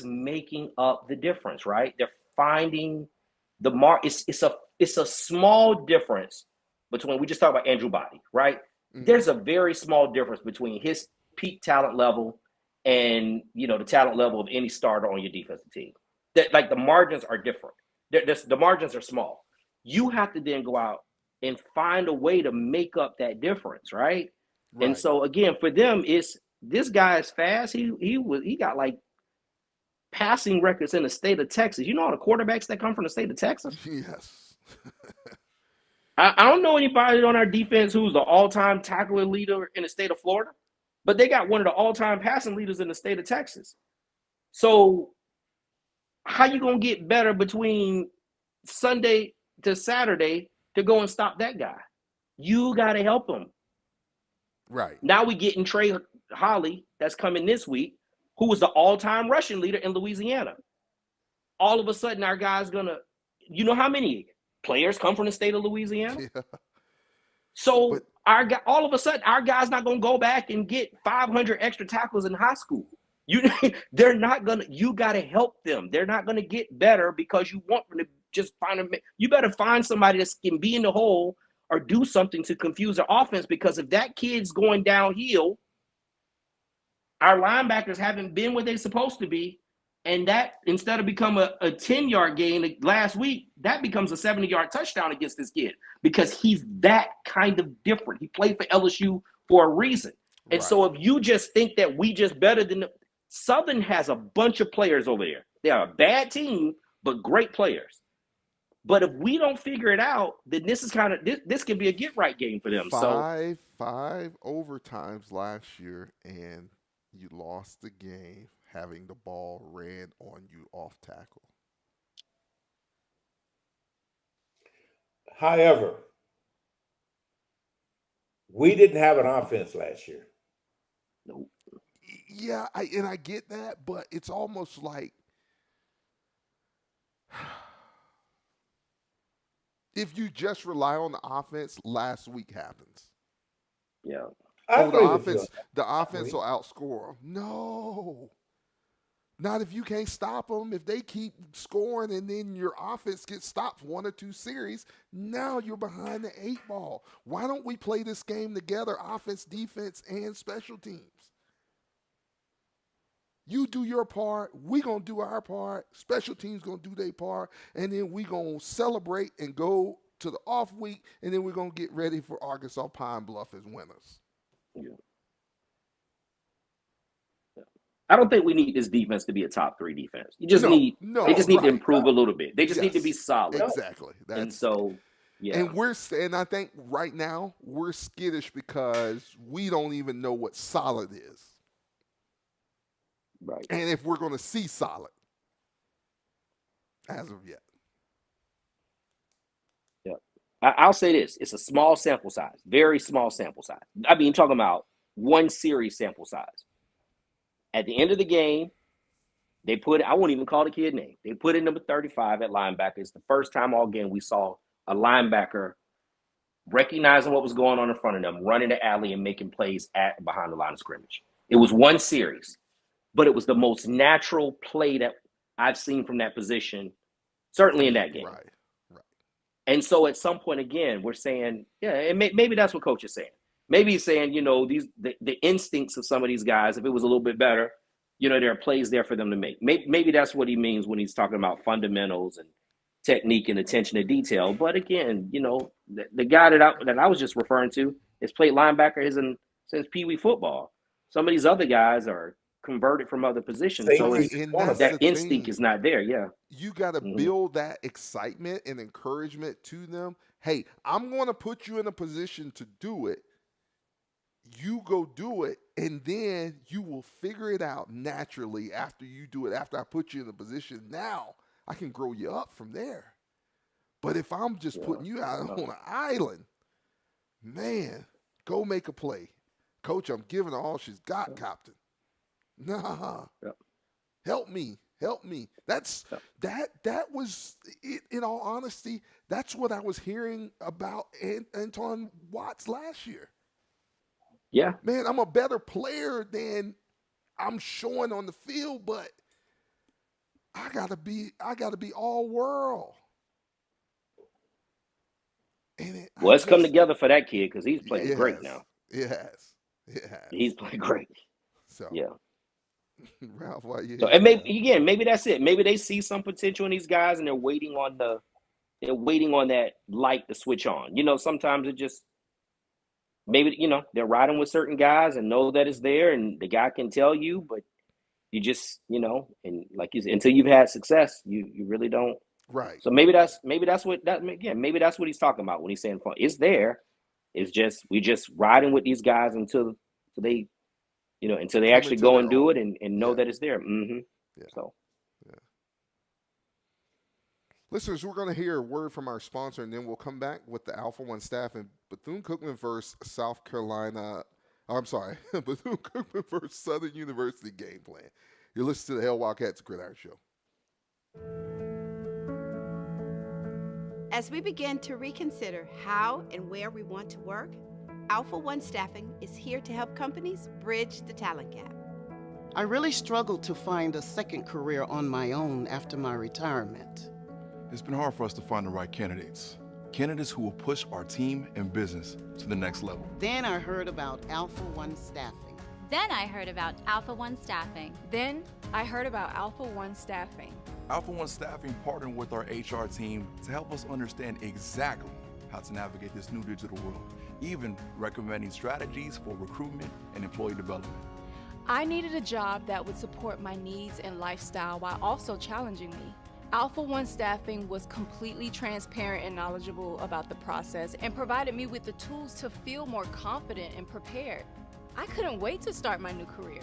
E: making up the difference, right? They're finding the mark. It's a small difference between, we just talked about Andrew Body, right? Mm-hmm. There's a very small difference between his peak talent level and, you know, the talent level of any starter on your defensive team. That, like, the margins are different. The margins are small. You have to then go out and find a way to make up that difference, right? And so again, for them, it's this guy is fast. He got like passing records in the state of Texas. You know all the quarterbacks that come from the state of Texas?
A: Yes.
E: I don't know anybody on our defense who's the all-time tackling leader in the state of Florida, but they got one of the all-time passing leaders in the state of Texas. So how you going to get better between Sunday to Saturday to go and stop that guy? You got to help him.
A: Right.
E: Now we getting Trey Holly that's coming this week, who was the all-time rushing leader in Louisiana. All of a sudden, our guy's going to, you know how many players come from the state of Louisiana? Yeah. So all of a sudden, our guy's not going to go back and get 500 extra tackles in high school. They're not going to, you got to help them. They're not going to get better because you want them to just find them. You better find somebody that can be in the hole or do something to confuse their offense, because if that kid's going downhill, our linebackers haven't been where they're supposed to be. And that, instead of become a 10-yard gain last week, that becomes a 70-yard touchdown against this kid because he's that kind of different. He played for LSU for a reason. And so if you just think that we just better than Southern has a bunch of players over there. They are a bad team, but great players. But if we don't figure it out, then this is kind of this can be a get-right game for them.
A: Five overtimes last year, and you lost the game having the ball ran on you off tackle.
B: However, we didn't have an offense last year.
E: Nope.
A: Yeah, I get that, but it's almost like if you just rely on the offense, last week happens.
E: Yeah.
A: The offense will outscore them. No. Not if you can't stop them. If they keep scoring and then your offense gets stopped 1 or 2 series, now you're behind the 8 ball. Why don't we play this game together, offense, defense, and special teams? You do your part, we going to do our part, special teams going to do their part, and then we going to celebrate and go to the off week, and then we're going to get ready for Arkansas Pine Bluff as winners.
E: Yeah. I don't think we need this defense to be a top 3 defense. You just need they just need to improve a little bit. They just need to be solid.
A: Exactly.
E: And so, yeah.
A: And I think right now we're skittish because we don't even know what solid is.
E: Right.
A: And if we're going to see solid as of yet.
E: Yeah. I'll say this. It's a small sample size, very small sample size. I mean, talking about 1 series sample size. At the end of the game, they put, I won't even call the kid name. They put in number 35 at linebacker. It's the first time all game we saw a linebacker recognizing what was going on in front of them, running the alley and making plays behind the line of scrimmage. It was 1 series. but it was the most natural play that I've seen from that position, certainly in that game.
A: Right.
E: And so at some point, again, we're saying, yeah, and maybe that's what coach is saying. Maybe he's saying, the instincts of some of these guys, if it was a little bit better, there are plays there for them to make. Maybe that's what he means when he's talking about fundamentals and technique and attention to detail. But again, the guy that I was just referring to has played linebacker since Pee Wee football. Some of these other guys are converted from other positions. So that instinct is not there. Yeah.
A: You got to build that excitement and encouragement to them. Hey, I'm going to put you in a position to do it. You go do it, and then you will figure it out naturally after you do it. After I put you in a position, now I can grow you up from there. But if I'm just putting you out on an island, man, go make a play. Coach, I'm giving her all she's got, Captain. Nah. Yep. Help me. That was it, in all honesty, that's what I was hearing about Anton Watts last year.
E: Yeah.
A: Man, I'm a better player than I'm showing on the field, but I gotta be all world. And
E: it's come together for that kid because he's playing great now.
A: It has.
E: He's playing great.
A: So
E: yeah.
A: Ralph, why you?
E: So, and maybe that's it. Maybe they see some potential in these guys and they're waiting on that light to switch on. Sometimes it just maybe they're riding with certain guys and know that it's there and the guy can tell you, but you just and like you said, until you've had success, you really don't.
A: Right.
E: So maybe that's what he's talking about when he's saying fun. It's there. It's just we just riding with these guys until they until they actually go and do it and know that it's there. Mm-hmm.
A: Yeah.
E: So.
A: Yeah. Listeners, we're going to hear a word from our sponsor, and then we'll come back with the Alpha One staff and Bethune-Cookman versus South Carolina. I'm sorry, Bethune-Cookman versus Southern University game plan. You're listening to the Hail Wildcats Gridiron Show.
F: As we begin to reconsider how and where we want to work, Alpha One Staffing is here to help companies bridge the talent gap.
G: I really struggled to find a second career on my own after my retirement.
H: It's been hard for us to find the right candidates who will push our team and business to the next level.
G: Then I heard about Alpha One Staffing.
I: Then I heard about Alpha One Staffing.
J: Then I heard about Alpha One Staffing.
H: Alpha One Staffing partnered with our HR team to help us understand exactly how to navigate this new digital world, even recommending strategies for recruitment and employee development.
J: I needed a job that would support my needs and lifestyle while also challenging me. Alpha One Staffing was completely transparent and knowledgeable about the process and provided me with the tools to feel more confident and prepared. I couldn't wait to start my new career.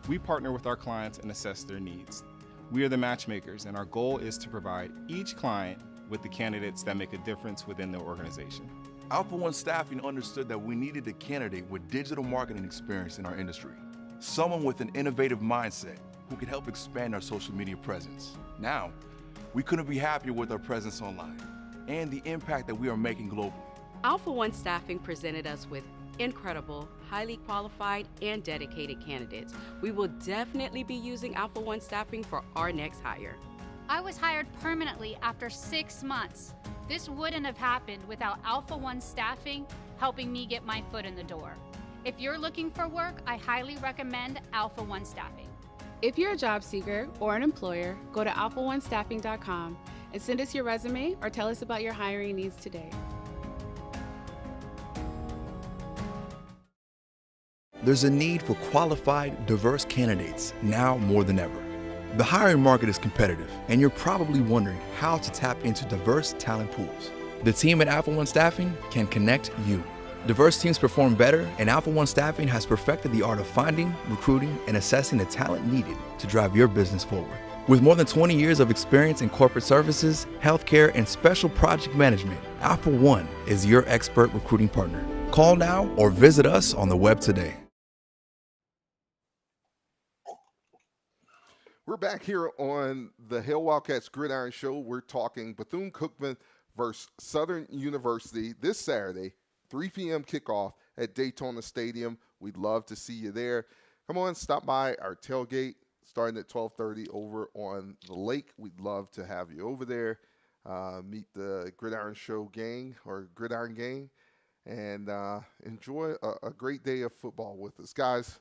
K: We partner with our clients and assess their needs. We are the matchmakers, and our goal is to provide each client with the candidates that make a difference within their organization.
H: Alpha One Staffing understood that we needed a candidate with digital marketing experience in our industry, someone with an innovative mindset who could help expand our social media presence. Now, we couldn't be happier with our presence online and the impact that we are making globally.
L: Alpha One Staffing presented us with incredible, highly qualified, and dedicated candidates. We will definitely be using Alpha One Staffing for our next hire.
I: I was hired permanently after 6 months. This wouldn't have happened without Alpha One Staffing helping me get my foot in the door. If you're looking for work, I highly recommend Alpha One Staffing.
M: If you're a job seeker or an employer, go to alphaonestaffing.com and send us your resume or tell us about your hiring needs today.
N: There's a need for qualified, diverse candidates now more than ever. The hiring market is competitive, and you're probably wondering how to tap into diverse talent pools. The team at Alpha One Staffing can connect you. Diverse teams perform better, and Alpha One Staffing has perfected the art of finding, recruiting, and assessing the talent needed to drive your business forward. With more than 20 years of experience in corporate services, healthcare, and special project management, Alpha One is your expert recruiting partner. Call now or visit us on the web today.
A: We're back here on the Hail Wildcats Gridiron Show. We're talking Bethune-Cookman versus Southern University this Saturday, 3 p.m. kickoff at Daytona Stadium. We'd love to see you there. Come on, stop by our tailgate. starting at 12:30 over on the lake. We'd love to have you over there. Meet the Gridiron Show gang or Gridiron Gang, and enjoy a great day of football with us. Guys,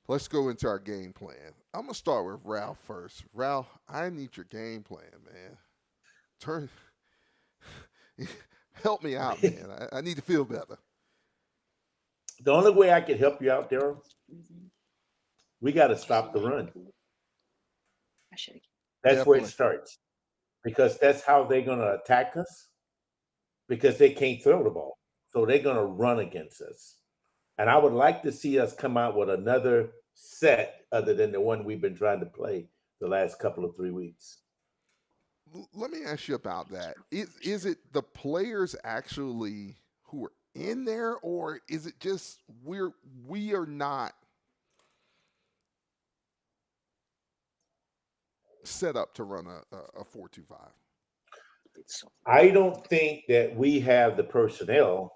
A: let's go into our game plan. I'm going to start with Ralph first. Ralph, I need your game plan, man. Help me out, man. I need to feel better.
B: The only way I can help you out, Daryl, we got to stop the run. That's where it starts. Because that's how they're going to attack us, because they can't throw the ball. So they're going to run against us. And I would like to see us come out with another set other than the one we've been trying to play the last couple of 3 weeks.
A: Let me ask you about that. Is it the players actually who are in there, or is it just we are not set up to run a 4-2-5?
B: I don't think that we have the personnel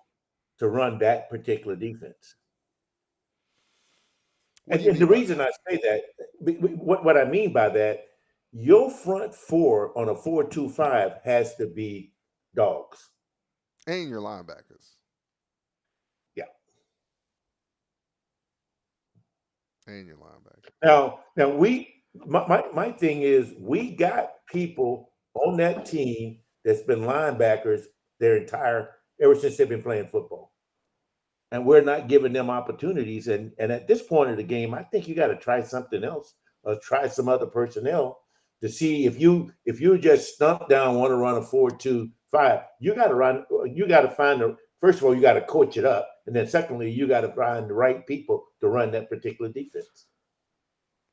B: to run that particular defense. And the reason I say that, what I mean by that, your front four on a 4-2-5 has to be dogs.
A: And your linebackers.
B: Yeah.
A: And your linebackers.
B: Now my thing is, we got people on that team that's been linebackers ever since they've been playing football. And we're not giving them opportunities. And at this point of the game, I think you got to try something else or try some other personnel to see if you just stump down, want to run a 4-2-5, you got to find first of all, you got to coach it up. And then secondly, you got to find the right people to run that particular defense.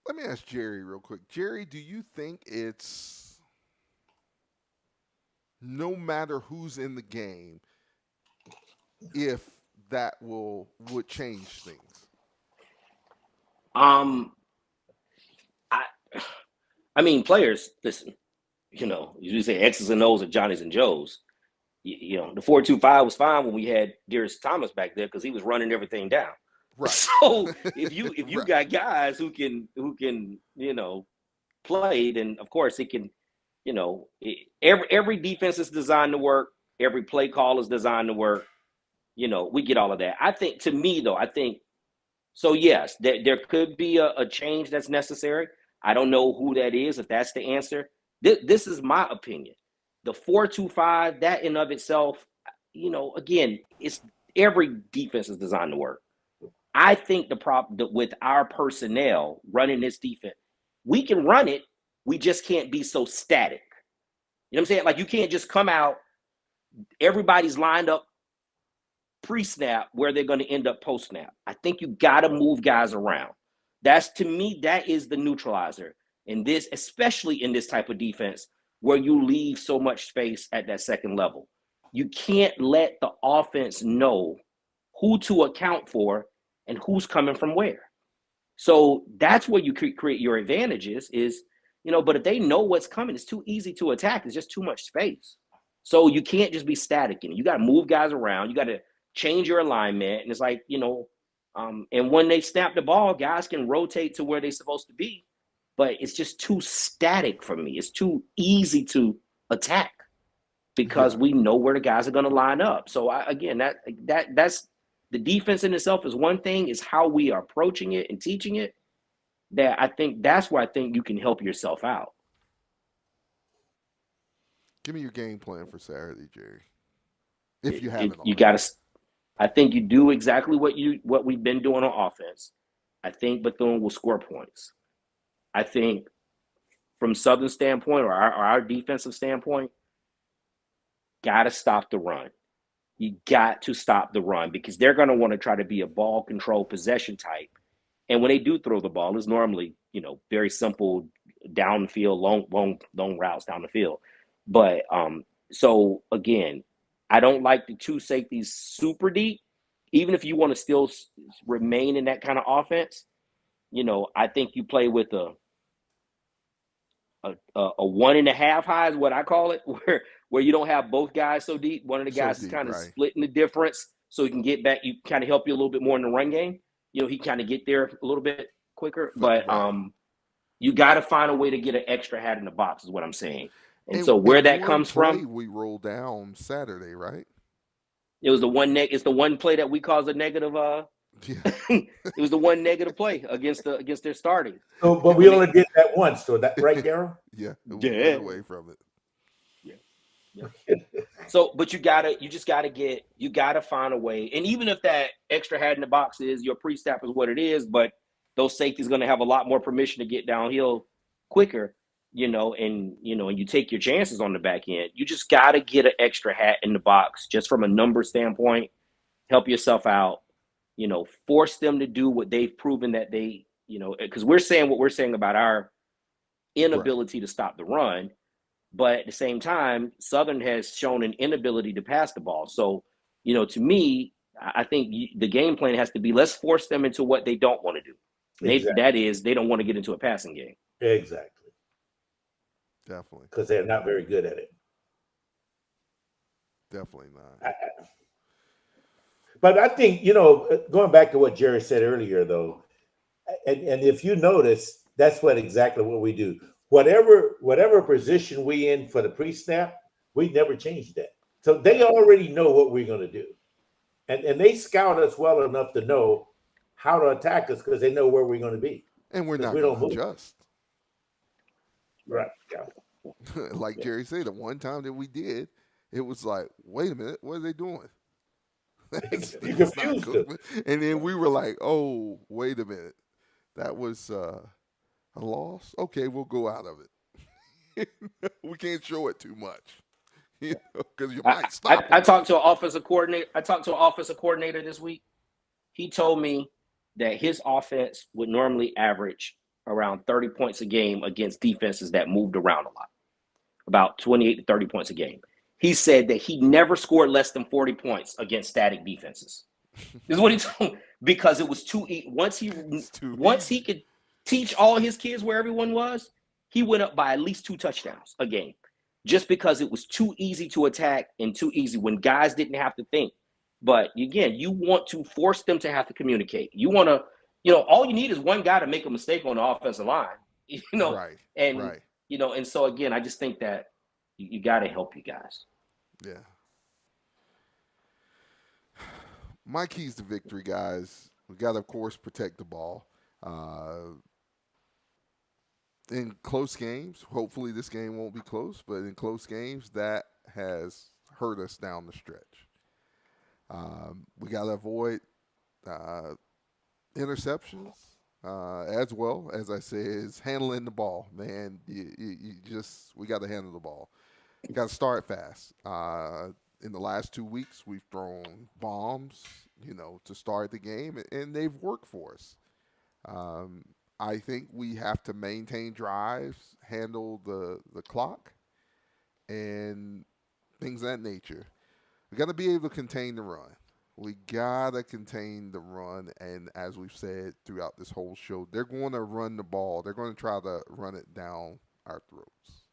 A: Let me ask Jerry real quick. Jerry, do you think it's no matter who's in the game, if that would change things?
E: I mean, players, listen, you say X's and O's at Johnny's and Joe's. The 4-2-5 was fine when we had Darius Thomas back there because he was running everything down.
A: Right.
E: So if you got guys who can play, then of course it can. Every defense is designed to work. Every play call is designed to work. We get all of that. I think, to me though, so. Yes, there could be a change that's necessary. I don't know who that is. If that's the answer, this is my opinion. The 4-2-5, that in of itself, again, it's every defense is designed to work. I think the problem with our personnel running this defense, we can run it. We just can't be so static. You know what I'm saying? Like, you can't just come out, everybody's lined up pre-snap where they're going to end up post-snap. I think you got to move guys around. To me, that is the neutralizer in this, especially in this type of defense where you leave so much space at that second level. You can't let the offense know who to account for and who's coming from where. So that's where you create your advantages but if they know what's coming, it's too easy to attack. It's just too much space. So you can't just be static in it. You got to move guys around. You got to change your alignment. And it's like, and when they snap the ball, guys can rotate to where they're supposed to be, but it's just too static for me. It's too easy to attack because we know where the guys are going to line up. So that's the defense in itself is one thing, is how we are approaching it and teaching it. That I think that's where I think you can help yourself out.
A: Give me your game plan for Saturday, Jerry. If you haven't,
E: you got to. I think you do exactly what we've been doing on offense. I think Bethune will score points. I think from Southern standpoint or our defensive standpoint, got to stop the run. You got to stop the run because they're going to want to try to be a ball control possession type. And when they do throw the ball, it's normally, very simple downfield, long routes down the field. But so again, I don't like the two safeties super deep. Even if you want to still remain in that kind of offense, I think you play with a 1.5 high is what I call it, where you don't have both guys so deep. One of the guys is kind of splitting the difference so he can get back. You kind of help you a little bit more in the run game. He kind of get there a little bit quicker. But You got to find a way to get an extra hat in the box is what I'm saying. And so where that comes from,
A: we rolled down Saturday, right?
E: it was the one it's the one play that we caused a negative it was the one negative play against their starting.
B: So, but we only did that once, so that right, Daryl?
A: Yeah, we away from it.
E: Yeah. So, but you gotta find a way. And even if that extra hat in the box is your pre-snap is what it is, but those safeties going to have a lot more permission to get downhill quicker, and you take your chances on the back end. You just got to get an extra hat in the box just from a number standpoint. Help yourself out, force them to do what they've proven that they, because we're saying what we're saying about our inability to stop the run. But at the same time, Southern has shown an inability to pass the ball. So, to me, I think the game plan has to be, let's force them into what they don't want to do. Exactly. That is, they don't want to get into a passing game.
B: Exactly.
A: Definitely.
B: Because they're not very good at it.
A: Definitely not.
B: But I think, going back to what Jerry said earlier, though, and if you notice, that's exactly what we do. Whatever position we in for the pre-snap, we never change that. So they already know what we're going to do. And they scout us well enough to know how to attack us because they know where we're going to be.
A: And we're not going to adjust.
B: Right. Yeah.
A: Like Jerry said, the one time that we did, it was like, wait a minute, what are they doing?
B: You confused them.
A: And then we were like, oh, wait a minute. That was a loss? Okay, we'll go out of it. We can't show it too much. Because you might stop.
E: I talked to an offensive coordinator this week. He told me that his offense would normally average around 30 points a game against defenses that moved around a lot, about 28 to 30 points a game. He said that he never scored less than 40 points against static defenses. This is what he told me, because it was too easy. Once he could teach all his kids where everyone was, he went up by at least 2 touchdowns a game, just because it was too easy to attack and too easy when guys didn't have to think. But again, you want to force them to have to communicate. You want to, all you need is one guy to make a mistake on the offensive line,
A: Right.
E: And so again, I just think that you got to help you guys.
A: Yeah. My keys to victory, guys, we got to, of course, protect the ball. In close games, hopefully this game won't be close, but in close games, that has hurt us down the stretch. We got to avoid interceptions as well, as I say, is handling the ball. Man, we got to handle the ball. You got to start fast. In the last 2 weeks, we've thrown bombs, to start the game, and they've worked for us. I think we have to maintain drives, handle the clock, and things of that nature. We got to be able to contain the run. We got to contain the run, and as we've said throughout this whole show, they're going to run the ball. They're going to try to run it down our throats.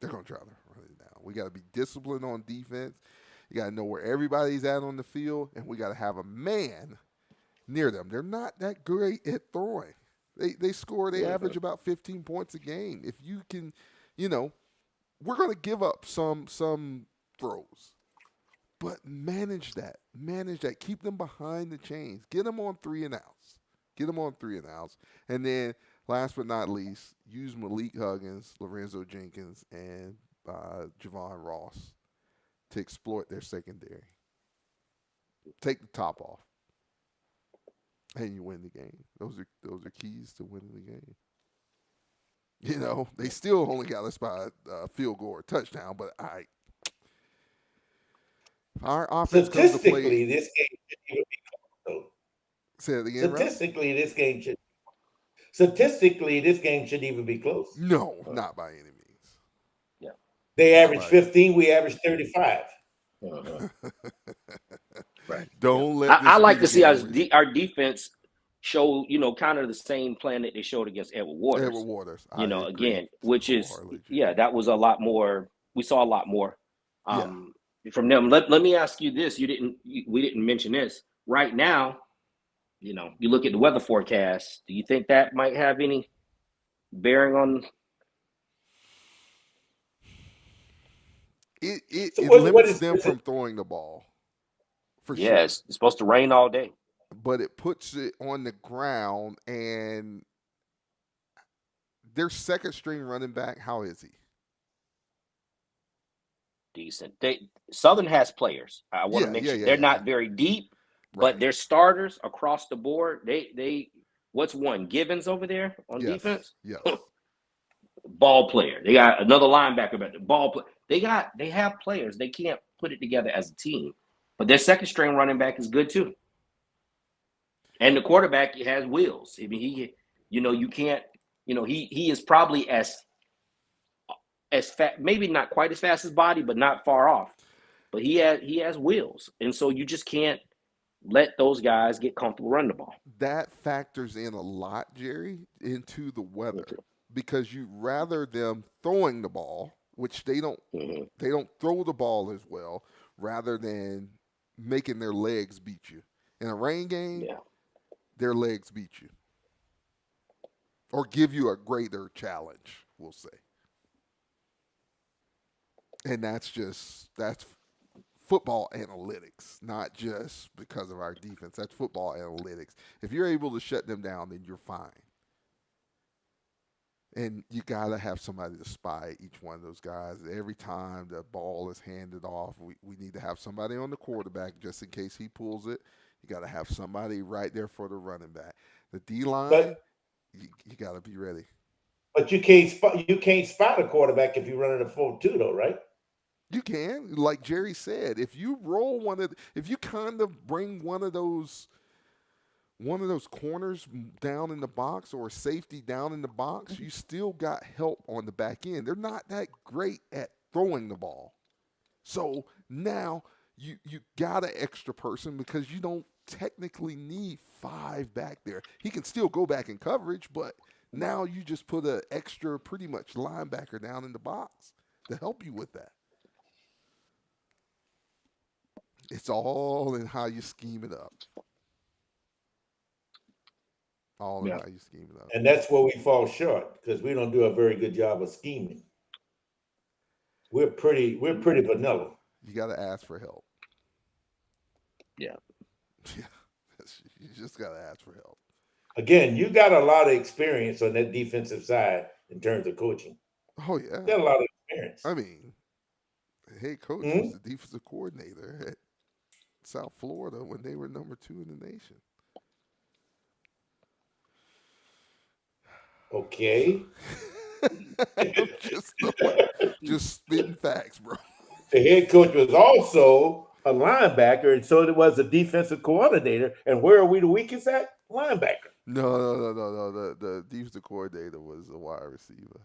A: They're going to try to run it down. We got to be disciplined on defense. You got to know where everybody's at on the field, and we got to have a man near them. They're not that great at throwing. They average about 15 points a game. If you can, we're going to give up some throws. But manage that. Keep them behind the chains. Get them on 3 and outs. And then, last but not least, use Malik Huggins, Lorenzo Jenkins, and Javon Ross to exploit their secondary. Take the top off, and you win the game. Those are keys to winning the game. They still only got us by a field goal or touchdown, but our offense comes to play.
B: This game shouldn't even be close.
A: Say it again,
B: Statistically, this game shouldn't even be close.
A: No, not by any means.
E: Yeah,
B: they average 15. We average 35.
E: Right.
A: Don't let.
E: I like to see our defense show, kind of the same plan that they showed against Edward Waters. Again, which is that was a lot more. We saw a lot more. From them. Let me ask you this. We didn't mention this. Right now, you look at the weather forecast. Do you think that might have any bearing on?
A: It
B: So what
A: limits
B: is
A: them
B: is
A: from
B: it?
A: throwing the ball, for
E: Yeah,
A: sure.
E: it's supposed to rain all day.
A: But it puts it on the ground, and their second string running back, how is he?
E: Decent. Southern has players. I want to make sure they're
A: Yeah.
E: not very deep, but they're starters across the board. They what's one? Givens over there on defense?
A: Yes.
E: Ball player. They got another linebacker, but the ball player. They have players. They can't put it together as a team. But their second string running back is good too. And the quarterback has wheels. I mean, you can't, he is probably as fast, maybe not quite as fast as Body, but not far off. But he has wheels. And so you just can't let those guys get comfortable running the ball.
A: That factors in a lot, Jerry, into the weather, because you'd rather them throwing the ball, which they don't throw the ball as well, rather than making their legs beat you. In a rain game, their legs beat you. Or give you a greater challenge, we'll say. And that's football analytics, not just because of our defense. That's football analytics. If you're able to shut them down, then you're fine. And you got to have somebody to spy each one of those guys. Every time the ball is handed off, we need to have somebody on the quarterback just in case he pulls it. You got to have somebody right there for the running back. The D-line, you got to be ready.
B: But you can't spot a quarterback if you're running a 4-2, though, right?
A: You can, like Jerry said, if you if you kind of bring one of those corners down in the box or safety down in the box, you still got help on the back end. They're not that great at throwing the ball. So now you got an extra person because you don't technically need 5 back there. He can still go back in coverage, but now you just put an extra pretty much linebacker down in the box to help you with that. It's all in how you scheme it up. All in how you scheme it up.
B: And that's where we fall short because we don't do a very good job of scheming. We're pretty vanilla.
A: You got to ask for help.
E: Yeah.
A: You just got to ask for help.
B: Again, you got a lot of experience on that defensive side in terms of coaching.
A: Oh, yeah.
B: You got a lot of experience.
A: I mean, the head coach was the defensive coordinator at South Florida when they were number 2 in the nation.
B: Okay.
A: just spitting facts, bro.
B: The head coach was also a linebacker, and so it was a defensive coordinator. And where are we the weakest at? Linebacker.
A: No. The defensive coordinator was a wide receiver.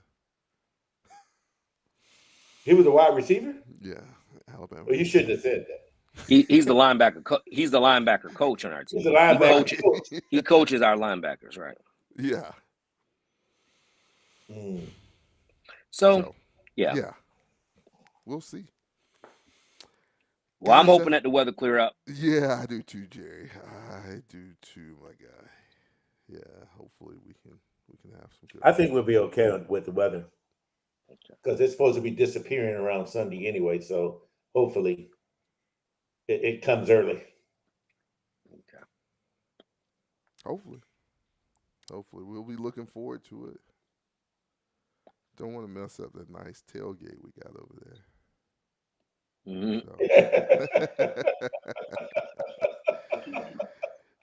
B: He was a wide receiver?
A: Yeah, Alabama.
B: Well, you shouldn't have said that.
E: He's the linebacker. He's the linebacker coach on our team.
B: He's the linebacker coach.
E: He coaches our linebackers, right?
A: Yeah.
E: So, yeah.
A: We'll see.
E: Well, I'm hoping that the weather clear up.
A: Yeah, I do too, Jerry. I do too, my guy. Yeah, hopefully we can have some good.
B: I think we'll be okay with the weather because it's supposed to be disappearing around Sunday anyway. So hopefully it comes early.
E: Okay.
A: Hopefully we'll be looking forward to it. Don't want to mess up that nice tailgate we got over there.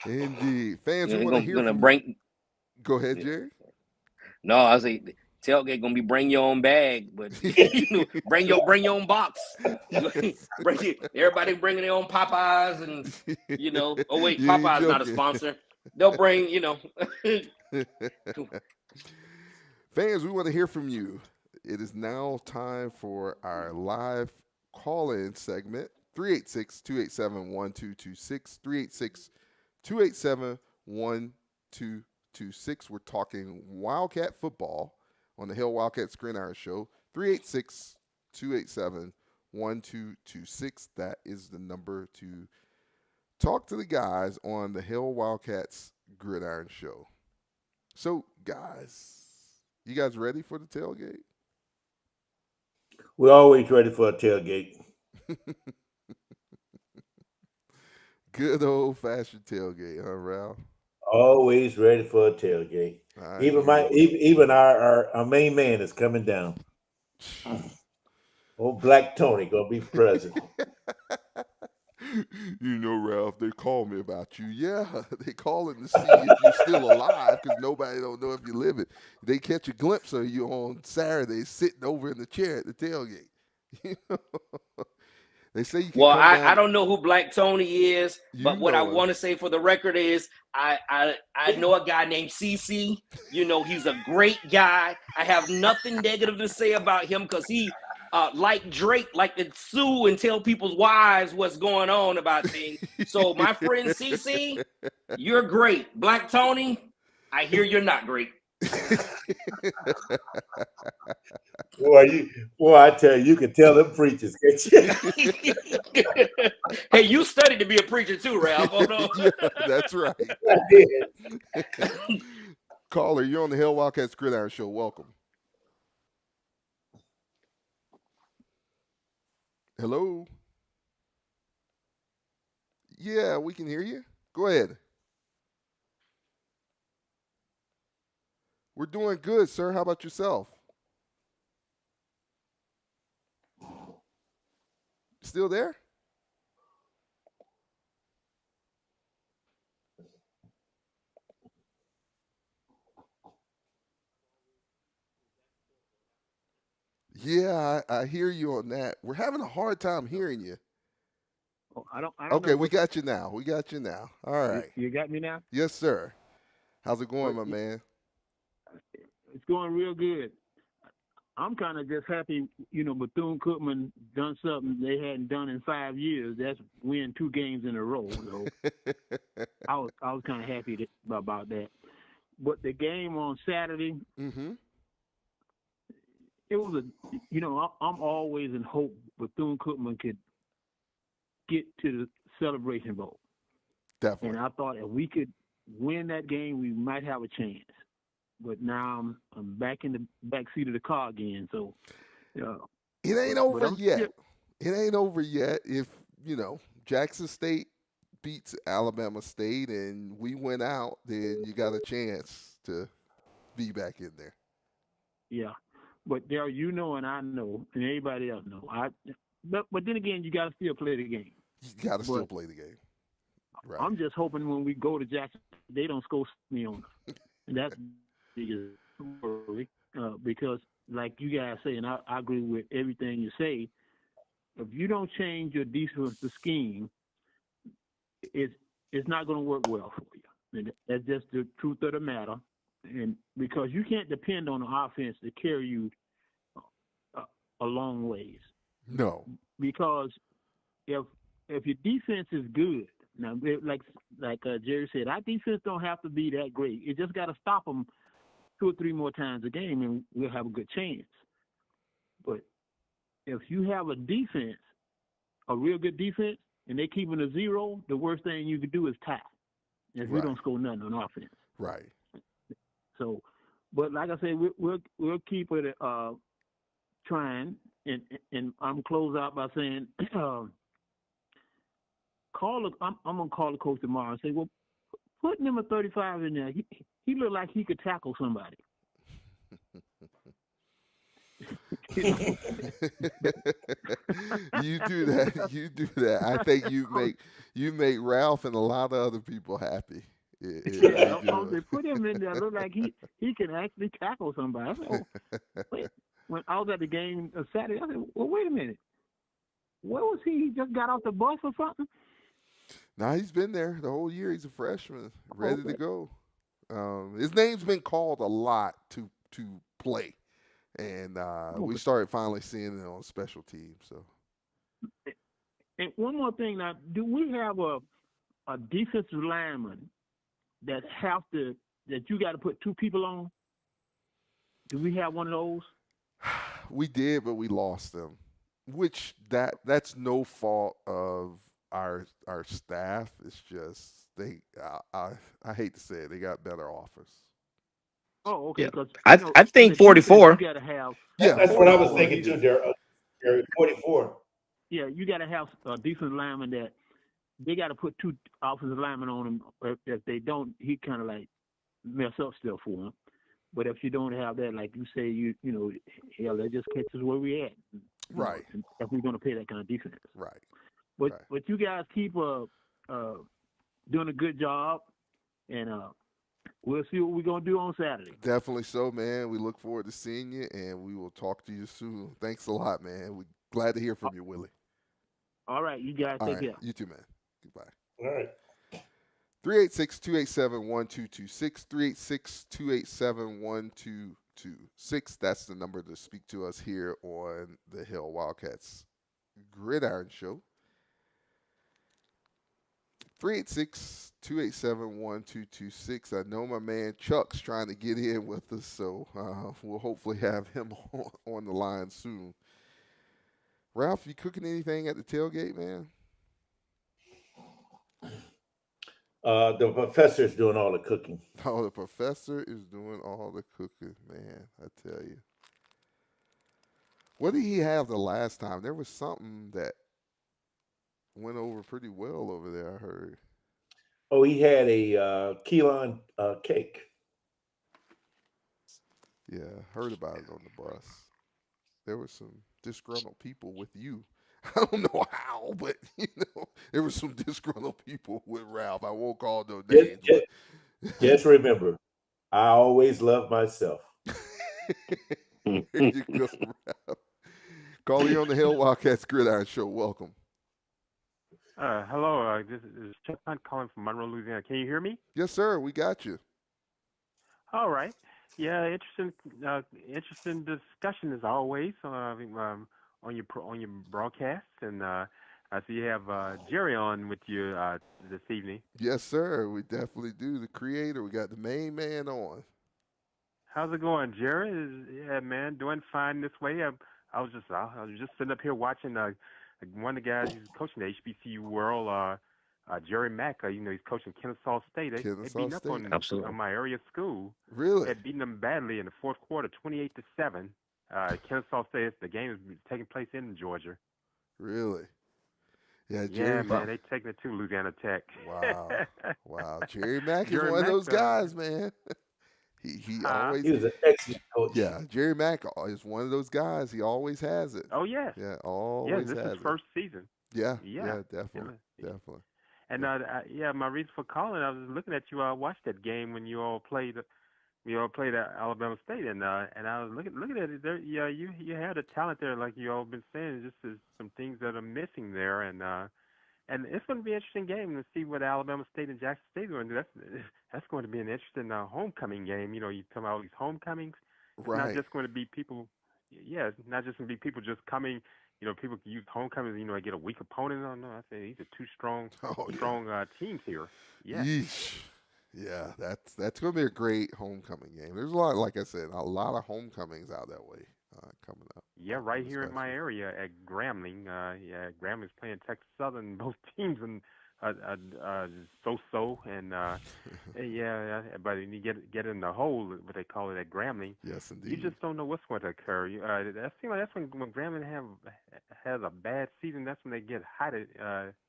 A: Indeed. Fans, we want to hear from you. Go ahead, Jerry.
E: No, I was like, tailgate gonna be bring your own bag, but bring your own box. Everybody bringing their own Popeyes, and Oh wait, Popeyes not a sponsor. They'll bring,
A: Fans, we want to hear from you. It is now time for our live call-in segment. 386-287-1226. 386-287-1226. We're talking Wildcat football on the Hail Wildcats Gridiron Show. 386-287-1226. That is the number to talk to the guys on the Hail Wildcats Gridiron Show. So, guys, You guys ready for the tailgate?
B: We're always ready for a tailgate.
A: Good old-fashioned tailgate, huh, Ralph?
B: Always ready for a tailgate. Even our main man is coming down. Old Black Tony gonna be present.
A: You know, Ralph, they call me about you. Yeah, they calling to see if you're still alive because nobody don't know if you're living. They catch a glimpse of you on Saturday sitting over in the chair at the tailgate. You know? They say you can
E: Well,
A: come down.
E: I don't know who Black Tony is, but what I
A: know him.
E: want to say for the record is I know a guy named CC. You know, he's a great guy. I have nothing negative to say about him because he, like Drake, like to sue and tell people's wives what's going on about things. So my friend CC, you're great. Black Tony, I hear you're not great.
B: Boy, I tell you can tell them preachers.
E: Hey, you studied to be a preacher too, Ralph. Hold on.
A: Yeah, that's right.
B: I did.
A: Caller, you're on the Hail Wildcats Gridiron Show. Welcome. Hello? Yeah, we can hear you. Go ahead. We're doing good, sir. How about yourself? Still there? Yeah, I hear you on that. We're having a hard time hearing you.
O: Oh, I don't
A: Okay,
O: know
A: we got you now. We got you now. All right.
O: You got me now?
A: Yes, sir. How's it going, my man?
O: It's going real good. I'm kind of just happy, you know, Bethune-Cookman done something they hadn't done in 5 years. That's win 2 games in a row. So I was kind of happy about that. But the game on Saturday, it was I'm always in hope Bethune-Cookman could get to the Celebration Bowl.
A: Definitely.
O: And I thought if we could win that game, we might have a chance. But now I'm back in the back seat of the car again. So
A: it ain't over yet. It ain't over yet. If Jackson State beats Alabama State and we win out, then you got a chance to be back in there.
O: Yeah, but Daryl, you know, and I know, and everybody else know. But then again, you got to still play the game.
A: You got to still play the game. Right.
O: I'm just hoping when we go to Jackson, they don't score me on us. And that's the worry because, like you guys say, and I agree with everything you say. If you don't change your defensive scheme, it's not going to work well for you. And that's just the truth of the matter. And because you can't depend on the offense to carry you a long ways.
A: No.
O: Because if your defense is good, now like Jerry said, our defense don't have to be that great. It just got to stop them 2 or 3 more times a game, and we'll have a good chance. But if you have a defense, a real good defense, and they keep it a 0, the worst thing you could do is tie. If you don't score nothing on offense.
A: Right.
O: So, but like I said, we'll keep it trying, and I'm close out by saying, I'm gonna call the coach tomorrow and say, well, put number 35 in there. He looked like he could tackle somebody.
A: You do that. I think you make Ralph and a lot of other people happy.
O: Yeah, they put him in there. Look like he can actually tackle somebody. I said, wait. When I was at the game Saturday, I said, well, wait a minute. Where was he? He just got off the bus or something?
A: No, he's been there the whole year. He's a freshman, ready to go. His name's been called a lot to play, and we started finally seeing it on special teams. So,
O: and one more thing now, do we have a defensive lineman that you got to put 2 people on? Do we have one of those?
A: We did, but we lost them. Which that's no fault of our staff. It's just I hate to say it, they got better offers.
O: Oh, okay.
D: Yeah,
O: Because
D: I
O: in
D: think
O: the defense,
D: 44.
O: you got to have.
B: That's what I was
A: 44,
B: thinking too, Daryl. 44.
O: Yeah, you got to have a defensive lineman that they got to put two offensive linemen on him. If they don't, he kind of like mess up stuff for him. But if you don't have that, like you say, you know, hell, that just catches where we at.
A: Right.
O: You know, if we're going to play that kind of defense.
A: Right.
O: But you guys keep doing a good job, and we'll see what we're going to do on Saturday.
A: Definitely so, man. We look forward to seeing you, and we will talk to you soon. Thanks a lot, man. We're glad to hear from you, Willie.
O: All right, you guys take care.
A: You too, man. Goodbye.
B: All right.
A: 386-287-1226, 386-287-1226. That's the number to speak to us here on the Hail Wildcats Gridiron Show. 386-287-1226. I know my man Chuck's trying to get in with us, so we'll hopefully have him on the line soon. Ralph, you cooking anything at the tailgate, man?
B: The professor's doing all the cooking.
A: Oh, the professor is doing all the cooking, man. I tell you. What did he have the last time? There was something that went over pretty well over there, I heard.
B: Oh, he had a key lime cake.
A: Yeah, heard about it on the bus. There were some disgruntled people with you. I don't know how, but there were some disgruntled people with Ralph. I won't call no names.
B: Just remember, I always love myself.
A: There you go, Ralph. Calling on the Hail Wildcats Gridiron Show. Welcome.
P: Hello, this is Chuck Hunt calling from Monroe, Louisiana. Can you hear me?
A: Yes, sir. We got you.
P: All right. Yeah, interesting discussion as always on your broadcast, and I see you have Jerry on with you this evening.
A: Yes, sir. We definitely do. The creator. We got the main man on.
P: How's it going, Jerry? Yeah, man, doing fine this way. I was just sitting up here watching one of the guys who's coaching the HBCU world, Jerry Mack. He's coaching Kennesaw State. They beating up on my area school.
A: Really?
P: They're beating them badly in the fourth quarter, 28-7. Kennesaw State. The game is taking place in Georgia.
A: Really? Yeah,
P: Jerry. Yeah, man, they taking it to Louisiana Tech.
A: Wow. Jerry Mack is one of those guys, man. He always.
B: He was an excellent coach.
A: Yeah, Jerry Mack is one of those guys. He always has it.
P: Oh yes.
A: Yeah, always.
P: This is his first season.
A: Yeah, definitely.
P: And my reason for calling, I was looking at you. I watched that game when you all played. Alabama State, and I was looking at it. There, you had a talent there, like you all been saying. Just is some things that are missing there, and it's going to be an interesting game to see what Alabama State and Jackson State are going to do. That's going to be an interesting homecoming game. You come out all these homecomings. It's
A: right.
P: not just going to be people. Yeah, it's not just going to be people just coming. People can use homecomings. Get a weak opponent. No, I say these are two strong teams here. Yeah.
A: Yeesh. Yeah, that's going to be a great homecoming game. There's a lot, like I said, a lot of homecomings out that way coming up.
P: Yeah, right here in my area at Grambling. Grambling's playing Texas Southern. Both teams and so-so, and but when you get in the hole, what they call it at Grambling.
A: Yes, indeed.
P: You just don't know what's going to occur. That seems like that's when Grambling has a bad season. That's when they get hot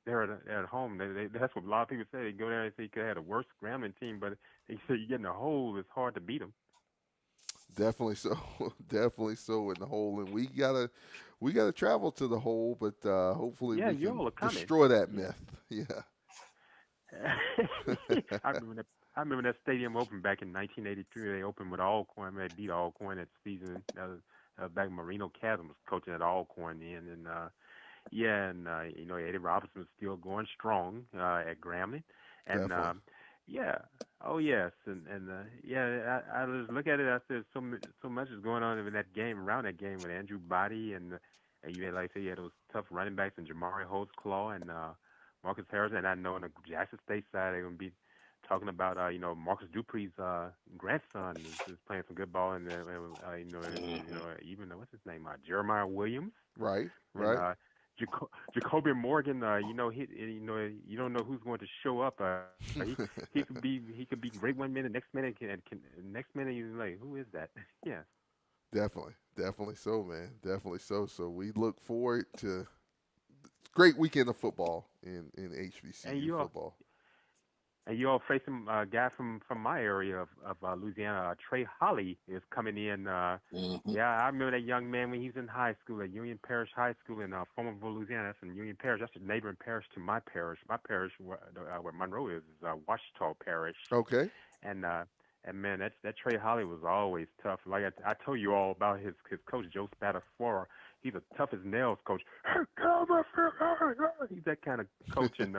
P: there at home. That's what a lot of people say. They go there and say you could have a worse Grambling team, but they say you get in the hole, it's hard to beat them.
A: Definitely so. Definitely so in the hole, and we gotta travel to the hole, but hopefully we can destroy that myth. Yeah.
P: I remember that stadium opened back in 1983. They opened with Alcorn. They beat Alcorn that season. That was back Marino Chasm was coaching at Alcorn then, and Eddie Robinson was still going strong at Grambling, and oh yes, and I just look at it. I said so much is going on in that game, around that game with Andrew Body, and you had, like I said, you had those tough running backs and Jamari Holtzclaw and Marcus Harrison. And I know on the Jackson State side they're going to be talking about Marcus Dupree's grandson is playing some good ball, and even what's his name, Jeremiah Williams.
A: Right.
P: Jacoby Morgan, you don't know who's going to show up. He could be great one minute, next minute you're like, who is that? Yeah.
A: Definitely so, man. Definitely so. So we look forward to great weekend of football in HBCU football.
P: And you all facing a guy from my area of Louisiana, Trey Holly is coming in. Yeah, I remember that young man when he was in high school at Union Parish High School in Formaville, Louisiana. That's in Union Parish. That's a neighboring parish to my parish. My parish, where Monroe is Washita Parish.
A: Okay.
P: And man, that Trey Holly was always tough. Like I told you all about his coach, Joe Spatafora. He's a tough as nails coach. He's that kind of coach, and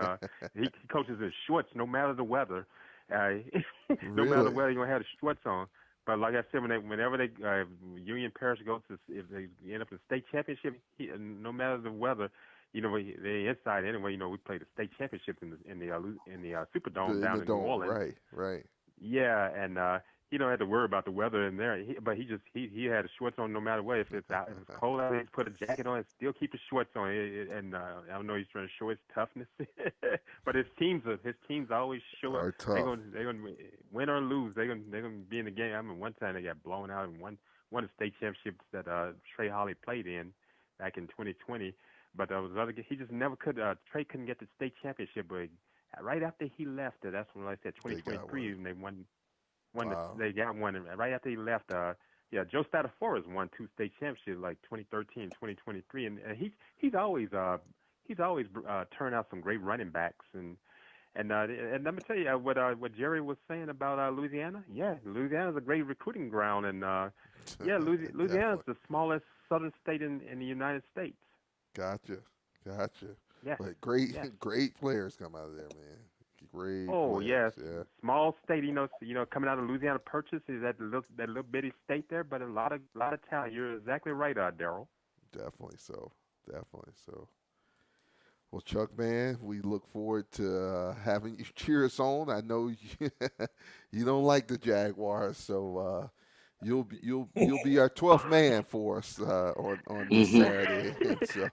P: he coaches his shorts no matter the weather. No matter the weather, you're going to have the shorts on. But like I said, whenever Union Parish goes to, if they end up in the state championship, no matter the weather, they inside anyway. We play the state championship in the Superdome down in New Orleans.
A: Right.
P: Yeah, and he don't have to worry about the weather in there. But he had his shorts on no matter what. If it's cold out, he put a jacket on and still keep his shorts on. And I don't know, he's trying to show his toughness. But his teams always show up. They're gonna win or lose. They're gonna be in the game. I mean, one time they got blown out in one of the state championships that Trey Holly played in back in 2020. But he just never could. Trey couldn't get the state championship, but right after he left, that's when I said 2023, and they won. They got one, and right after he left, Joe Spatafora won 2 state championships, like 2013, 2023, and he's always turned out some great running backs, and let me tell you what Jerry was saying about Louisiana. Yeah, Louisiana's a great recruiting ground, and Louisiana's the smallest southern state in the United States.
A: Gotcha.
P: Yeah.
A: But great players come out of there, man. Great.
P: Oh
A: players.
P: yes,
A: Yeah.
P: Small state. Coming out of Louisiana Purchase is that little bitty state there, but a lot of talent. You're exactly right, Daryl.
A: Definitely so. Well, Chuck, man, we look forward to having you cheer us on. I know you don't like the Jaguars, so you'll be our 12th man for us on this Saturday. So.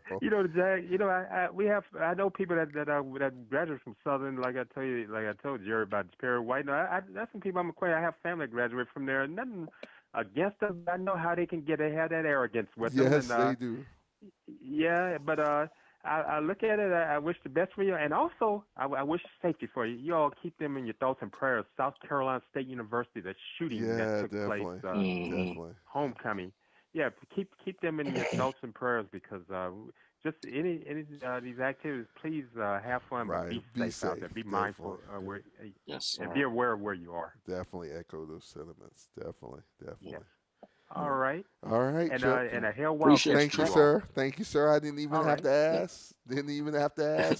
P: I know people that graduate from Southern, like I told Jerry about Perry White. That's some people I'm acquainted. I have family that graduate from there. Nothing against them. I know how they have that arrogance with them.
A: Yes, they do.
P: Yeah, but I look at it. I wish the best for you, and also I wish safety for you. You all keep them in your thoughts and prayers. South Carolina State University, that shooting that took place,
A: definitely.
P: Homecoming. Yeah, keep them in your thoughts and prayers, because just any these activities, please have fun, but be safe out there. Be mindful, and be aware of where you are.
A: Definitely echo those sentiments. Definitely.
P: Yes. All right.
A: And
P: a Hail Wildcats.
A: Thank you, sir. I didn't even have to ask.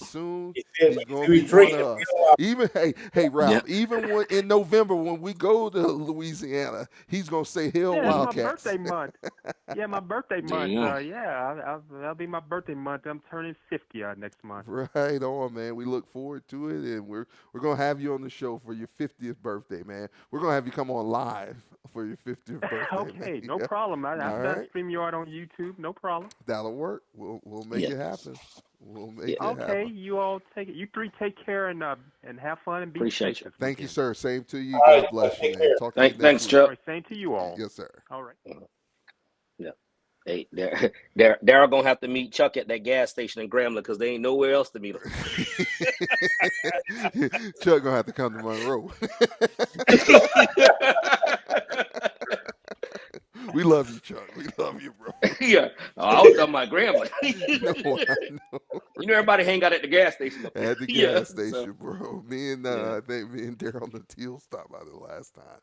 A: Soon.
B: He's
A: gonna be one of us. Even hey, Ralph. Yeah. Even in November when we go to Louisiana, he's gonna say Hail Wildcats.
P: My birthday month. My birthday month. That'll be my birthday month. I'm turning 50 next month.
A: Right on, man. We look forward to it, and we're gonna have you on the show for your 50th birthday, man. We're gonna have you come on live for your 50th birthday.
P: Okay, no problem. I've done StreamYard on YouTube. No problem.
A: That'll work. We'll make it happen. We'll make it happen.
P: Okay, you all take it. You three take care and have fun and be
D: Appreciate
P: safe.
D: you.
A: Thank you, sir. Same to you. God bless you, man. Talk to you
D: Thanks, Chuck.
P: Same to you all.
A: Yes, sir.
P: All right.
D: Yeah. Hey, Daryl gonna have to meet Chuck at that gas station in Grambling because there ain't nowhere else to meet him.
A: Chuck gonna have to come to Monroe. We love you, Chuck. We love you, bro.
D: Yeah. I was talking about Grambling.
A: No, I know.
D: You know everybody hang out at the gas station.
A: At the gas station, bro. I think me and Daryl Natil stopped by the last time.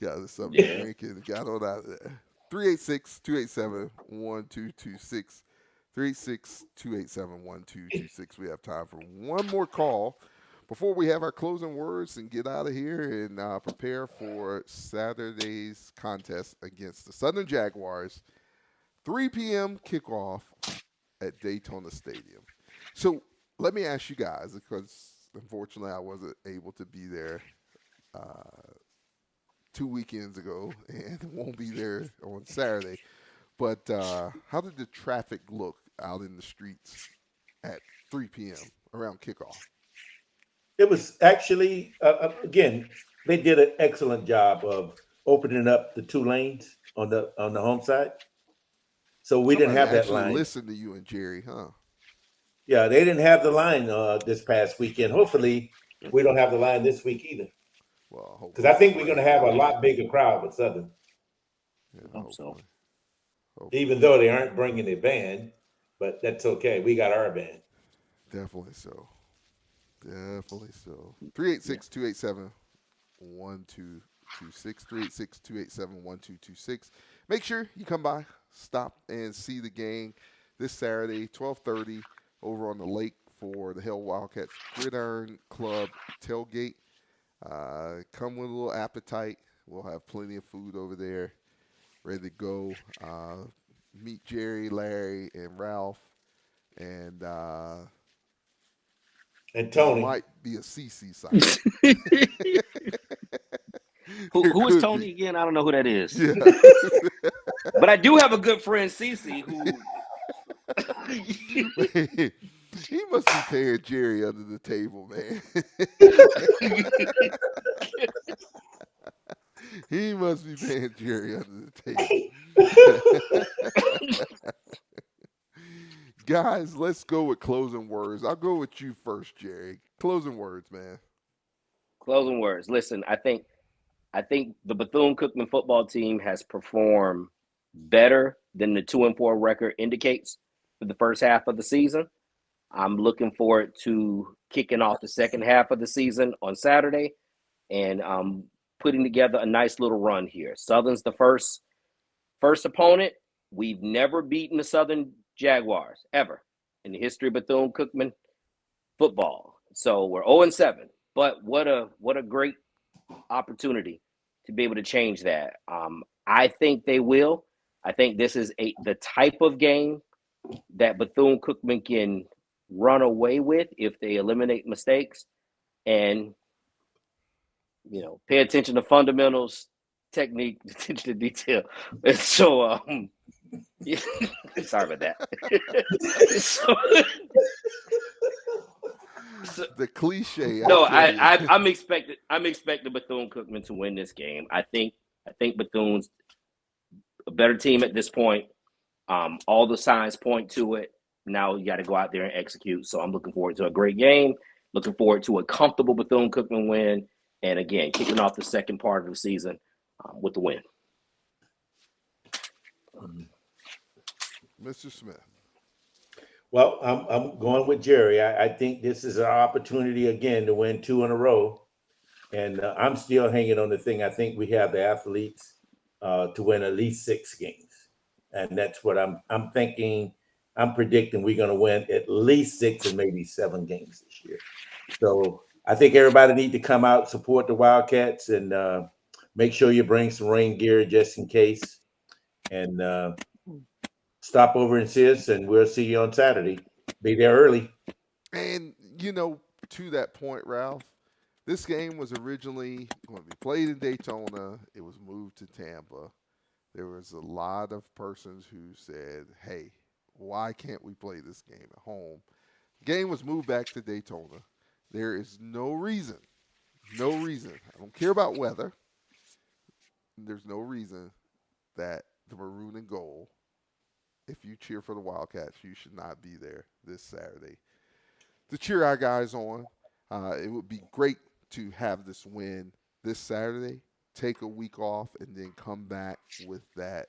A: Got us something to drink and got on out of there. 386-287-1226. 386-287-1226. We have time for one more call before we have our closing words and get out of here and prepare for Saturday's contest against the Southern Jaguars. 3 p.m. kickoff at Daytona Stadium. So let me ask you guys, because unfortunately I wasn't able to be there 2 weekends ago and won't be there on Saturday. But how did the traffic look out in the streets at 3 p.m. around kickoff?
B: It was actually, again, they did an excellent job of opening up the 2 lanes on the home side. So we didn't have that line.
A: Listen to you and Jerry, huh?
B: Yeah, they didn't have the line this past weekend. Hopefully, we don't have the line this week either.
A: Well,
B: because I think we're going to have a lot bigger crowd with Southern.
E: Yeah, I hope so.
B: Even though they aren't bringing a band, but that's okay. We got our band.
A: Definitely so. Definitely so. 386-287-1226. 386-287-1226. Make sure you come by, stop, and see the game this Saturday, 12:30, over on the lake for the Hail Wildcats Gridiron Club tailgate. Come with a little appetite. We'll have plenty of food over there, ready to go. Meet Jerry, Larry, and Ralph, and
B: Tony.
A: Might be a CC side.
E: Who is Tony again? I don't know who that is.
A: Yeah.
E: But I do have a good friend, CC, who
A: he must be paying Jerry under the table, man. He must be paying Jerry under the table. Guys, let's go with closing words. I'll go with you first, Jerry. Closing words, man.
E: Closing words. Listen, I think the Bethune-Cookman football team has performed better than the 2-4 record indicates for the first half of the season. I'm looking forward to kicking off the second half of the season on Saturday and putting together a nice little run here. Southern's the first opponent. We've never beaten the Southern Jaguars ever in the history of Bethune-Cookman football. So we're 0-7, but what a great opportunity to be able to change that. I think they will. I think this is the type of game that Bethune-Cookman can run away with if they eliminate mistakes and, pay attention to fundamentals, technique, attention to detail. And so, yeah, sorry about that.
A: The cliche.
E: No, I'm expecting Bethune-Cookman to win this game. I think Bethune's a better team at this point. All the signs point to it. Now you got to go out there and execute. So I'm looking forward to a great game. Looking forward to a comfortable Bethune-Cookman win. And again, kicking off the second part of the season with the win.
A: Mr. Smith.
B: Well, I'm going with Jerry. I think this is an opportunity again to win 2 in a row. And I'm still hanging on the thing. I think we have the athletes to win at least 6 games. And that's what I'm thinking. I'm predicting we're going to win at least 6 and maybe 7 games this year. So I think everybody needs to come out, support the Wildcats, and make sure you bring some rain gear just in case. And stop over and see us, and we'll see you on Saturday. Be there early.
A: And, to that point, Ralph, this game was originally going to be played in Daytona. It was moved to Tampa. There was a lot of persons who said, hey, why can't we play this game at home? The game was moved back to Daytona. There is no reason. I don't care about weather. There's no reason that the maroon and gold, if you cheer for the Wildcats, you should not be there this Saturday to cheer our guys on. It would be great to have this win this Saturday, take a week off, and then come back with that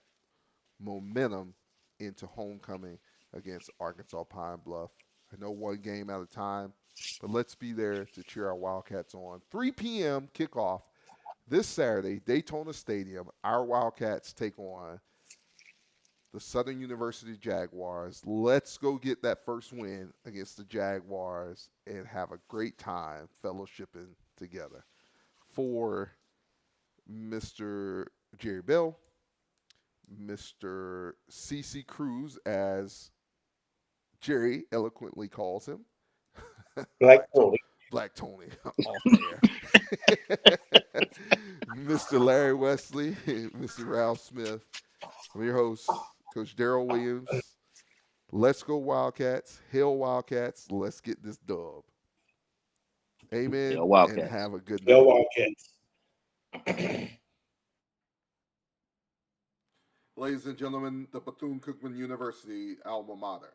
A: momentum into homecoming against Arkansas Pine Bluff. I know one game at a time, but let's be there to cheer our Wildcats on. 3 p.m. kickoff this Saturday, Daytona Stadium. Our Wildcats take on the Southern University Jaguars. Let's go get that first win against the Jaguars and have a great time fellowshipping together. For Mr. Jerry Bell, Mr. CC Cruse, as Jerry eloquently calls him.
B: Black Tony.
A: Black Tony off there. Mr. Larry Wesley, Mr. Ralph Smith. I'm your host, Coach Darold Williams. Let's go Wildcats. Hail Wildcats. Let's get this dub. Amen.
E: Hail Wildcats.
A: And have a good night.
B: Hail Wildcats.
A: Ladies and gentlemen, the Bethune-Cookman University alma mater.